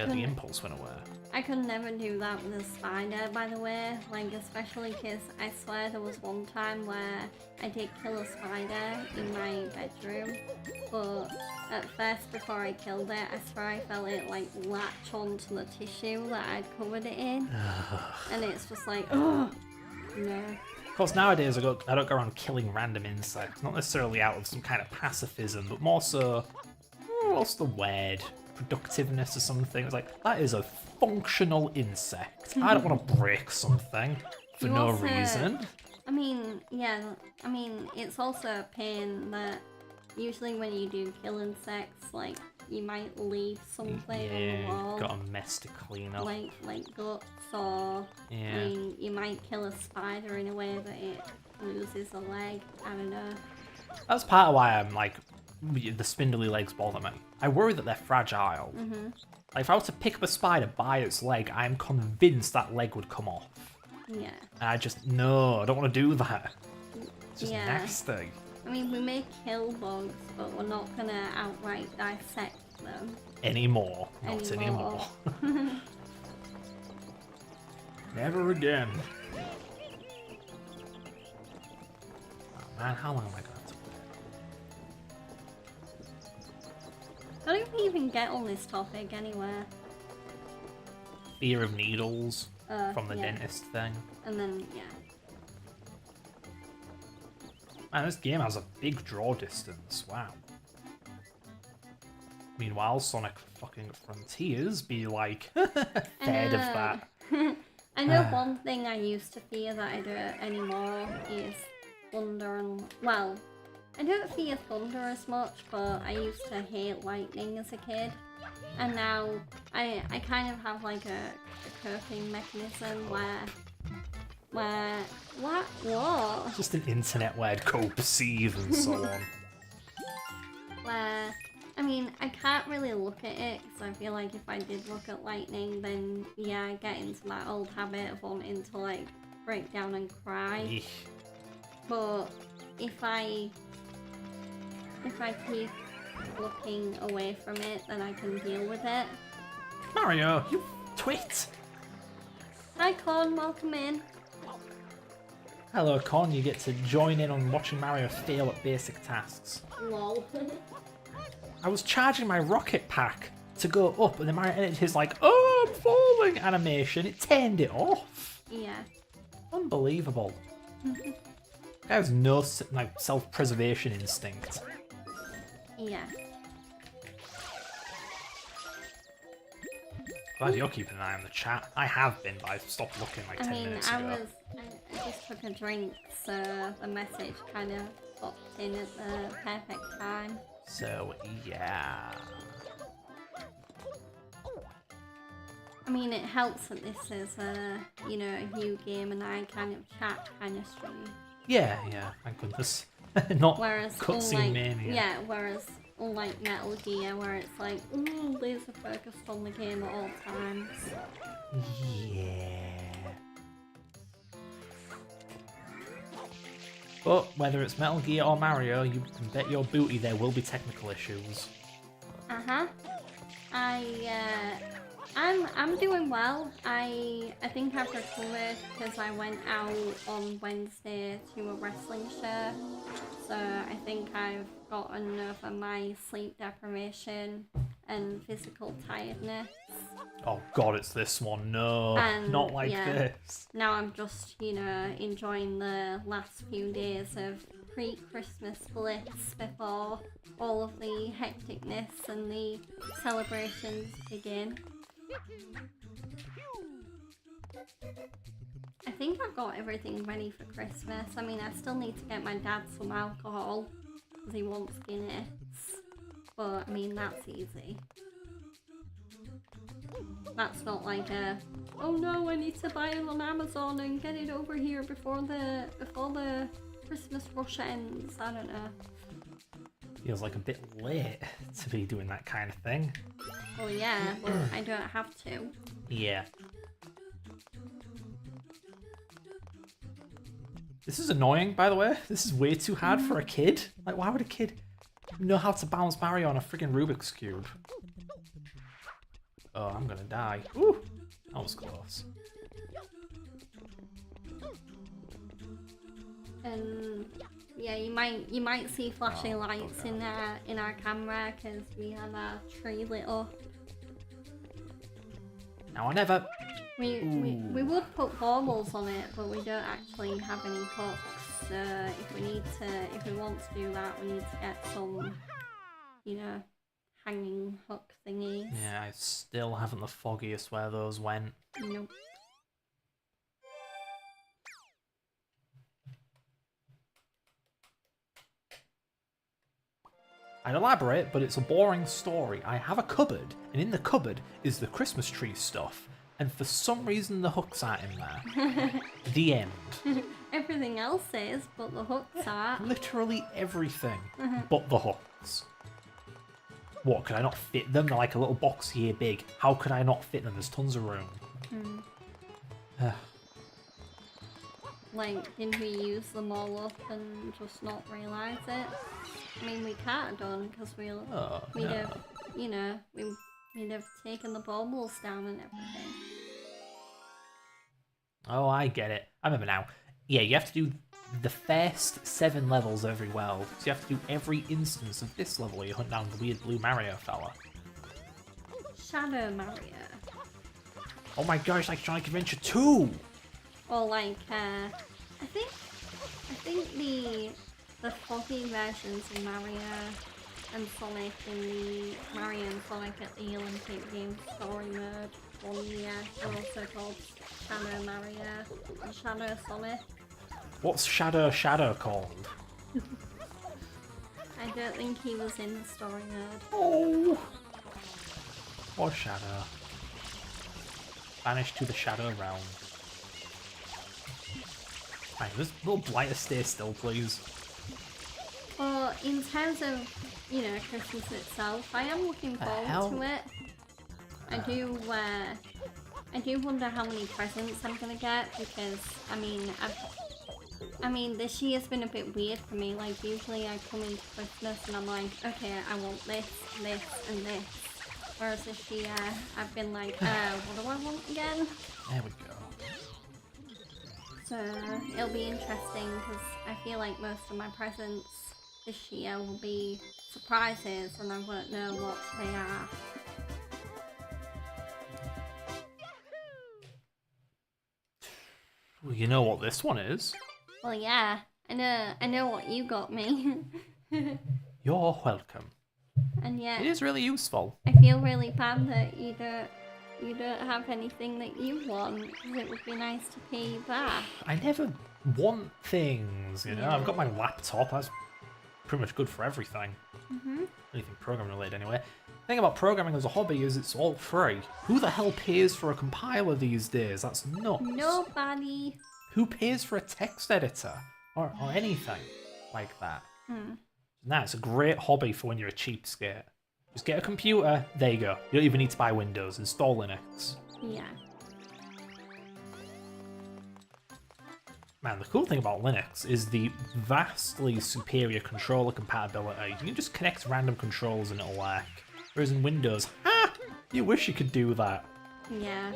The impulse went away. I could never do that with a spider, by the way, like especially because I swear there was one time where I did kill a spider in my bedroom, but at first before I killed it, I swear I felt it like latch onto the tissue that I'd covered it in, and it's just like, oh, no. Of course, nowadays I don't go around killing random insects, not necessarily out of some kind of pacifism, but more so, what's the word? Productiveness or something. It's like, that is a functional insect. I don't want to break something for no reason. I mean, it's also a pain that usually when you do kill insects, like, you might leave something on the wall. Got a mess to clean up. Like guts, or I mean, you might kill a spider in a way that it loses a leg. I don't know. That's part of why I'm like, the spindly legs bother me. I worry that they're fragile. Like if I was to pick up a spider by its leg, I'm convinced that leg would come off. Yeah. And I don't want to do that. It's just nasty. I mean, we may kill bugs, but we're not gonna outright dissect them. Anymore. Not anymore. Never again. Oh man, how long am I going to have to How did we even get on this topic anywhere? Fear of needles from the dentist thing. And then, Man, this game has a big draw distance. Wow. Meanwhile, Sonic fucking Frontiers be like fed of that. I know one thing I used to fear that I don't anymore is thunder and, well, I don't fear thunder as much, but I used to hate lightning as a kid. And now I kind of have like a coping mechanism where what? Just an internet word called perceive and so on. Where, I mean, I can't really look at it because I feel like if I did look at lightning, then I get into that old habit of wanting to like break down and cry. Eesh. But if I keep looking away from it, then I can deal with it. Mario, you twit! Hi Con, welcome in. Hello Con, you get to join in on watching Mario fail at basic tasks. Lol. I was charging my rocket pack to go up, and then Mario edited his like, oh, I'm following animation, it turned it off. Yeah. Unbelievable. Guy has no like self-preservation instinct. Yeah. Glad you're keeping an eye on the chat. I have been, but I stopped looking like 10 minutes ago. I just took a drink, so the message kind of popped in at the perfect time. So, yeah. I mean, it helps that this is a, you know, a you game and I kind of chat kind of stream. Yeah, thank goodness. Not Whereas, cutscene mania. yeah, whereas unlike Metal Gear, where it's like, ooh, laser focused on the game at all times. Yeah. But whether it's Metal Gear or Mario, you can bet your booty there will be technical issues. Uh-huh. I'm doing well. I think I've recovered because I went out on Wednesday to a wrestling show. So I think I've gotten over my sleep deprivation and physical tiredness. Oh god, it's this one. No, And, not like yeah. this. Now I'm just, you know, enjoying the last few days of pre-Christmas bliss before all of the hecticness and the celebrations begin. I think I've got everything ready for Christmas. I mean, I still need to get my dad some alcohol because he wants Guinness. But, I mean, that's easy. That's not like a, oh no, I need to buy it on Amazon and get it over here before the Christmas rush ends. I don't know. Feels like a bit late to be doing that kind of thing. Well, yeah, but I don't have to. Yeah. This is annoying, by the way. This is way too hard for a kid. Like, why would a kid know how to bounce Mario on a friggin' Rubik's Cube? Oh, I'm gonna die. Ooh, that was close. And yeah, you might see flashing lights in our camera because we have our tree lit up. Now I never. We would put baubles on it, but we don't actually have any hooks. So if we want to do that, we need to get some, you know, hanging hook thingies. Yeah, I still haven't the foggiest where those went. Nope. I'd elaborate, but it's a boring story. I have a cupboard, and in the cupboard is the Christmas tree stuff, and for some reason the hooks aren't in there. The end. Everything else is, but the hooks are. Literally everything, but the hooks. What, could I not fit them? They're like a little box here big. How could I not fit them? There's tons of room. Like, did we use them all up and just not realise it? I mean, we can't have done because we'd have, you know, we'd have taken the baubles down and everything. Oh, I get it. I remember now. Yeah, you have to do the first 7 levels every world. So you have to do every instance of this level where you hunt down the weird blue Mario fella. Shadow Mario. Oh my gosh, like Sonic Adventure 2! Or like, I think the foggy versions of Mario and Sonic in the Mario and Sonic at the Olympic Games story mode 1 year are also called Shadow Mario and Shadow Sonic. What's Shadow called? I don't think he was in the story mode. Oh! Or Shadow. Banished to the Shadow Realm. Right, this little blighter stay still, please. Well, in terms of, you know, Christmas itself, I am looking forward to it. I do wonder how many presents I'm gonna get because, I mean, this year's been a bit weird for me. Like, usually I come into Christmas and I'm like, okay, I want this, this, and this. Whereas this year, I've been like, what do I want again? There we go. So, it'll be interesting because I feel like most of my presents this year will be surprises and I won't know what they are. Well, you know what this one is. Well, yeah, I know what you got me. You're welcome. And yet, It is really useful. I feel really bad that you don't have anything that you want, because it would be nice to pay you back. I never want things, you know? Yeah. I've got my laptop, that's pretty much good for everything. Mhm. Anything programming related anyway. The thing about programming as a hobby is it's all free. Who the hell pays for a compiler these days? That's nuts. Nobody. Who pays for a text editor? Or anything like that? Nah, it's a great hobby for when you're a cheapskate. Just get a computer, there you go. You don't even need to buy Windows, install Linux. Yeah. Man, the cool thing about Linux is the vastly superior controller compatibility. You can just connect random controls and it'll work. Whereas in Windows, you wish you could do that. Yeah.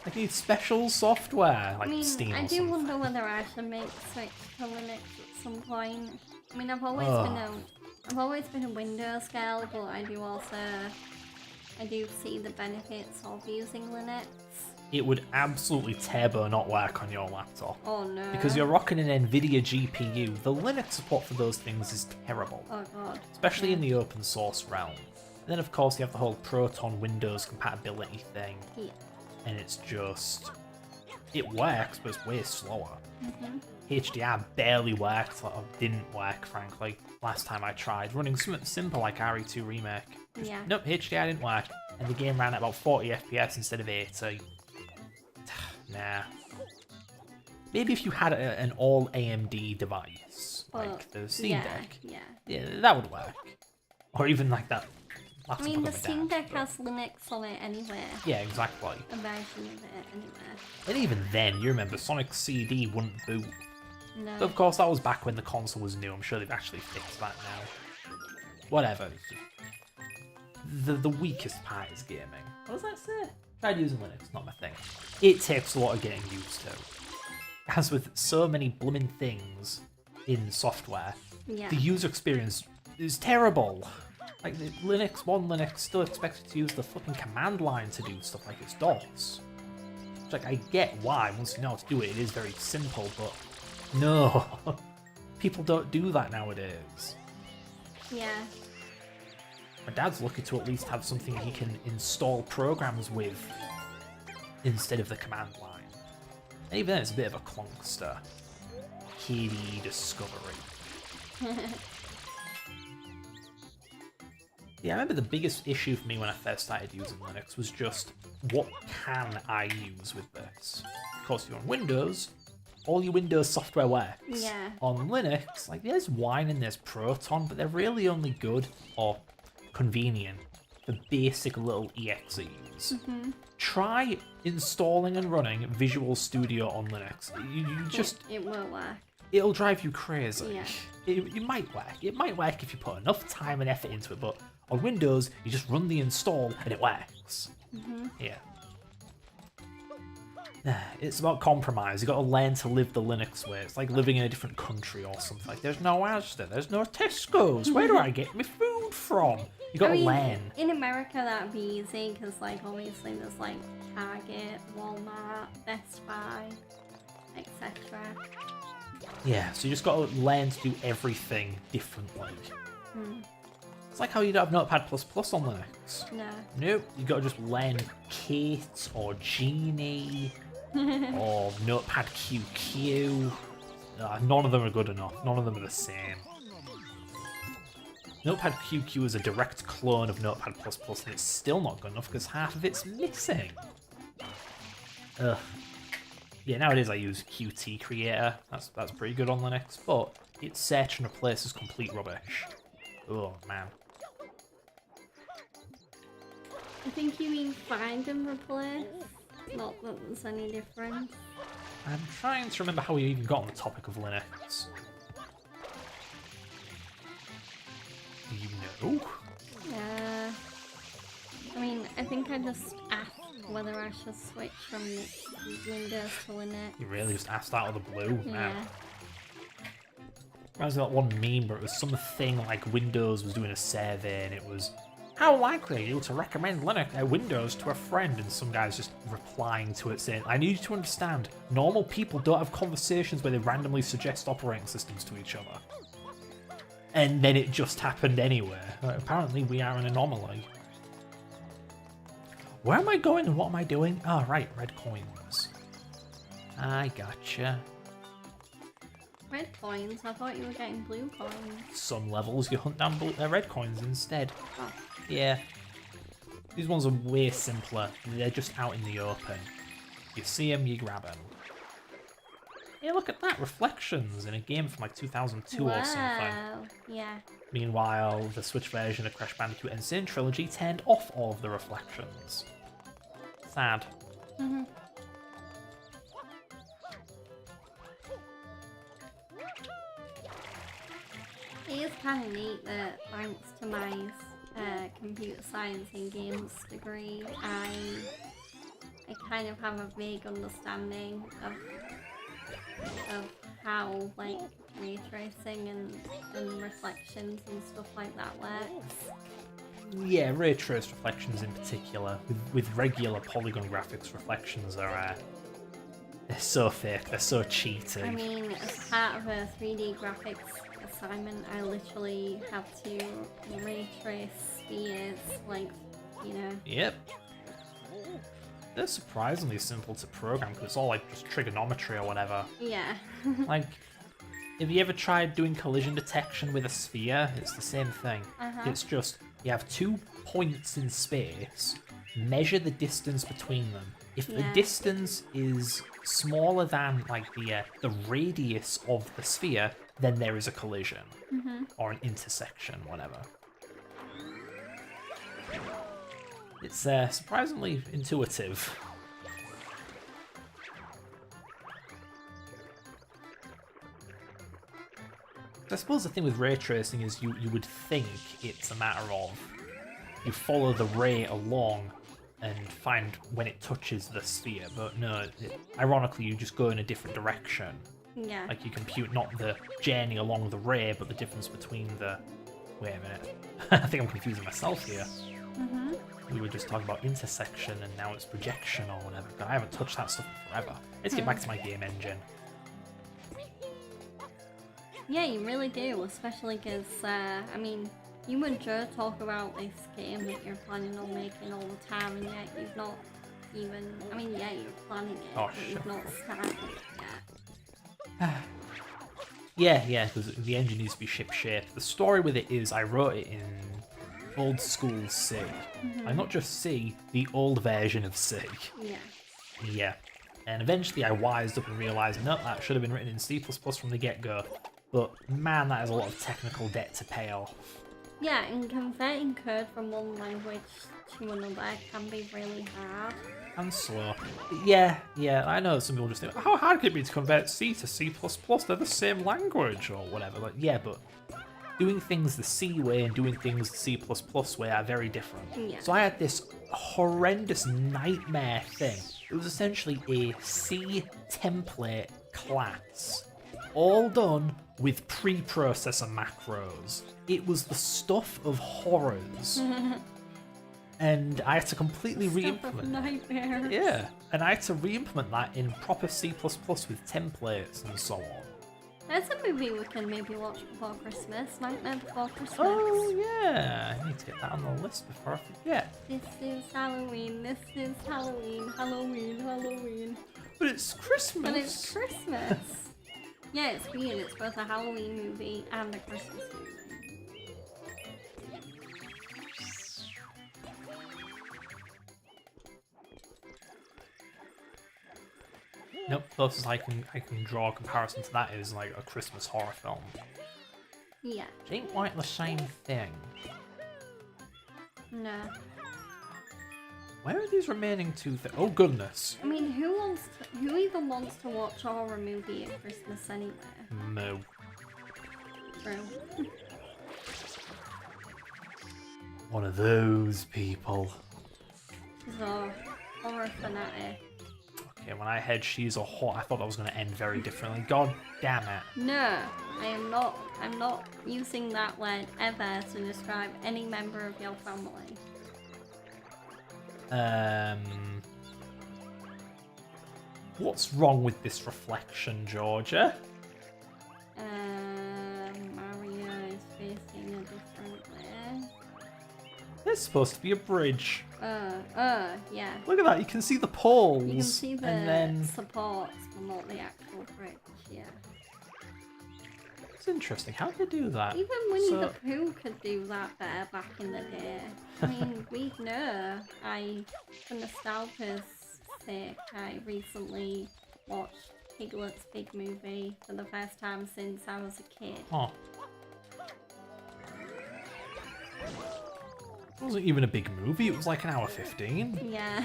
Like you need special software, like I mean, Steam I or do something. wonder whether I should make a switch to Linux at some point. I mean, I've always been a Windows girl, but I do see the benefits of using Linux. It would absolutely turbo not work on your laptop. Oh no. Because you're rocking an NVIDIA GPU, the Linux support for those things is terrible. Oh god. Especially in the open source realm. And then of course you have the whole Proton Windows compatibility thing. Yeah. And it's just... it works, but it's way slower. HDR barely worked, or didn't work, frankly, last time I tried. Running something simple like RE2 Remake. Just, Yeah. Nope, HDR didn't work. And the game ran at about 40 FPS instead of 80. Nah. Maybe if you had an all AMD device, like the Steam Deck, yeah, that would work. Or even like that I laptop mean, of the my Steam dad, Deck but- has Linux on it anyway. Yeah, exactly. A version of it anyway. And even then, you remember, Sonic CD wouldn't boot. No. But of course, that was back when the console was new. I'm sure they've actually fixed that now. Whatever. The weakest part is gaming. What does that say? Tried using Linux, not my thing. It takes a lot of getting used to. As with so many blooming things in software, Yeah. the user experience is terrible. Like, the Linux still expects you to use the fucking command line to do stuff like it's DOS. Which, like, I get why, once you know how to do it, it is very simple, but no. People don't do that nowadays. Yeah. My dad's lucky to at least have something he can install programs with instead of the command line. And even then, it's a bit of a clunkster. KD Discovery. Yeah, I remember the biggest issue for me when I first started using Linux was just, what can I use with this? Of course, you're on Windows, all your Windows software works. Yeah. On Linux, like, there's Wine and there's Proton, but they're really only good or convenient for basic little EXEs. Try installing and running Visual Studio on Linux. You just... It won't work. it'll drive you crazy. Yeah. It might work. It might work if you put enough time and effort into it, but on Windows, you just run the install and it works. Yeah. It's about compromise. You got to learn to live the Linux way. It's like living in a different country or something. Like, there's no Asda, there's no Tesco's. Where do I get my food from? You got to learn. In America, that'd be easy because, like, obviously there's like Target, Walmart, Best Buy, etc. Yeah, so you just got to learn to do everything differently. It's like how you don't have Notepad++ on Linux. No. Nope, you got to just learn Kate or Genie or Notepad QQ. None of them are good enough. None of them are the same. Notepad QQ is a direct clone of Notepad++, and it's still not good enough because half of it's missing. Ugh. Yeah, nowadays I use Qt Creator. That's pretty good on Linux, but its search and replace is complete rubbish. Oh man. I think you mean find and replace. Not that there's any difference. I'm trying to remember how we even got on the topic of Linux. Do you know? I mean, I think I just asked whether I should switch from Windows to Linux. You really just asked out of the blue, man. Yeah. Reminds me of that one meme where it was something like Windows was doing a survey and it was, How likely are you to recommend Windows to a friend? And some guy's just replying to it saying, I need you to understand, normal people don't have conversations where they randomly suggest operating systems to each other. And then it just happened anyway. Apparently we are an anomaly. Where am I going and what am I doing? Oh, right, red coins. I gotcha. Red coins? I thought you were getting blue coins. Some levels you hunt down red coins instead. Oh. Yeah. These ones are way simpler. They're just out in the open. You see them, you grab them. Hey, look at that! Reflections in a game from like 2002 or something. Wow. Yeah. Meanwhile, the Switch version of Crash Bandicoot Insane Trilogy turned off all of the reflections. Sad. Mhm. It is kind of neat that thanks to my computer science and games degree, I kind of have a vague understanding of how like ray tracing and reflections and stuff like that works. Yeah, ray trace reflections in particular. With regular polygon graphics, reflections are they're so fake, they're so cheaty. I mean, as part of a 3D graphics assignment, I literally had to ray trace spheres, like, you know. Yep. They're surprisingly simple to program because it's all like just trigonometry or whatever. Yeah. Like, have you ever tried doing collision detection with a sphere? It's the same thing. It's just, you have 2 points in space, measure the distance between them. If the distance is smaller than like the radius of the sphere, then there is a collision or an intersection, whatever. It's surprisingly intuitive. I suppose the thing with ray tracing is you would think it's a matter of you follow the ray along and find when it touches the sphere, but no, ironically you just go in a different direction. Yeah. Like you compute not the journey along the ray, but the difference between the... Wait a minute. I think I'm confusing myself here. We were just talking about intersection and now it's projection or whatever, but I haven't touched that stuff in forever. Let's get back to my game engine. Yeah, you really do, especially because, I mean, you and Joe talk about this game that you're planning on making all the time, and yet you've not even, I mean, yeah, you're planning it, but you've not started it yet. Yeah, because the engine needs to be ship-shape. The story with it is I wrote it in old school C. And not just C, the old version of C. Yeah. Yeah. And eventually I wised up and realised, no, that should have been written in C++ from the get-go. But man, that is a lot of technical debt to pay off. Yeah, and converting code from one language to another can be really hard. And slow. Yeah, I know some people just think, how hard could it be to convert C to C++? They're the same language or whatever. Like, yeah, but doing things the C way and doing things the C++ way are very different. Yeah. So I had this horrendous nightmare thing. It was essentially a C template class, all done with preprocessor macros. It was the stuff of horrors. And I had to completely re-implement it. Nightmares. Yeah, and I had to re-implement that in proper C++ with templates and so on. There's a movie we can maybe watch before Christmas, Nightmare Before Christmas. Oh yeah, I need to get that on the list before I forget. This is Halloween, this is Halloween, Halloween, Halloween. But it's Christmas! But it's Christmas! Yeah, it's weird, it's both a Halloween movie and a Christmas movie. Nope, closest I can draw a comparison to that is like a Christmas horror film. Yeah. Which ain't quite the same thing. No. Where are these remaining two things? Oh goodness. I mean, who even wants to watch a horror movie at Christmas anyway? No. True. One of those people. So, horror fanatic. Okay, when I heard she's a whore, I thought that was going to end very differently. God damn it. No, I am not. I'm not using that word ever to describe any member of your family. What's wrong with this reflection, Georgia? Mario is facing a different way. There's supposed to be a bridge. Yeah. Look at that, you can see the poles. You can see the and then... supports, but not the actual bridge, yeah. It's interesting, how do they do that? Even Winnie the Pooh could do that better back in the day. I mean, we know. For nostalgia's sake, I recently watched Piglet's Big Movie for the first time since I was a kid. Oh. It wasn't even a big movie, it was like an hour 15. Yeah.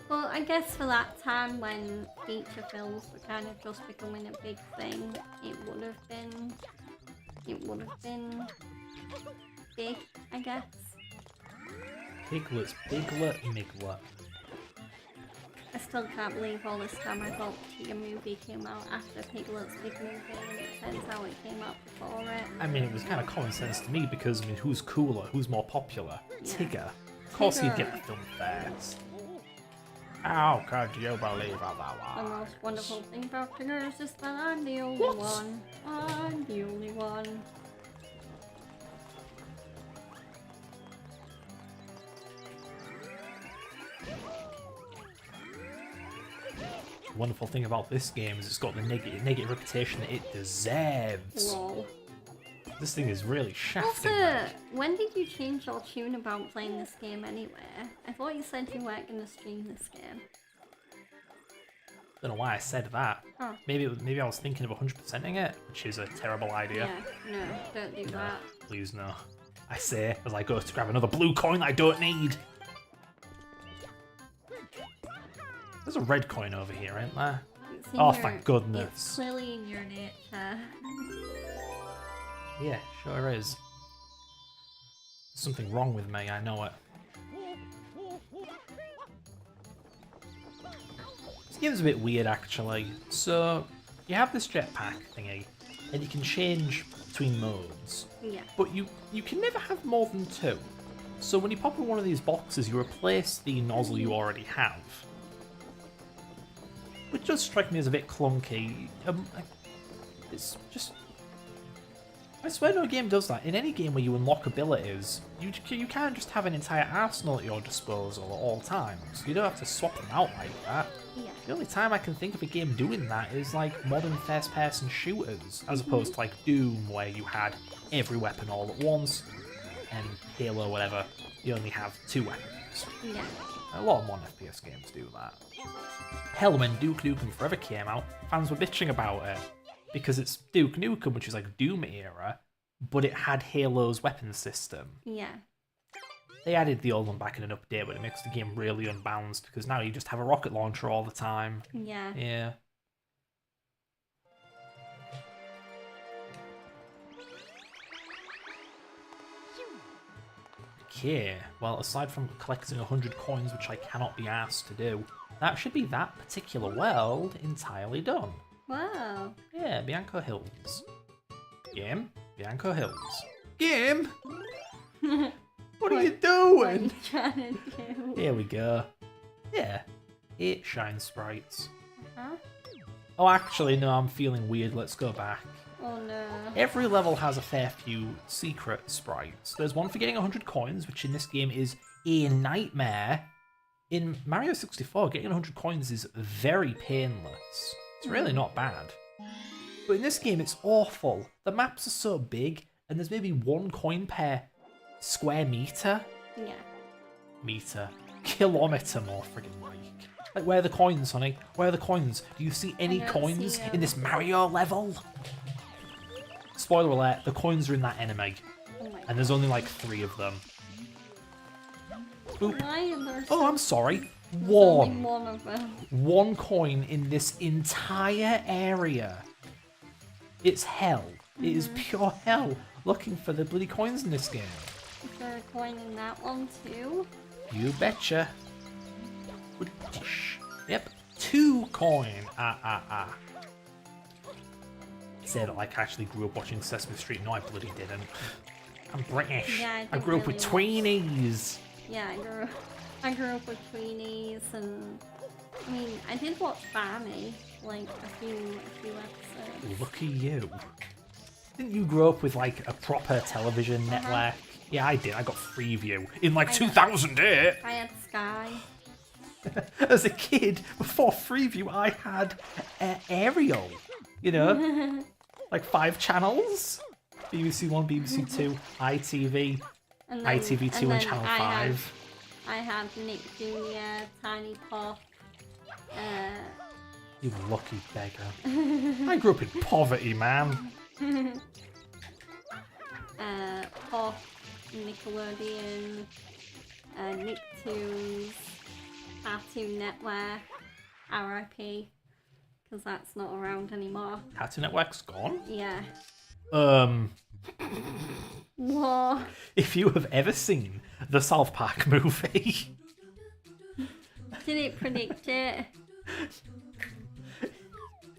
Well, I guess for that time when feature films were kind of just becoming a big thing, it would have been big, I guess. Piglet, Miglet. I still can't believe all this time I thought the movie came out after Piglet's Big Movie, and it turns out it came out before it. I mean, it was kind of common sense to me because, I mean, who's cooler? Who's more popular? Yeah. Tigger. Of course he'd Tigger. get the film first. How could you believe how that The was? most wonderful thing about Tigger is just that I'm the only What? one. I'm the only one. The wonderful thing about this game is it's got the negative reputation that it deserves. Lol. This thing is really shafting Also, me. when did you change your tune about playing this game anyway? I thought you said you weren't going to stream this game. Don't know why I said that. Oh. Maybe I was thinking of 100%ing it, which is a terrible idea. Yeah, no, don't do No, that. please no. I say as I go to grab another blue coin that I don't need. There's a red coin over here, ain't there? It's in Oh, your- thank goodness. It's clearly in your nature. Yeah, sure is. There's something wrong with me, I know it. This game's a bit weird, actually. So, you have this jetpack thingy, and you can change between modes. Yeah. But you can never have more than two. So when you pop in one of these boxes, you replace the nozzle you already have. Which does strike me as a bit clunky. It's just... I swear no game does that. In any game where you unlock abilities, you can't just have an entire arsenal at your disposal at all times. You don't have to swap them out like that. Yeah. The only time I can think of a game doing that is like modern first-person shooters, as opposed to like Doom, where you had every weapon all at once, and Halo, whatever, you only have two weapons. Yeah. A lot of modern FPS games do that. Hell, when Duke Nukem Forever came out, fans were bitching about it, because it's Duke Nukem, which is like Doom era, but it had Halo's weapon system. Yeah. They added the old one back in an update, but it makes the game really unbalanced, because now you just have a rocket launcher all the time. Yeah. Yeah. Okay, well, aside from collecting 100 coins, which I cannot be asked to do, that should be that particular world entirely done. Wow. Yeah, Bianco Hills. Game, Bianco Hills. Game? What are you What are you doing? trying to do? Here we go. Yeah, 8 shine sprites. Huh? Oh, actually, no, I'm feeling weird. Let's go back. Oh no. Every level has a fair few secret sprites. There's one for getting 100 coins, which in this game is a nightmare. In Mario 64, getting 100 coins is very painless. It's really not bad. But in this game, it's awful. The maps are so big, and there's maybe 1 coin per square meter. Yeah. Meter. Kilometer more friggin' like. Like, where are the coins, honey? Where are the coins? Do you see any don't coins see 'em. in this Mario level? Spoiler alert, the coins are in that enemy. Oh my And there's only like 3 of them. Boop. Why are there Oh, I'm sorry. there's only 1. one of them? 1 coin in this entire area. It's hell. It is pure hell looking for the bloody coins in this game. Is there a coin in that one too? You betcha. Good dish. Yep, 2 coin. Say that like I actually grew up watching Sesame Street. No, I bloody didn't. I'm British. Yeah, I grew up with tweenies. Yeah, I grew up with tweenies, and I mean, I did watch Barney, like a few episodes. Look at you. Didn't you grow up with like a proper television network? Yeah, I did. I got Freeview in like 2008. I had Sky. As a kid, before Freeview, I had Aerial. You know, like 5 channels. BBC One, BBC Two, ITV, ITV2, and Channel 5. I had Nick Jr., Tiny Pop. You lucky beggar. I grew up in poverty, man. Pop, Nickelodeon, Nicktoons, Cartoon Network, RIP, because that's not around anymore. Cartoon Network's gone? Yeah. What? If you have ever seen the South Park movie... Did it predict it?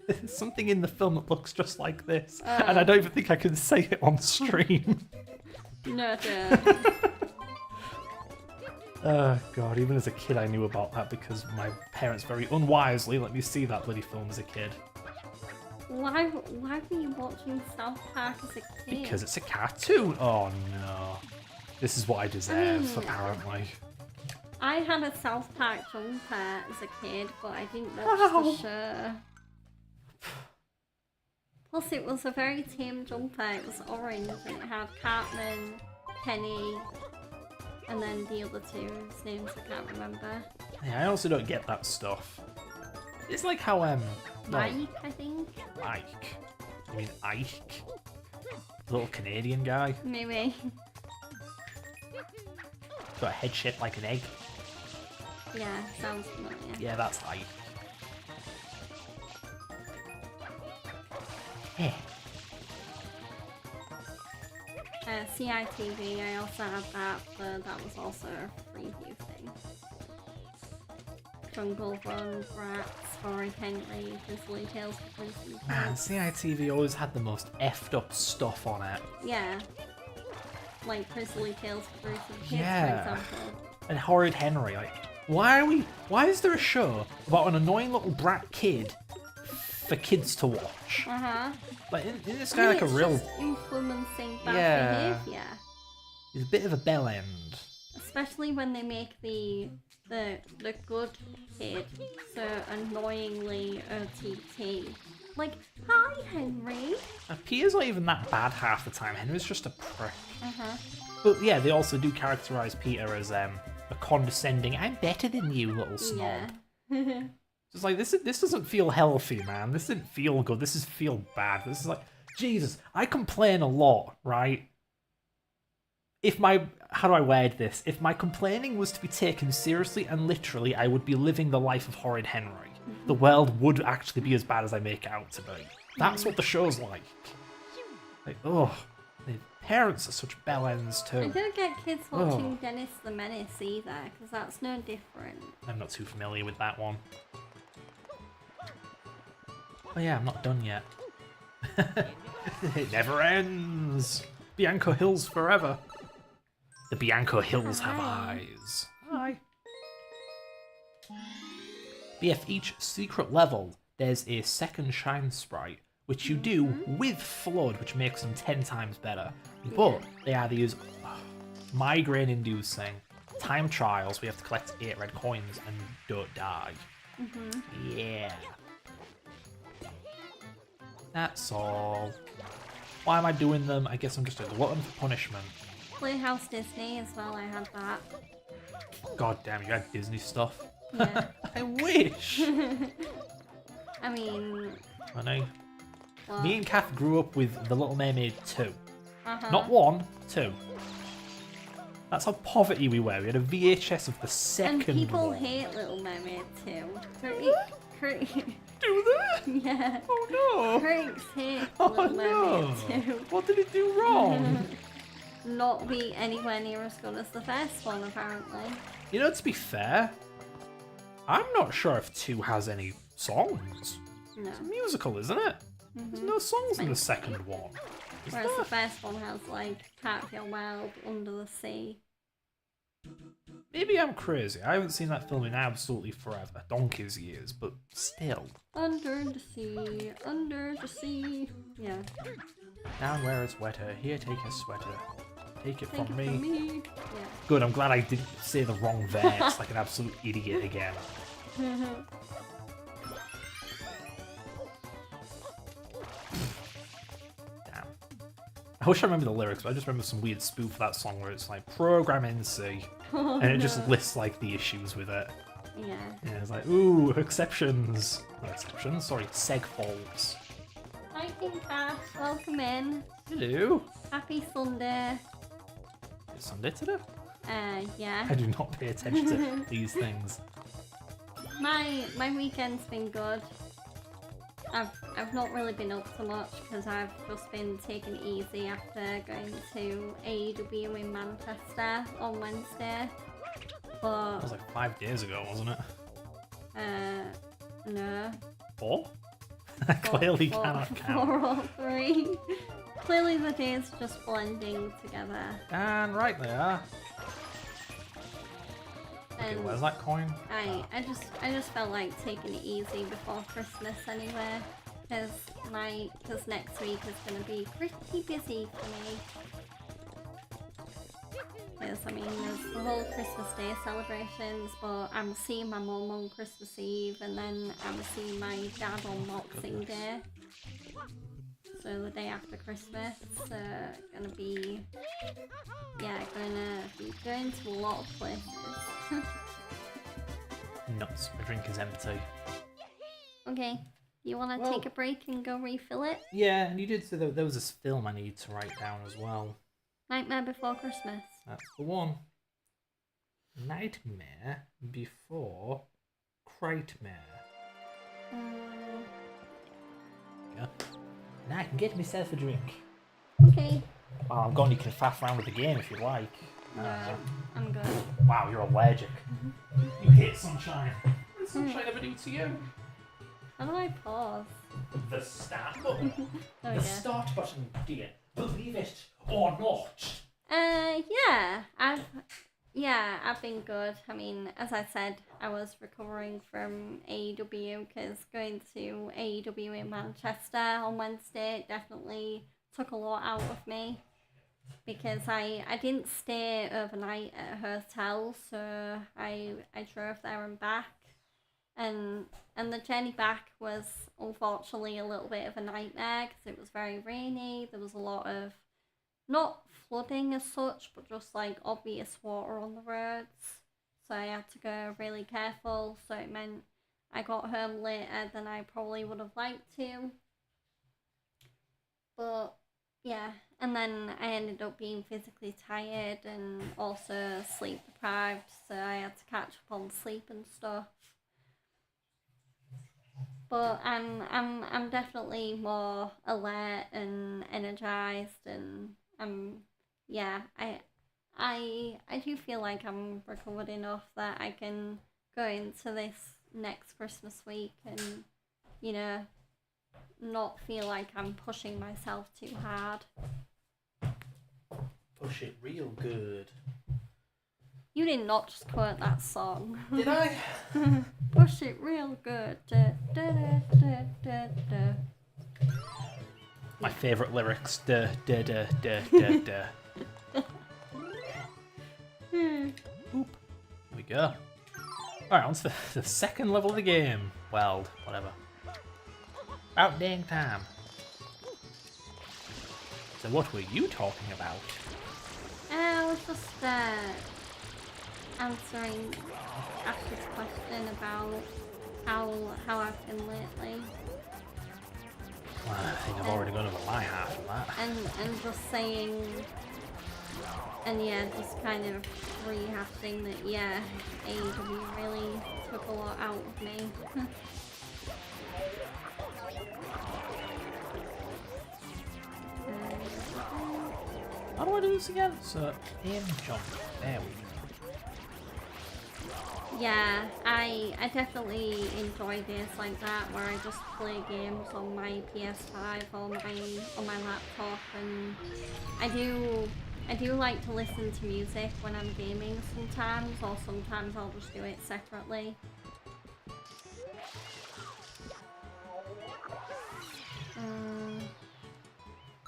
There's something in the film that looks just like this, and I don't even think I can say it on stream. No, don't. Oh god, even as a kid I knew about that because my parents very unwisely let me see that bloody film as a kid. Why were you watching South Park as a kid? Because it's a cartoon. Oh no. This is what I deserve, apparently. I had a South Park jumper as a kid, but I didn't watch the show. Plus, it was a very tame jumper. It was orange and it had Cartman, Kenny, and then the other two whose names I can't remember. Yeah, I also don't get that stuff. It's like how Mike, I think. Mike. I mean Ike. Little Canadian guy. Maybe. Got a head shaped like an egg. Yeah, sounds familiar. Yeah, that's Ike. Yeah. CITV, I also had that, but that was also a preview thing. Jungle Run, Bratz, Rory Henry, Grizzly Tales for Grizzly Man, Kids. CITV always had the most effed up stuff on it. Yeah. Like Grizzly Tales for Grizzly Kids, Yeah. for example. And Horrid Henry, like, why is there a show about an annoying little brat kid for kids to watch? Uh-huh. Like, isn't this guy like a It's real... just influencing bad Yeah. behaviour. He's a bit of a bell end. Especially when they make the good kid so annoyingly OTT. Like, hi Henry. Peter's not even that bad half the time. Henry's just a prick. Uh-huh. But yeah, they also do characterize Peter as a condescending, I'm better than you, little snob. Yeah. It's like, this doesn't feel healthy, man. This didn't feel good. This is feel bad. This is like, Jesus, I complain a lot, right? How do I word this? If my complaining was to be taken seriously and literally, I would be living the life of Horrid Henry. The world would actually be as bad as I make it out to be. That's what the show's like. Like, oh, the parents are such bell ends too. I don't get kids watching Dennis the Menace either, because that's no different. I'm not too familiar with that one. Oh yeah, I'm not done yet. It never ends. Bianco Hills forever. The Bianco Hills have eyes. Hi. BF, each secret level, there's a second shine sprite, which you do with Flood, which makes them 10 times better. But they are these migraine-inducing time trials. We have to collect 8 red coins and don't die. Yeah. That's all. Why am I doing them? I guess I'm just a glutton for punishment. Playhouse Disney as well, I had that. God damn, you had Disney stuff. Yeah. I wish. I mean... I know. Well, Me and Kath grew up with The Little Mermaid 2. uh-huh. Not 1, 2. That's how poverty we were. We had a VHS of the second And people one. hate Little Mermaid too. Do they? Yeah. Oh no! Critics hate Oh Little no! Mermaid too. What did it do wrong? Not be anywhere near as good as the first one, apparently. You know, to be fair, I'm not sure if 2 has any songs. No. It's a musical, isn't it? There's no songs in the second one. Is Whereas the there? first one has like Can't Feel Wild, Under the Sea. Maybe I'm crazy. I haven't seen that film in absolutely forever. Donkey's years, but still. Under the sea, under the sea. Yeah. Down where it's wetter, here take a sweater. Take it Take from it from me. me. Good, I'm glad I didn't say the wrong verse like an absolute idiot again. Yeah. Damn. I wish I remember the lyrics, but I just remember some weird spoof of that song where it's like, program NC, Oh, and it just no. lists like the issues with it. Yeah. Yeah, it's like, ooh, exceptions. Not exceptions, sorry, seg faults. Hi, Pinka. Welcome in. Hello. Happy Sunday. It's Sunday today? Yeah. I do not pay attention to these things. My weekend's been good. I've not really been up to much because I've just been taking it easy after going to AEW in Manchester on Wednesday. That But was like 5 days ago, wasn't it? no. 4? That clearly Four- cannot count. 4 or 3. Clearly the days just blending together. And right there. Okay, And where's that coin? I just felt like taking it easy before Christmas anyway, because next week is gonna be pretty busy for me. Because I mean, there's the whole Christmas Day celebrations, but I'm seeing my mum on Christmas Eve, and then I'm seeing my dad on Boxing Day. So the day after Christmas, gonna be going to a lot of places. Nuts, my drink is empty. Okay, you want to Well- take a break and go refill it? Yeah, and you did say there was this film I need to write down as well. Nightmare Before Christmas. That's the one. Nightmare Before Crightmare. Yeah. Now I can get myself a drink. Okay. While I'm gone, you can faff around with the game if you like. No, I'm good. Wow, you're allergic. You hate sunshine. What does sunshine ever do to you? How do I pause? The start button. Oh The yeah. start button, dear. Believe it or not. I've been good. I mean, as I said, I was recovering from AEW because going to AEW in Manchester on Wednesday definitely took a lot out of me. Because I didn't stay overnight at a hotel, so I drove there and back, and the journey back was unfortunately a little bit of a nightmare because it was very rainy. There was a lot of not flooding as such, but just like obvious water on the roads, so I had to go really careful. So it meant I got home later than I probably would have liked to. But yeah, and then I ended up being physically tired and also sleep deprived, so I had to catch up on sleep and stuff. But I'm definitely more alert and energized, and I do feel like I'm recovered enough that I can go into this next Christmas week and, you know, not feel like I'm pushing myself too hard. Push it real good. You did not just quote that song. Did I? Push it real good. Da, da, da, da, da, da. My favourite lyrics. Da da da da da da. Boop. There we go. Alright, on to the second level of the game. Well, whatever. About dang time. So what were you talking about? I was just answering Ash's question about how I've been lately, Well, I think I've already gone over my half of that. and just saying, and yeah, just kind of rehashing that AEW really took a lot out of me. How do I do this again? So, aim jump. There we go. Yeah, I definitely enjoy this like that, where I just play games on my PS5 or on my laptop, and I do like to listen to music when I'm gaming sometimes, or sometimes I'll just do it separately.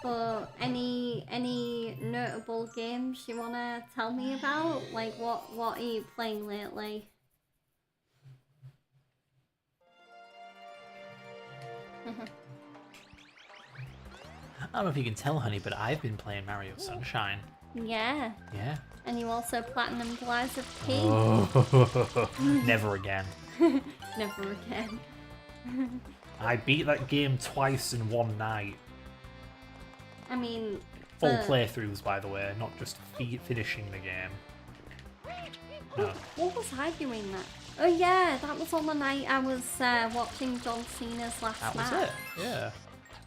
But any notable games you wanna tell me about? Like what are you playing lately? I don't know if you can tell, honey, but I've been playing Mario Sunshine. Yeah. Yeah. And you also platinum Lies of P. Oh, never again. Never again. I beat that game twice in one night. I mean, Full playthroughs, by the way, not just finishing the game. No. What was I doing that? Oh yeah, that was on the night I was watching John Cena's last That match. was it, yeah.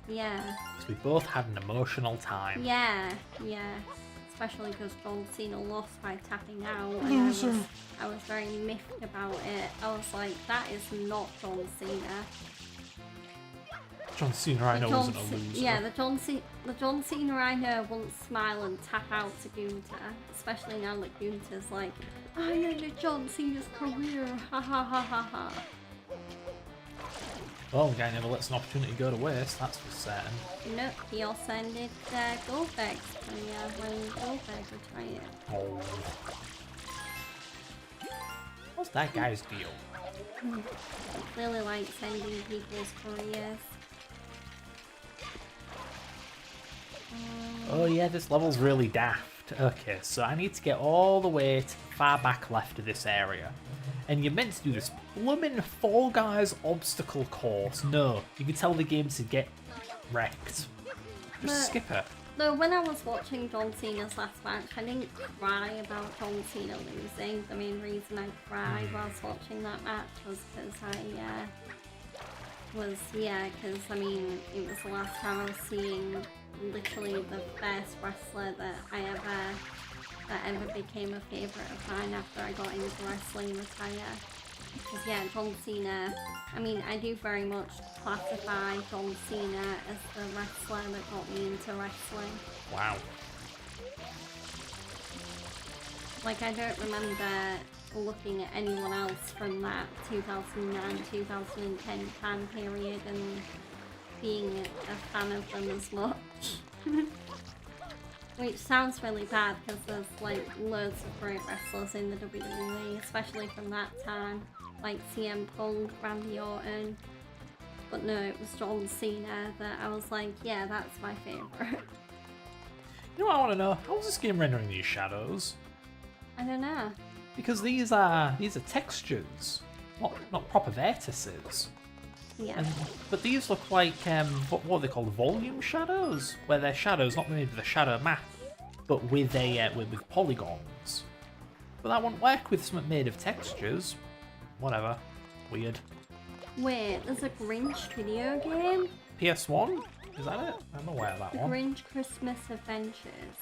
Yeah. So we both had an emotional time. Yeah, yeah. Especially because John Cena lost by tapping out, and I was very miffed about it. I was like, that is not John Cena. John Cena, I know, wasn't a loser. Yeah, the John Cena I know won't smile and tap out to Gunther, especially now that Gunther's like, I ended John Cena's career, ha ha ha ha ha. Well, the guy never lets an opportunity go to waste, that's for certain. Nope, he also ended Goldberg's career when Goldberg retired. Oh. What's that guy's deal? He clearly likes ending people's careers. Oh yeah, this level's really daft. Okay, so I need to get all the way to the far back left of this area. And you're meant to do this bloomin' Fall Guys obstacle course. No, you can tell the game to get wrecked. Just skip it. Though when I was watching John Cena's last match, I didn't cry about John Cena losing. The main reason I cried whilst watching that match was because because I mean, it was the last time I was seeing literally the first wrestler that ever became a favourite of mine after I got into wrestling retire. Because yeah, John Cena, I mean, I do very much classify John Cena as the wrestler that got me into wrestling. Wow. Like, I don't remember looking at anyone else from that 2009-2010 time period and being a fan of them as much. Which sounds really bad because there's like loads of great wrestlers in the WWE, especially from that time, like CM Punk, Randy Orton. But no, it was John Cena that I was like, yeah, that's my favourite. You know what I want to know? How's this game rendering these shadows? I don't know. Because these are textures, not proper vertices. Yeah. But these look like what are they called? Volume shadows, where they're shadows not made with a shadow map, but with with polygons. But that won't work with something made of textures. Whatever. Weird. Wait, there's a Grinch video game? PS1? Is that it? I'm aware of that The one. Grinch Christmas Adventures.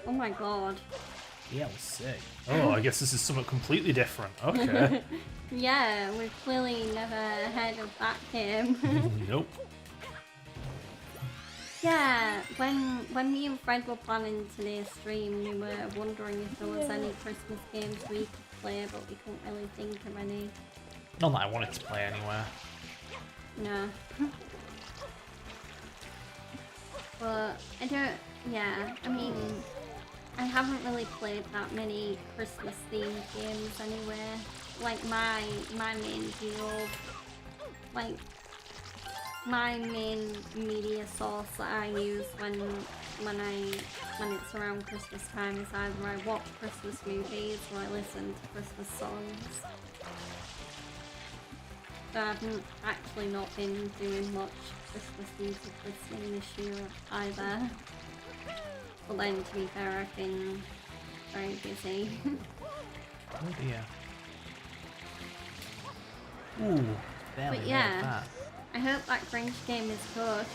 Oh my god. DLC. Oh, I guess this is something completely different. Okay. Yeah, we've clearly never heard of that game. Nope. Yeah, when me and Fred were planning today's stream, we were wondering if there was any Christmas games we could play, but we couldn't really think of any. None that I wanted to play anywhere. No. But I don't, yeah, I mean, I haven't really played that many Christmas themed games anywhere. Like my main deal, like my main media source that I use when it's around Christmas time is either I watch Christmas movies or I listen to Christmas songs. So I've actually not been doing much Christmas music listening this year either. But then, to be fair, I've been very busy. Oh dear. Ooh, barely But made yeah. that. I hope that Grinch game is good.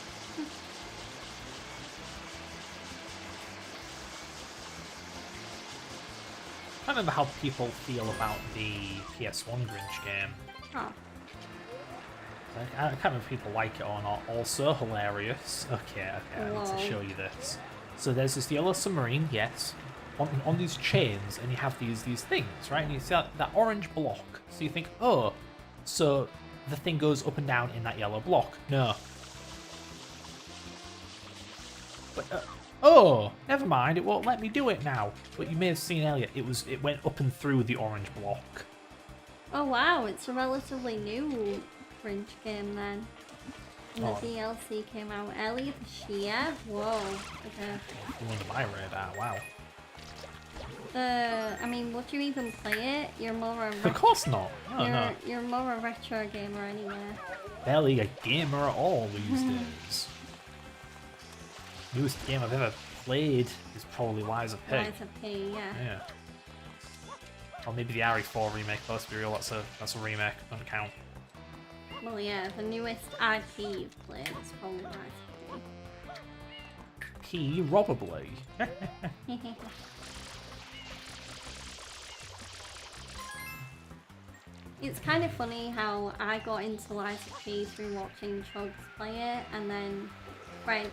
can't remember how people feel about the PS1 Grinch game. Oh. I can't remember if people like it or not. Also hilarious. Okay, I need to Whoa. show you this. So there's this yellow submarine, yes, on these chains, and you have these things, right? And you see that orange block. So you think, oh, so the thing goes up and down in that yellow block. No. But, oh, never mind. It won't let me do it now. But you may have seen earlier, it went up and through the orange block. Oh wow, it's a relatively new Grinch game then. And the Oh. DLC came out earlier this year. Whoa. Okay. Under my radar. Wow. I mean, would you even play it? You're more a Of course not. No, no. you're more a retro gamer anyway. Barely a gamer at all these days. Newest game I've ever played is probably Lies of P. Lies of P, yeah. Yeah. Or maybe the RE4 remake, but let's be real, that's a remake, doesn't count. Well, yeah, the newest IP you've played is probably Lies P, probably. of P. It's kind of funny how I got into Lies of P through watching Chugs play it, and then Fred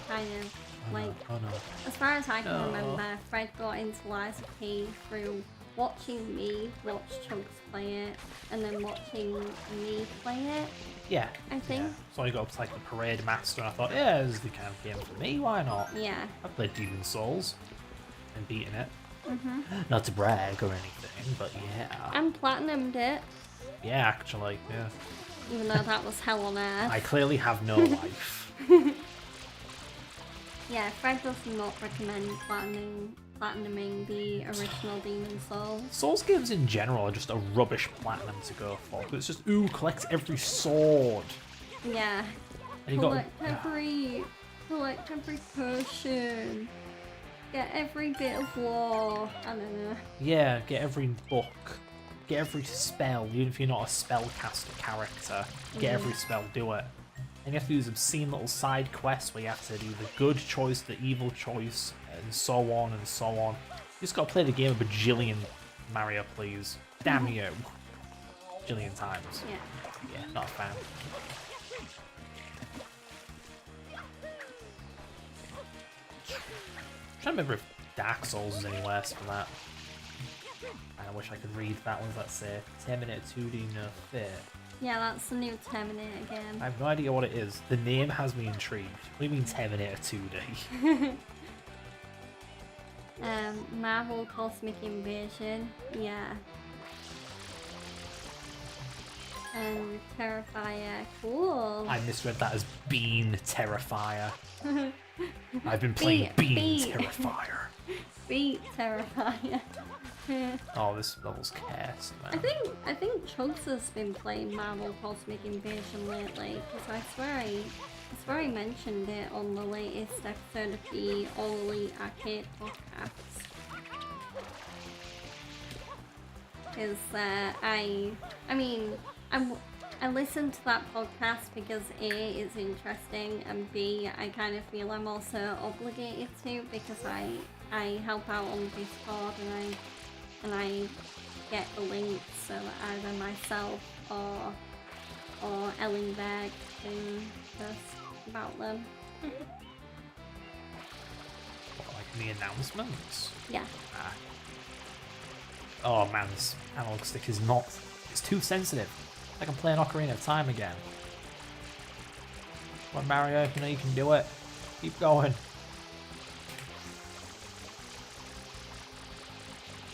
kind of, like, Oh no. as far as I can No. remember, Fred got into Lies of P through watching me watch Chugs play it, and then watching me play it, Yeah. I think. Yeah. So I got up to like the Parade Master and I thought, yeah, this is the kind of game for me, why not? Yeah. I've played Demon's Souls and beaten it. Mm-hmm. Not to brag or anything, but yeah. And platinumed it, Yeah, actually, yeah. even though that was hell on earth. I clearly have no life. Yeah, Fred does not recommend platinuming the original Demon's Souls. Souls games in general are just a rubbish platinum to go for. But it's just, ooh, collect every sword. Yeah. And you Collect every potion. Get every bit of lore. I don't know. Yeah, get every book. Get every spell, even if you're not a spellcaster character. Get every spell, do it. And you have to do these obscene little side quests where you have to do the good choice, the evil choice, and so on and so on. You just gotta play the game a bajillion, Mario, please. Damn you. Bajillion times. Yeah. Yeah, not a fan. I'm trying to remember if Dark Souls is any worse for that. I wish I could read that one. Let's say Terminator 2D no fit. Yeah, that's the new Terminator game. I have no idea what it is. The name has me intrigued. What do you mean Terminator 2D? Marvel Cosmic Invasion. Yeah. And Terrifier. Cool. I misread that as Bean Terrifier. I've been playing Bean Beat. Terrifier. Beat Terrifier. Oh, this level's cursed, I man. think Chugs has been playing Marvel Cosmic Invasion lately, because I swear he mentioned it on the latest episode of the All Elite Arcade podcast. Because I listened to that podcast because A, it's interesting, and B, I kind of feel I'm also obligated to, because I help out on Discord and I get the links so that either myself or Ellingberg can post about them. What, like the announcements? Yeah. Ah. Oh man, this analog stick is not... It's too sensitive. I can play an Ocarina of Time again. Come on, Mario, you know you can do it. Keep going.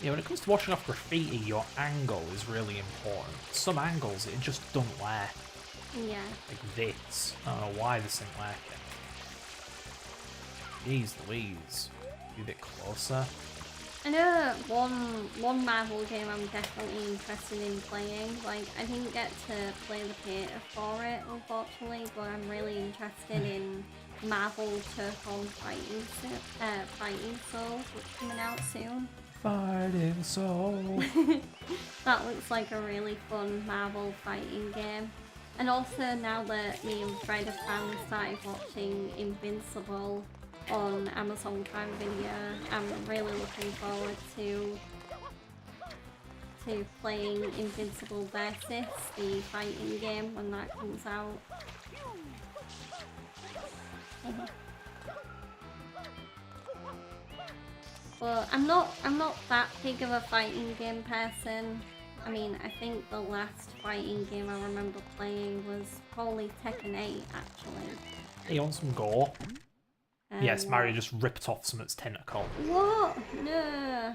Yeah, when it comes to washing off graffiti, your angle is really important. Some angles, it just don't work. Yeah. Like this. I don't know why this ain't working. Jeez Louise. Be a bit closer. I know one Marvel game I'm definitely interested in playing. Like, I didn't get to play the beta for it, unfortunately, but I'm really interested in Marvel Turf-On Fighting Souls, which is coming out soon. Fighting soul. That looks like a really fun Marvel fighting game. And also, now that me and Fred have finally started watching Invincible on Amazon Prime Video, I'm really looking forward to to playing Invincible Versus, the fighting game, when that comes out. But I'm not that big of a fighting game person. I mean, I think the last fighting game I remember playing was probably Tekken 8, actually. Hey, on some gore? Yes, What? Mario just ripped off someone's tentacle. What? No.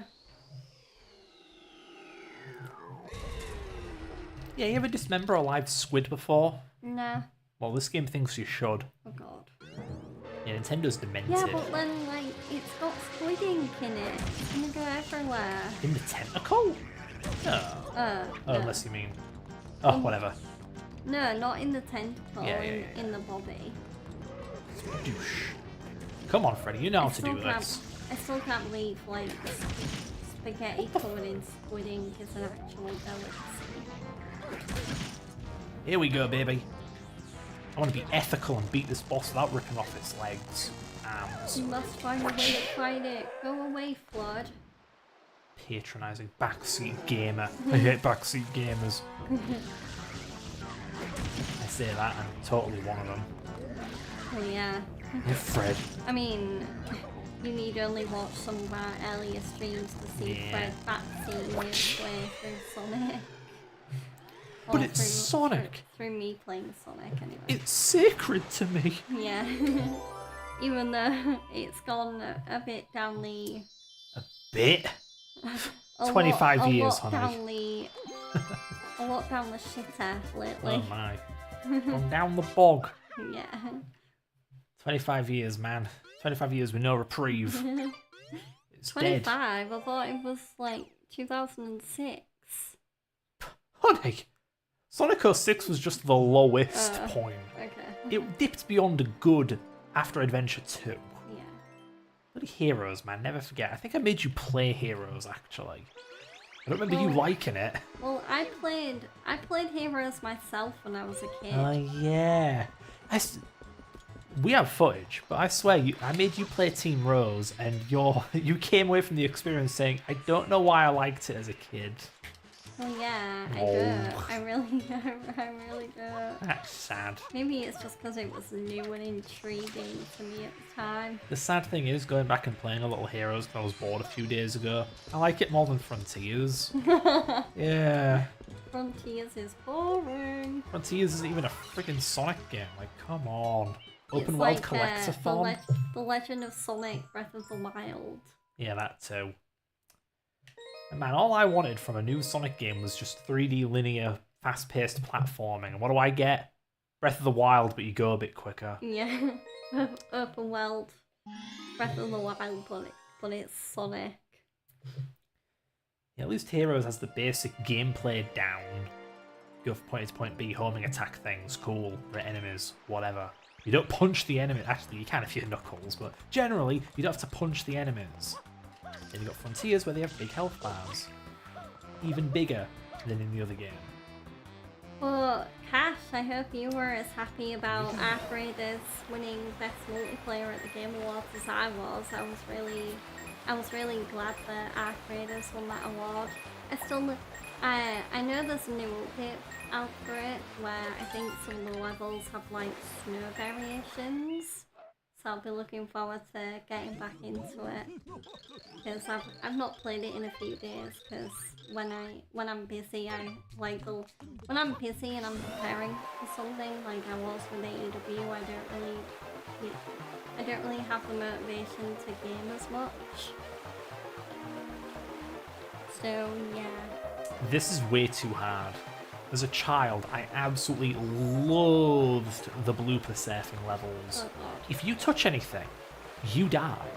Yeah, you ever dismember a live squid before? No. Well, this game thinks you should. Oh god. Yeah, Nintendo's demented. Yeah, but then, like, it's got squid ink in it. It's gonna go everywhere. In the tentacle? No. No. Unless you mean... Oh, whatever. No, not in the tentacle, Yeah, in the body. Douche. Come on, Freddy, you know how to do can't, this. I still can't believe, like, spaghetti covered in squid ink is an actual delicacy. Here we go, baby. I want to be ethical and beat this boss without ripping off its legs. Arms. You must find a way to fight it. Go away, Flood. Patronising backseat gamer. I hate backseat gamers. I say that, I'm totally one of them. Oh yeah. Hey, Fred. I mean, you need only watch some of our earlier streams to see Fred backseating his way through Sonic. But Or it's through, Sonic. Through me playing Sonic, anyway. It's sacred to me. Yeah. Even though it's gone a bit down the... Bit? a 25 lot, years, a lot honey. Down the, a lot down the shitter lately. Oh my. Gone down the bog. Yeah. 25 years, man. 25 years with no reprieve. It's 25? dead. I thought it was like 2006. Honey, Sonic 06 was just the lowest point. Okay. It dipped beyond a good after Adventure 2. Yeah. Bloody Heroes, man, never forget. I think I made you play Heroes, actually. I don't remember you Well- liking it. Well, I played Heroes myself when I was a kid. Oh, yeah. We have footage, but I swear, I made you play Team Rose, and you came away from the experience saying, I don't know why I liked it as a kid. Well, yeah, I Oh. do. I really do. That's sad. Maybe it's just because it was new and intriguing to me at the time. The sad thing is, going back and playing a little Heroes when I was bored a few days ago, I like it more than Frontiers. Yeah. Frontiers is boring. Frontiers isn't even a freaking Sonic game. Like, come on. Open It's World like, Collectathon? the Legend of Sonic Breath of the Wild. Yeah, that too. And man, all I wanted from a new Sonic game was just 3D linear, fast-paced platforming. And what do I get? Breath of the Wild, but you go a bit quicker. Yeah. Open world. Breath of the Wild, but it's Sonic. Yeah, at least Heroes has the basic gameplay down. Go from point A to point B, homing attack things, cool, hit enemies, whatever. You don't punch the enemy. Actually, you can if you're Knuckles, but generally, you don't have to punch the enemies. Then you've got Frontiers where they have big health bars. Even bigger than in the other game. Well, Cash, I hope you were as happy about Ark Raiders winning Best Multiplayer at the Game Awards as I was. I was really glad that Ark Raiders won that award. I know there's a new update out for it where I think some of the levels have like snow variations. So I'll be looking forward to getting back into it. Because I've not played it in a few days because when I'm busy when I'm busy and I'm preparing for something like I was with AEW, I don't really have the motivation to game as much. So yeah. This is way too hard. As a child, I absolutely loathed the blooper surfing levels. Oh god. If you touch anything, you die.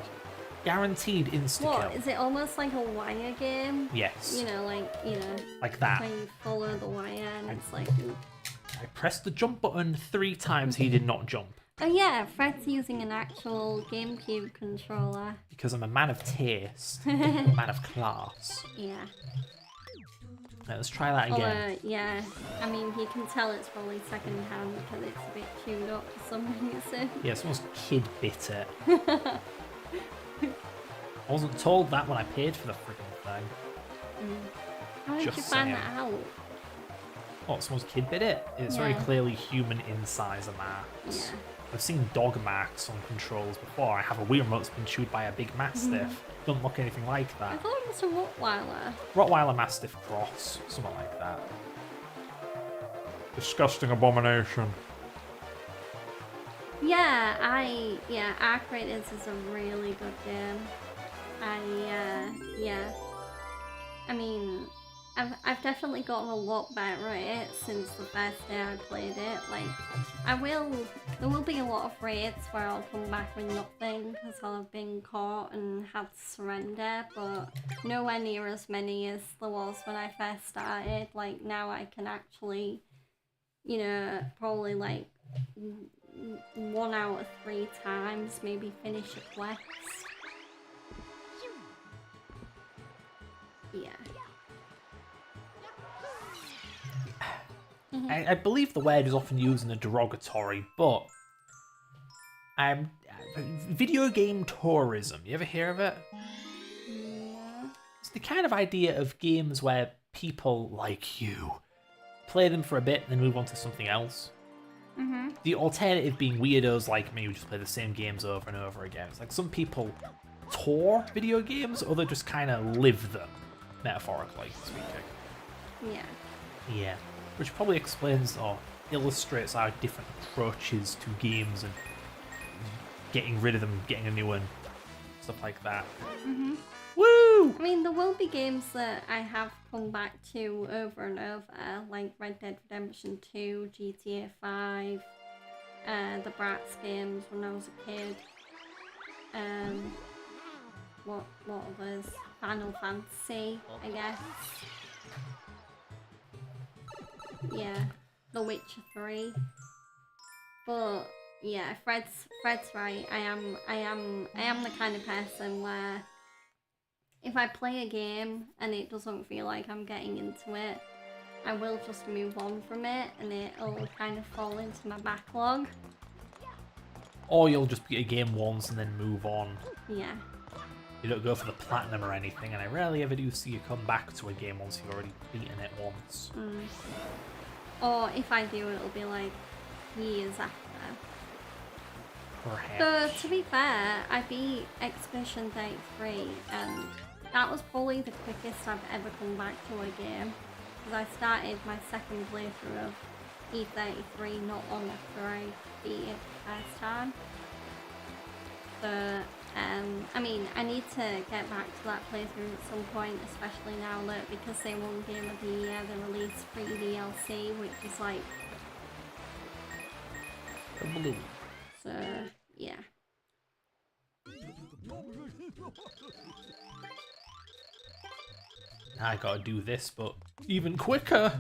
Guaranteed insta-kill. What, is it almost like a wire game? Yes. You know, Like that. when you follow the wire and it's like... I pressed the jump button 3 times, he did not jump. Oh yeah, Fred's using an actual GameCube controller. Because I'm a man of taste, a man of class. Yeah. Right, let's try that again. Yeah, I mean, you can tell it's probably second hand because it's a bit chewed up for some reason. Yeah, someone's kid bit it. I wasn't told that when I paid for the freaking thing. How did Just you find saying. that out? Oh, someone's kid bit it. It's very Yeah. clearly human incisor marks. Yeah. I've seen dog marks on controls before. I have a Wii remote that's been chewed by a big mastiff. Doesn't look anything like I that. thought it was a Rottweiler. Rottweiler Mastiff cross, something like that. Disgusting abomination. Yeah, Arc Raiders is a really good game. I mean, I've definitely gotten a lot better at it since the first day I played it. Like, there will be a lot of raids where I'll come back with nothing because I'll have been caught and had to surrender, but nowhere near as many as there was when I first started. Like, now I can actually, you know, probably like 1 out of 3 times maybe finish a quest. Yeah. I believe the word is often used in a derogatory, but video game tourism. You ever hear of it? Yeah. It's the kind of idea of games where people like you play them for a bit and then move on to something else. Mm-hmm. The alternative being weirdos like me who just play the same games over and over again. It's like some people tour video games, or they just kind of live them, metaphorically speaking. Yeah. Yeah. Which probably explains or illustrates our different approaches to games and getting rid of them, getting a new one, stuff like that. Mm-hmm. Woo! I mean, there will be games that I have come back to over and over, like Red Dead Redemption 2, GTA 5, the Bratz games when I was a kid. What others? Final Fantasy, I guess. Yeah, The Witcher 3. But yeah, Fred's right. I am the kind of person where if I play a game and it doesn't feel like I'm getting into it, I will just move on from it and it'll kind of fall into my backlog. Or you'll just beat a game once and then move on. Yeah. You don't go for the platinum or anything, and I rarely ever do see you come back to a game once you've already beaten it once. Or if I do, it'll be like years after. Perhaps. So, to be fair, I beat Expedition 33 and that was probably the quickest I've ever come back to a game. Because I started my second playthrough of E33 not long after I beat it the first time. So, I mean, I need to get back to that playthrough at some point, especially now that because they won Game of the Year, they released free DLC, which is like... Blue. So, yeah. I gotta do this, but even quicker.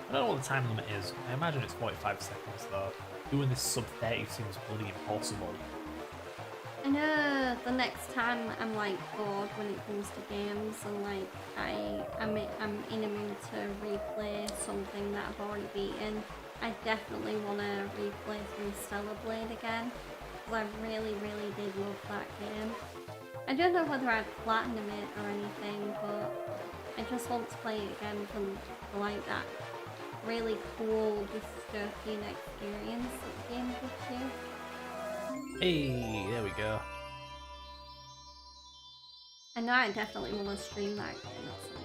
I don't know what the time limit is. I imagine it's 45 seconds though. Doing this sub 30 seems bloody impossible. I know the next time I'm like bored when it comes to games and like I'm in a mood to replay something that I've already beaten, I definitely want to replay through Stellar Blade again because I really did love that game. I don't know whether I'd platinum it or anything, but I just want to play it again for like that really cool dystopian experience that the game gives you. Hey, there we go. I know I definitely want to stream that game at some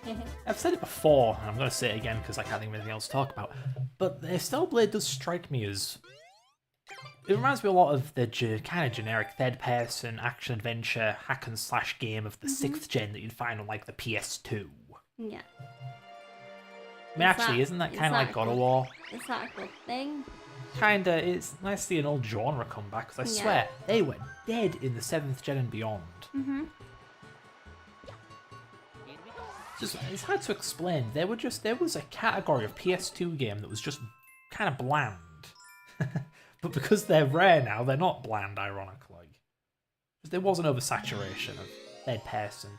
point. I've said it before, and I'm going to say it again because I can't think of anything else to talk about, but Stellar Blade does strike me as... It reminds me a lot of the kind of generic third-person action-adventure hack-and-slash game of the 6th gen that you'd find on, like, the PS2. Yeah. I mean, actually, isn't that kind of like God of War? Is that a good thing? Kinda. It's nice to see an old genre come back, because I swear, they were dead in the 7th gen and beyond. Mm-hmm. It's hard to explain. There was a category of PS2 game that was just kind of bland. But because they're rare now, they're not bland, ironically. Because there was an oversaturation of third person.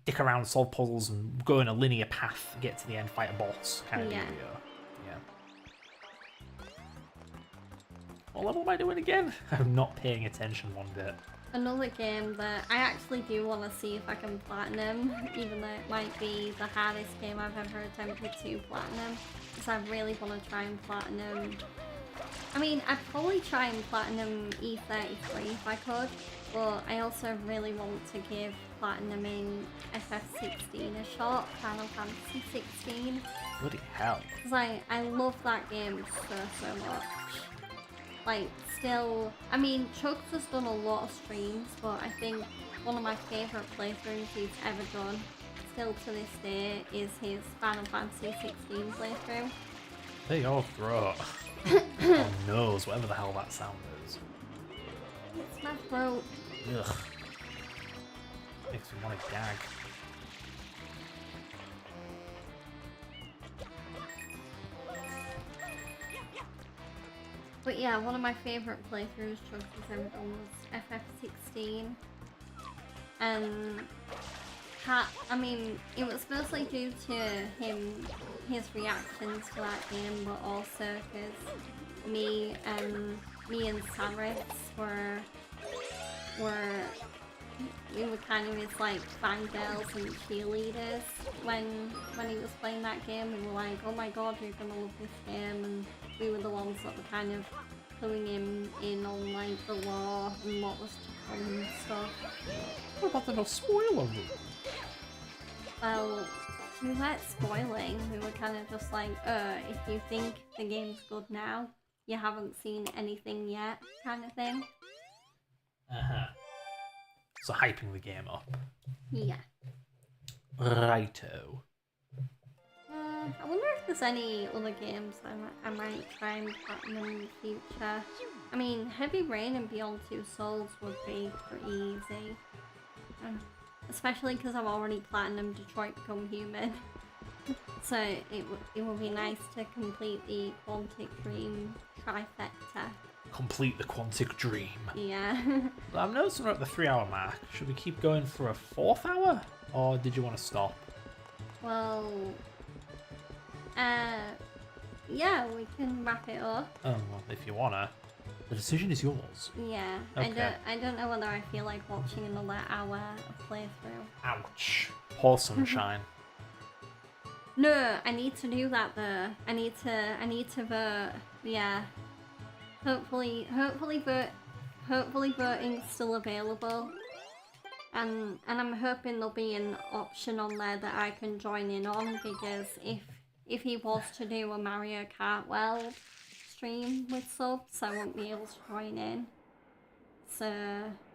Dick around, solve puzzles, and go in a linear path, get to the end, fight a boss kind of deal. Yeah. What level am I doing again? I'm not paying attention one bit. Another game that I actually do want to see if I can platinum, even though it might be the hardest game I've ever attempted to platinum, because I really want to try and platinum. I mean, I'd probably try and platinum E33 if I could, but I also really want to give platinuming FF16 a shot, Final Fantasy 16. Bloody hell. Because I love that game so much. Like, still, I mean, Chugs has done a lot of streams, but I think one of my favourite playthroughs he's ever done, still to this day, is his Final Fantasy 16 playthrough. Big old throat. Oh nose, whatever the hell that sound is. It's my throat. Ugh. Makes me want to gag. But yeah, one of my favourite playthroughs Chugs has ever done was FF16. And I mean, it was mostly due to his reactions to that game, but also because me and Saris we were kind of his like fangirls and cheerleaders when he was playing that game. We were like, oh my god, you're gonna love this game, and we were the ones that were kind of cluing him in on like the lore and what was to come and stuff. What about the no spoiler rule? Well, we weren't spoiling, we were kind of just like, if you think the game's good now, you haven't seen anything yet, kind of thing. Uh-huh. So hyping the game up. Yeah. Righto. I wonder if there's any other games I might try and platinum in the future. I mean, Heavy Rain and Beyond Two Souls would be pretty easy. Especially because I've already platinumed Detroit Become Human. So it would be nice to complete the Quantic Dream trifecta. Complete the Quantic Dream. Yeah. I'm noticing we're at the 3 hour mark. Should we keep going for a 4th hour? Or did you want to stop? Well, yeah, we can wrap it up. Oh, well, if you wanna. The decision is yours. Yeah, Okay. I don't know whether I feel like watching another hour of playthrough. Ouch. Poor sunshine. No, I need to do that though. I need to vote. Yeah. Hopefully voting's still available. And I'm hoping there'll be an option on there that I can join in on, because if he was to do a Mario Kart World stream with subs, I won't be able to join in. So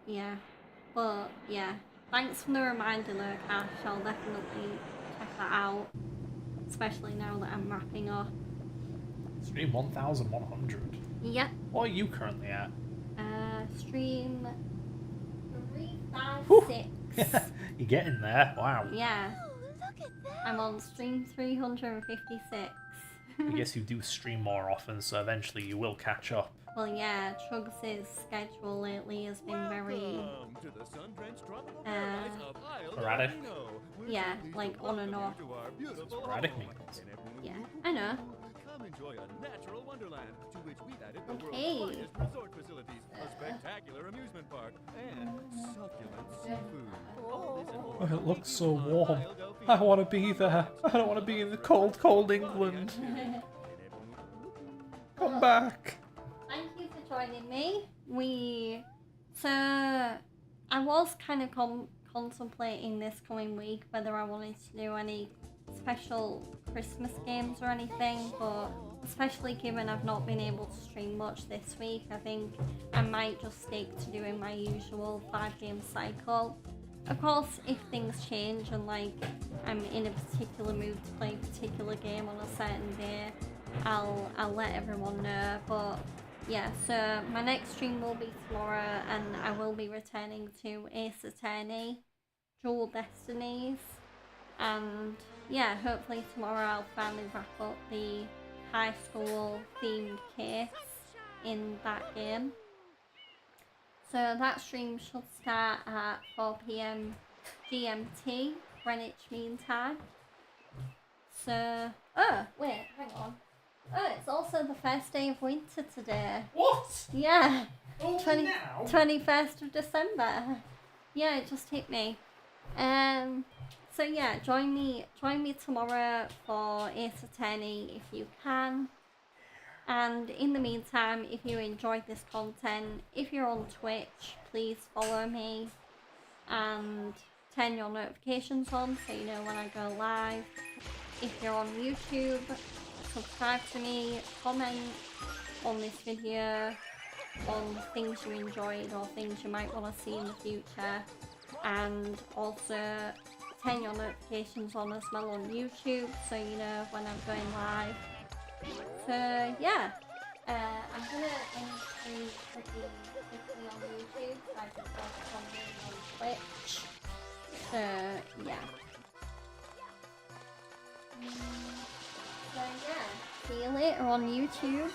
yeah. But yeah. Thanks for the reminder though, Cash. I'll definitely check that out. Especially now that I'm wrapping up. Stream 1100. Yep. What are you currently at? Stream 356. You're getting there. Wow. Yeah. Oh, look at that! I'm on stream 356. I guess you do stream more often, so eventually you will catch up. Well, yeah, Chugs' schedule lately has been very, Welcome to the sun-drenched tropical paradise of Isle Sporadic. Delfino. We're yeah, so pleased like to on and welcome off. you to our beautiful Sporadic home. means. And everyone Yeah, I know. Come enjoy a natural wonderland to which we've added the Okay. world's finest resort facilities, a spectacular amusement park, and succulent seafood. All this and more Oh, it will looks meet so you on warm. Isle Delfino. I want to be there. I don't want to be in the cold, cold England. Come back. Thank you for joining me. So I was kind of contemplating this coming week whether I wanted to do any special Christmas games or anything, but especially given I've not been able to stream much this week, I think I might just stick to doing my usual 5-game cycle. Of course, if things change and like I'm in a particular mood to play a particular game on a certain day, I'll let everyone know. But yeah, so my next stream will be tomorrow, and I will be returning to Ace Attorney, Dual Destinies, and yeah, hopefully tomorrow I'll finally wrap up the high school themed case in that game. So that stream should start at 4 PM GMT, Greenwich Mean Time. So, oh, wait, hang on. Oh, it's also the first day of winter today. What? Yeah. Oh, 21st of December. Yeah, it just hit me. So yeah, join me tomorrow for Ace Attorney if you can. And in the meantime, if you enjoyed this content, if you're on Twitch, please follow me and turn your notifications on so you know when I go live. If you're on YouTube, subscribe to me, comment on this video on things you enjoyed or things you might want to see in the future, and also turn your notifications on as well on YouTube so you know when I'm going live. So yeah, I'm gonna end stream pretty quickly on YouTube so I can focus on being on Twitch. So yeah. So yeah, see you later on YouTube.